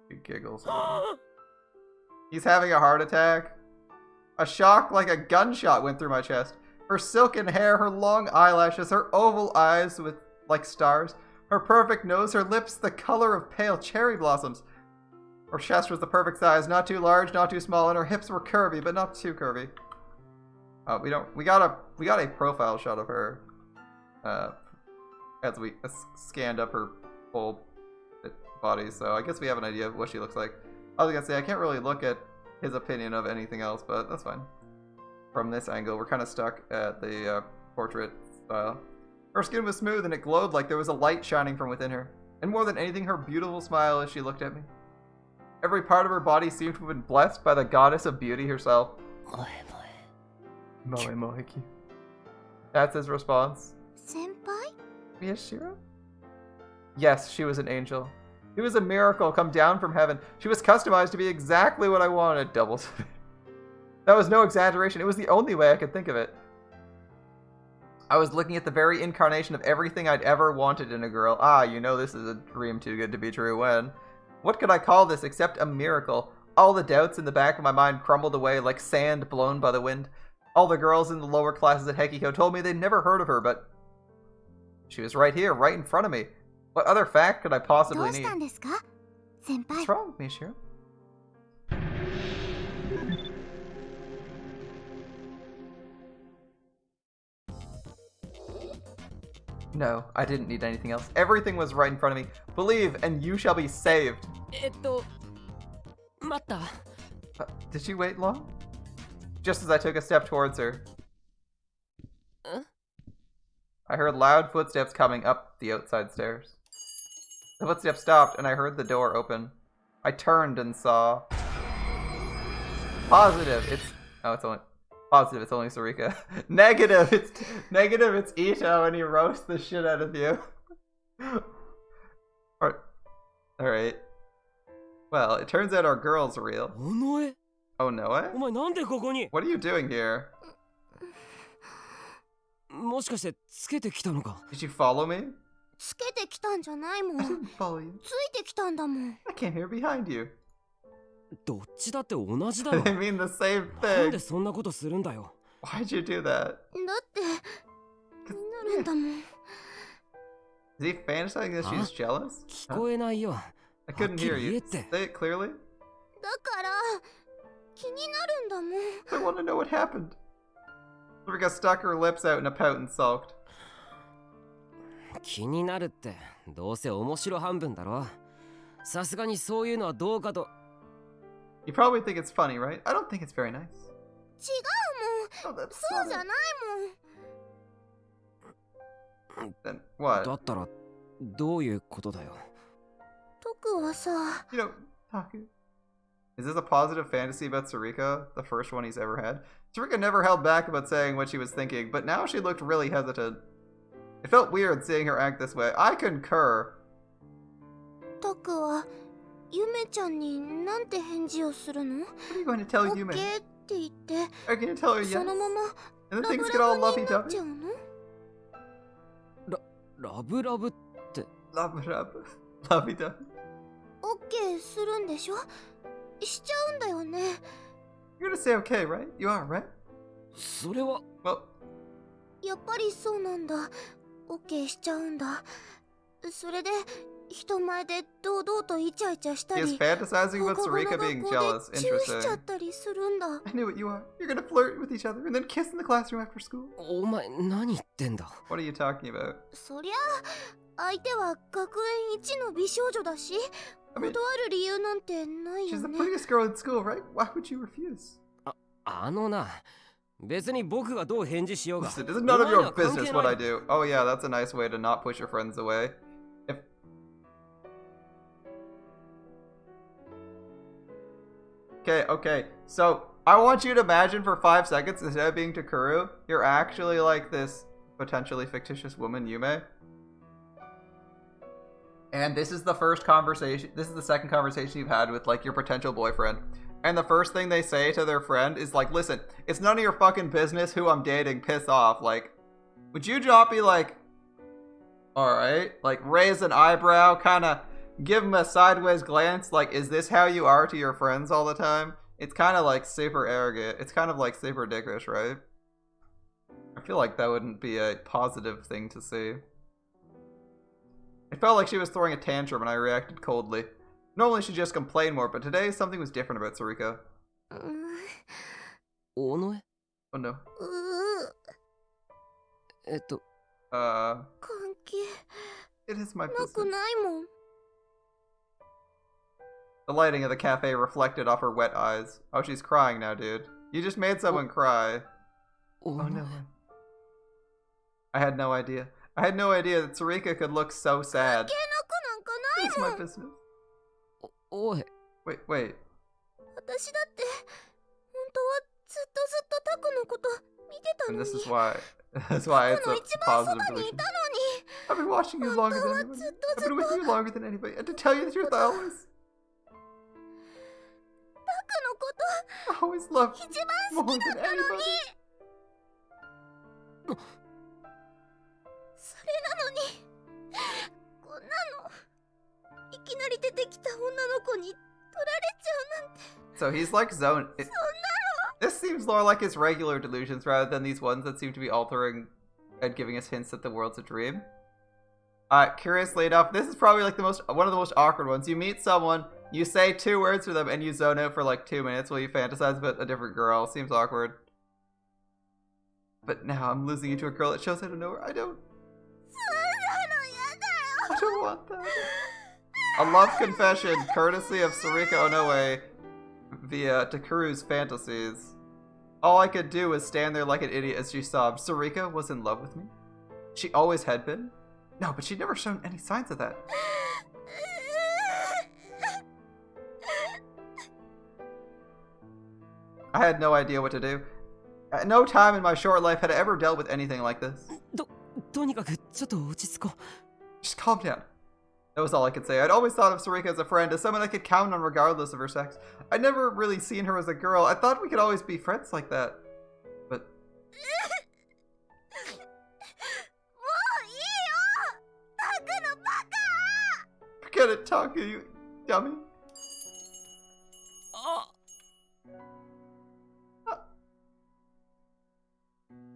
He giggles. He's having a heart attack. A shock like a gunshot went through my chest. Her silken hair, her long eyelashes, her oval eyes with like stars, her perfect nose, her lips the color of pale cherry blossoms. Her chest was the perfect size, not too large, not too small, and her hips were curvy, but not too curvy. We got a profile shot of her, as we scanned up her whole body, so I guess we have an idea of what she looks like. I was gonna say, I can't really look at his opinion of anything else, but that's fine. from this angle. We're kind of stuck at the portrait style. Her skin was smooth and it glowed like there was a light shining from within her. And more than anything, her beautiful smile as she looked at me. Every part of her body seemed to have been blessed by the goddess of beauty herself. Moe Mohiki. That's his response. Senpai? Miyashiro? Yes, she was an angel. She was a miracle come down from heaven. She was customized to be exactly what I wanted. Doubles. That was no exaggeration. It was the only way I could think of it. I was looking at the very incarnation of everything I'd ever wanted in a girl. Ah, you know this is a dream too good to be true when. What could I call this except a miracle? All the doubts in the back of my mind crumbled away like sand blown by the wind. All the girls in the lower classes at Hekiko told me they'd never heard of her, but she was right here, right in front of me. What other fact could I possibly need? どうしたんですか先輩 What's wrong, Mishiro? No, I didn't need anything else. Everything was right in front of me. Believe, and you shall be saved. 待った。 Did she wait long? Just as I took a step towards her, I heard loud footsteps coming up the outside stairs. The footsteps stopped, and I heard the door open. I turned and saw... Positive, it's... Oh, it's only... Positive, it's only Sarika. Negative, it's Ito, and he roasts the shit out of you. Alright. Well, it turns out our girl's real. おのえ Oh, no way? お前なんでここに What are you doing here? もしかしてつけてきたのか Did you follow me? つけてきたんじゃないもん I didn't follow you. ついてきたんだもん I came here behind you. どっちだって同じだ They ろ mean the same なん thing. でそんなことするんだよ Why'd you do that? だって気になるんだもん Is he fantasizing that she's jealous? 聞こえないよ I couldn't hear you. はっきり言えって Say it clearly. だから気になるんだもん I want to know what happened. Rika stuck her lips out in a pout and sulked. 気になるってどうせ面白半分だろさすがにそういうのはどうかと You probably think it's funny, right? I don't think it's very nice. 違う Oh, もん that's そうじゃ not ないもん it. Then what? だったらどういうことだよ徳はさ You know, Taku. Is this a positive fantasy about Sarika? The first one he's ever had? Sarika never held back about saying what she was thinking, but now she looked really hesitant. It felt weird seeing her act this way. I concur. 徳はゆめちゃんになんて返事をするの What are you going to tell オッ Yume? ケーって言って Are you going to tell her yes? そのまま And then ラ things ブ get all ラブになっ lovey-dovey? ちゃうのラブラブ Lovey-dovey. オッケーするんでしょしちゃうんだよね You're going to say okay, right? You are, right? それは Well, やっぱりそうなんだオッケーしちゃうんだそれで人前で堂々とイチャイチャした he り is fantasizing 放 about 課後の Sarika 学 being 校 jealous. でチューしちゃ Interesting. ったりするんだ I knew what you are. You're going to flirt with each other and then kiss in the classroom after school. お前何言ってんだ What are you talking about? そりゃ相手は学園一の美少女だし I mean, 断る理由なんてないよ she's the ね prettiest girl in school, right? Why would you refuse? あのな別に僕がどう返事しようが Listen, it's none of お前に your は関係 business ない what I do. Oh yeah, that's a nice way to not push your friends away. If... Okay. So, I want you to imagine for 5 seconds, instead of being Takuru, you're actually like this potentially fictitious woman, Yume. And this is the first conversation, this is the second conversation you've had with like your potential boyfriend. And the first thing they say to their friend is like, listen, it's none of your fucking business who I'm dating, piss off. Like, would you not be like, alright, like raise an eyebrow, kinda give him a sideways glance, like, is this how you are to your friends all the time? It's kinda like super arrogant. It's kind of like super dickish, right? I feel like that wouldn't be a positive thing to see. It felt like she was throwing a tantrum and I reacted coldly. Normally she'd just complain more, but today something was different about Sarika. おのえ Oh no. 関係 It is my な business. くないもん The lighting of the cafe reflected off her wet eyes. Oh, she's crying now, dude. You just made someone cry. Oh no. I had no idea. I had no idea that Sarika could look so sad. 泣く It's なん my かないもん business. おい Wait. 私だって本当はずっとタクのこと見てた And の this に is why. That's why タ it's クの a 一番そ positive ばにい delusion. たのに I've been watching you longer than anybody. I've been with you longer than anybody. And to tell you the truth, I always タクのこと always loved 一番 more 好き than だったのに anybody. それなのにこんなのいきなり出てきた女の子に取られちゃうなんて So he's like zone. This seems more like his regular delusions rather than these ones that seem to be altering and giving us hints that the world's a dream. Curiously enough, this is probably like one of the most awkward ones. You meet someone, you say 2 words to them, and you zone out for like 2 minutes while you fantasize about a different girl. Seems awkward. But now I'm losing you to a girl that shows out of nowhere. I don't want that. A love confession, courtesy of Sarika Onoe, via Takuru's fantasies. All I could do was stand there like an idiot as she sobbed. Sarika was in love with me? She always had been? No, but she'd never shown any signs of that. I had no idea what to do. At no time in my short life had I ever dealt with anything like this. とにかくちょっと落ち着こう Just calm down. That was all I could say. I'd always thought of Sarika as a friend, as someone I could count on regardless of her sex. I'd never really seen her as a girl. I thought we could always be friends like that. But... もういいよタクのバカ Forget it, Taka, you dummy.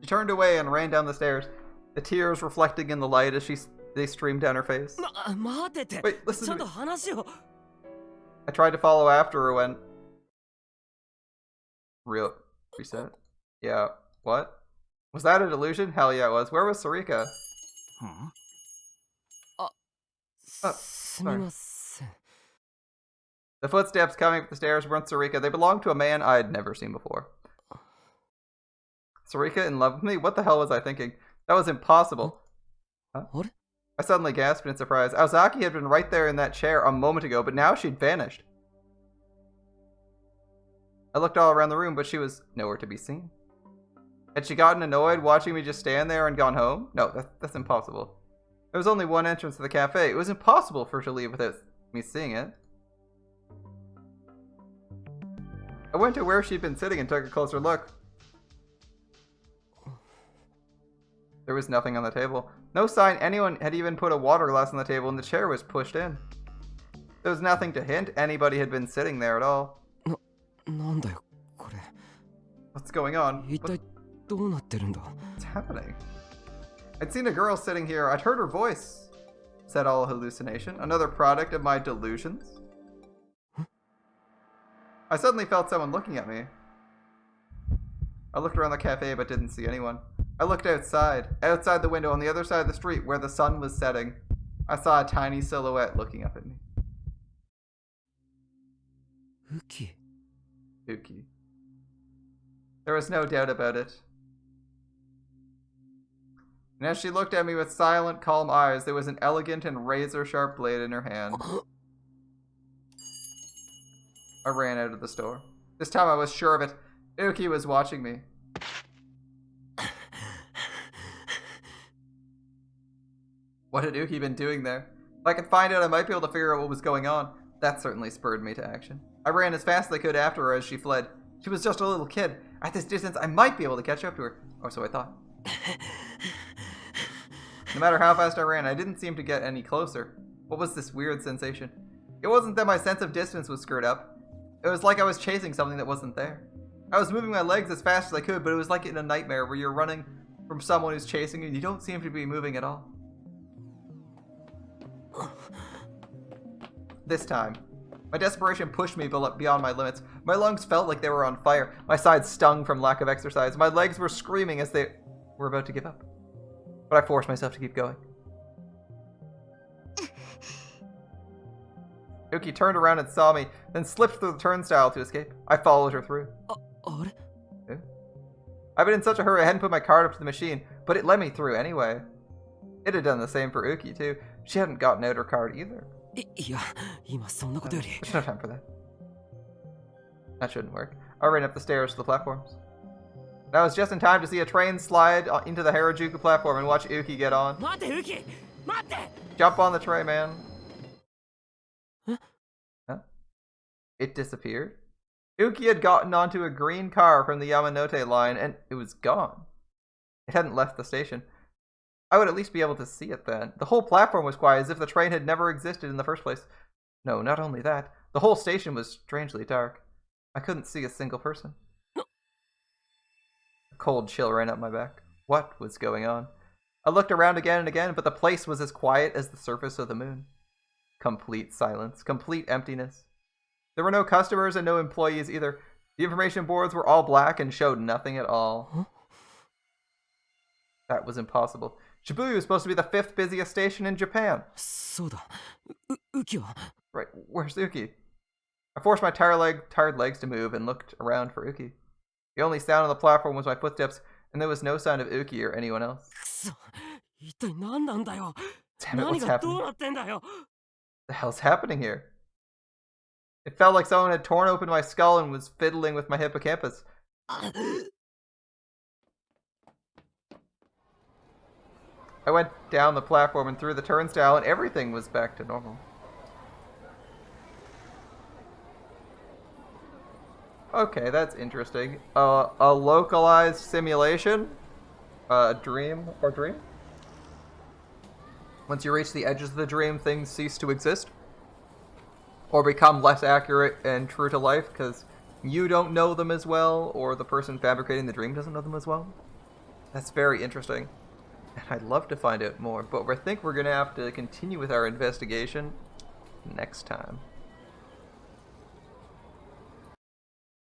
She turned away and ran down the stairs, the tears reflecting in the light as they streamed down her face. 待ってて Wait, listen ちゃ to んと me. 話を I tried to follow after her when... Real... Reset? Yeah. What? Was that a delusion? Hell yeah, it was. Where was Sarika? すみません The footsteps coming up the stairs weren't Sarika. They belonged to a man I had never seen before. Sarika in love with me? What the hell was I thinking? That was impossible. Huh? あれ I suddenly gasped in surprise. Aozaki had been right there in that chair a moment ago, but now she'd vanished. I looked all around the room, but she was nowhere to be seen. Had she gotten annoyed watching me just stand there and gone home? No, that's impossible. There was only one entrance to the cafe. It was impossible for her to leave without me seeing it. I went to where she'd been sitting and took a closer look. There was nothing on the table. No sign anyone had even put a water glass on the table, and the chair was pushed in. There was nothing to hint anybody had been sitting there at all. なんだよこれ What's going on? 一体どうなってるんだ What's happening? I'd seen a girl sitting here. I'd heard her voice. Is that all a hallucination? Another product of my delusions? I suddenly felt someone looking at me. I looked around the cafe but didn't see anyone. I looked outside the window on the other side of the street where the sun was setting. I saw a tiny silhouette looking up at me. ウキ Uki. There was no doubt about it. And as she looked at me with silent, calm eyes, there was an elegant and razor-sharp blade in her hand. I ran out of the store. This time I was sure of it. Uki was watching me. What had Uki been doing there? If I could find out, I might be able to figure out what was going on. That certainly spurred me to action. I ran as fast as I could after her as she fled. She was just a little kid. At this distance, I might be able to catch up to her. Or so I thought. No matter how fast I ran, I didn't seem to get any closer. What was this weird sensation? It wasn't that my sense of distance was screwed up. It was like I was chasing something that wasn't there. I was moving my legs as fast as I could, but it was like in a nightmare where you're running from someone who's chasing you and you don't seem to be moving at all. This time, my desperation pushed me beyond my limits. My lungs felt like they were on fire. My sides stung from lack of exercise. My legs were screaming as they were about to give up. But I forced myself to keep going. Uki turned around and saw me, then slipped through the turnstile to escape. I followed her through. あれ I I've been in such a hurry I hadn't put my card up to the machine, but it let me through anyway. It had done the same for Uki, too. She hadn't gotten out her card either. いや、今そんなことより。 There's no time for that. That shouldn't work. I ran up the stairs to the platforms. And I was just in time to see a train slide into the Harajuku platform and watch Uki get on. 待て、ウキ！待って！ Jump on the tray, man. Huh? Huh? It disappeared. Uki had gotten onto a green car from the Yamanote line, and it was gone. It hadn't left the station. I would at least be able to see it then. The whole platform was quiet, as if the train had never existed in the first place. No, not only that. The whole station was strangely dark. I couldn't see a single person. A cold chill ran up my back. What was going on? I looked around again and again, but the place was as quiet as the surface of the moon. Complete silence. Complete emptiness. There were no customers and no employees either. The information boards were all black and showed nothing at all. Huh? That was impossible. Shibuya was supposed to be the 5th busiest station in Japan. そうだ。ウキは？ Right, where's Uki? I forced my tired legs to move and looked around for Uki. The only sound on the platform was my footsteps, and there was no sign of Uki or anyone else. くそ。一体何なんだよ。 Damn it, 何 what's がどう happening? なってんだよ。 The hell's happening here? It felt like someone had torn open my skull and was fiddling with my hippocampus. I went down the platform and through the turnstile, and everything was back to normal. Okay, that's interesting. A localized simulation? Dream? Once you reach the edges of the dream, things cease to exist. Or become less accurate and true to life, because you don't know them as well, or the person fabricating the dream doesn't know them as well. That's very interesting. And I'd love to find out more, but I think we're going to have to continue with our investigation next time.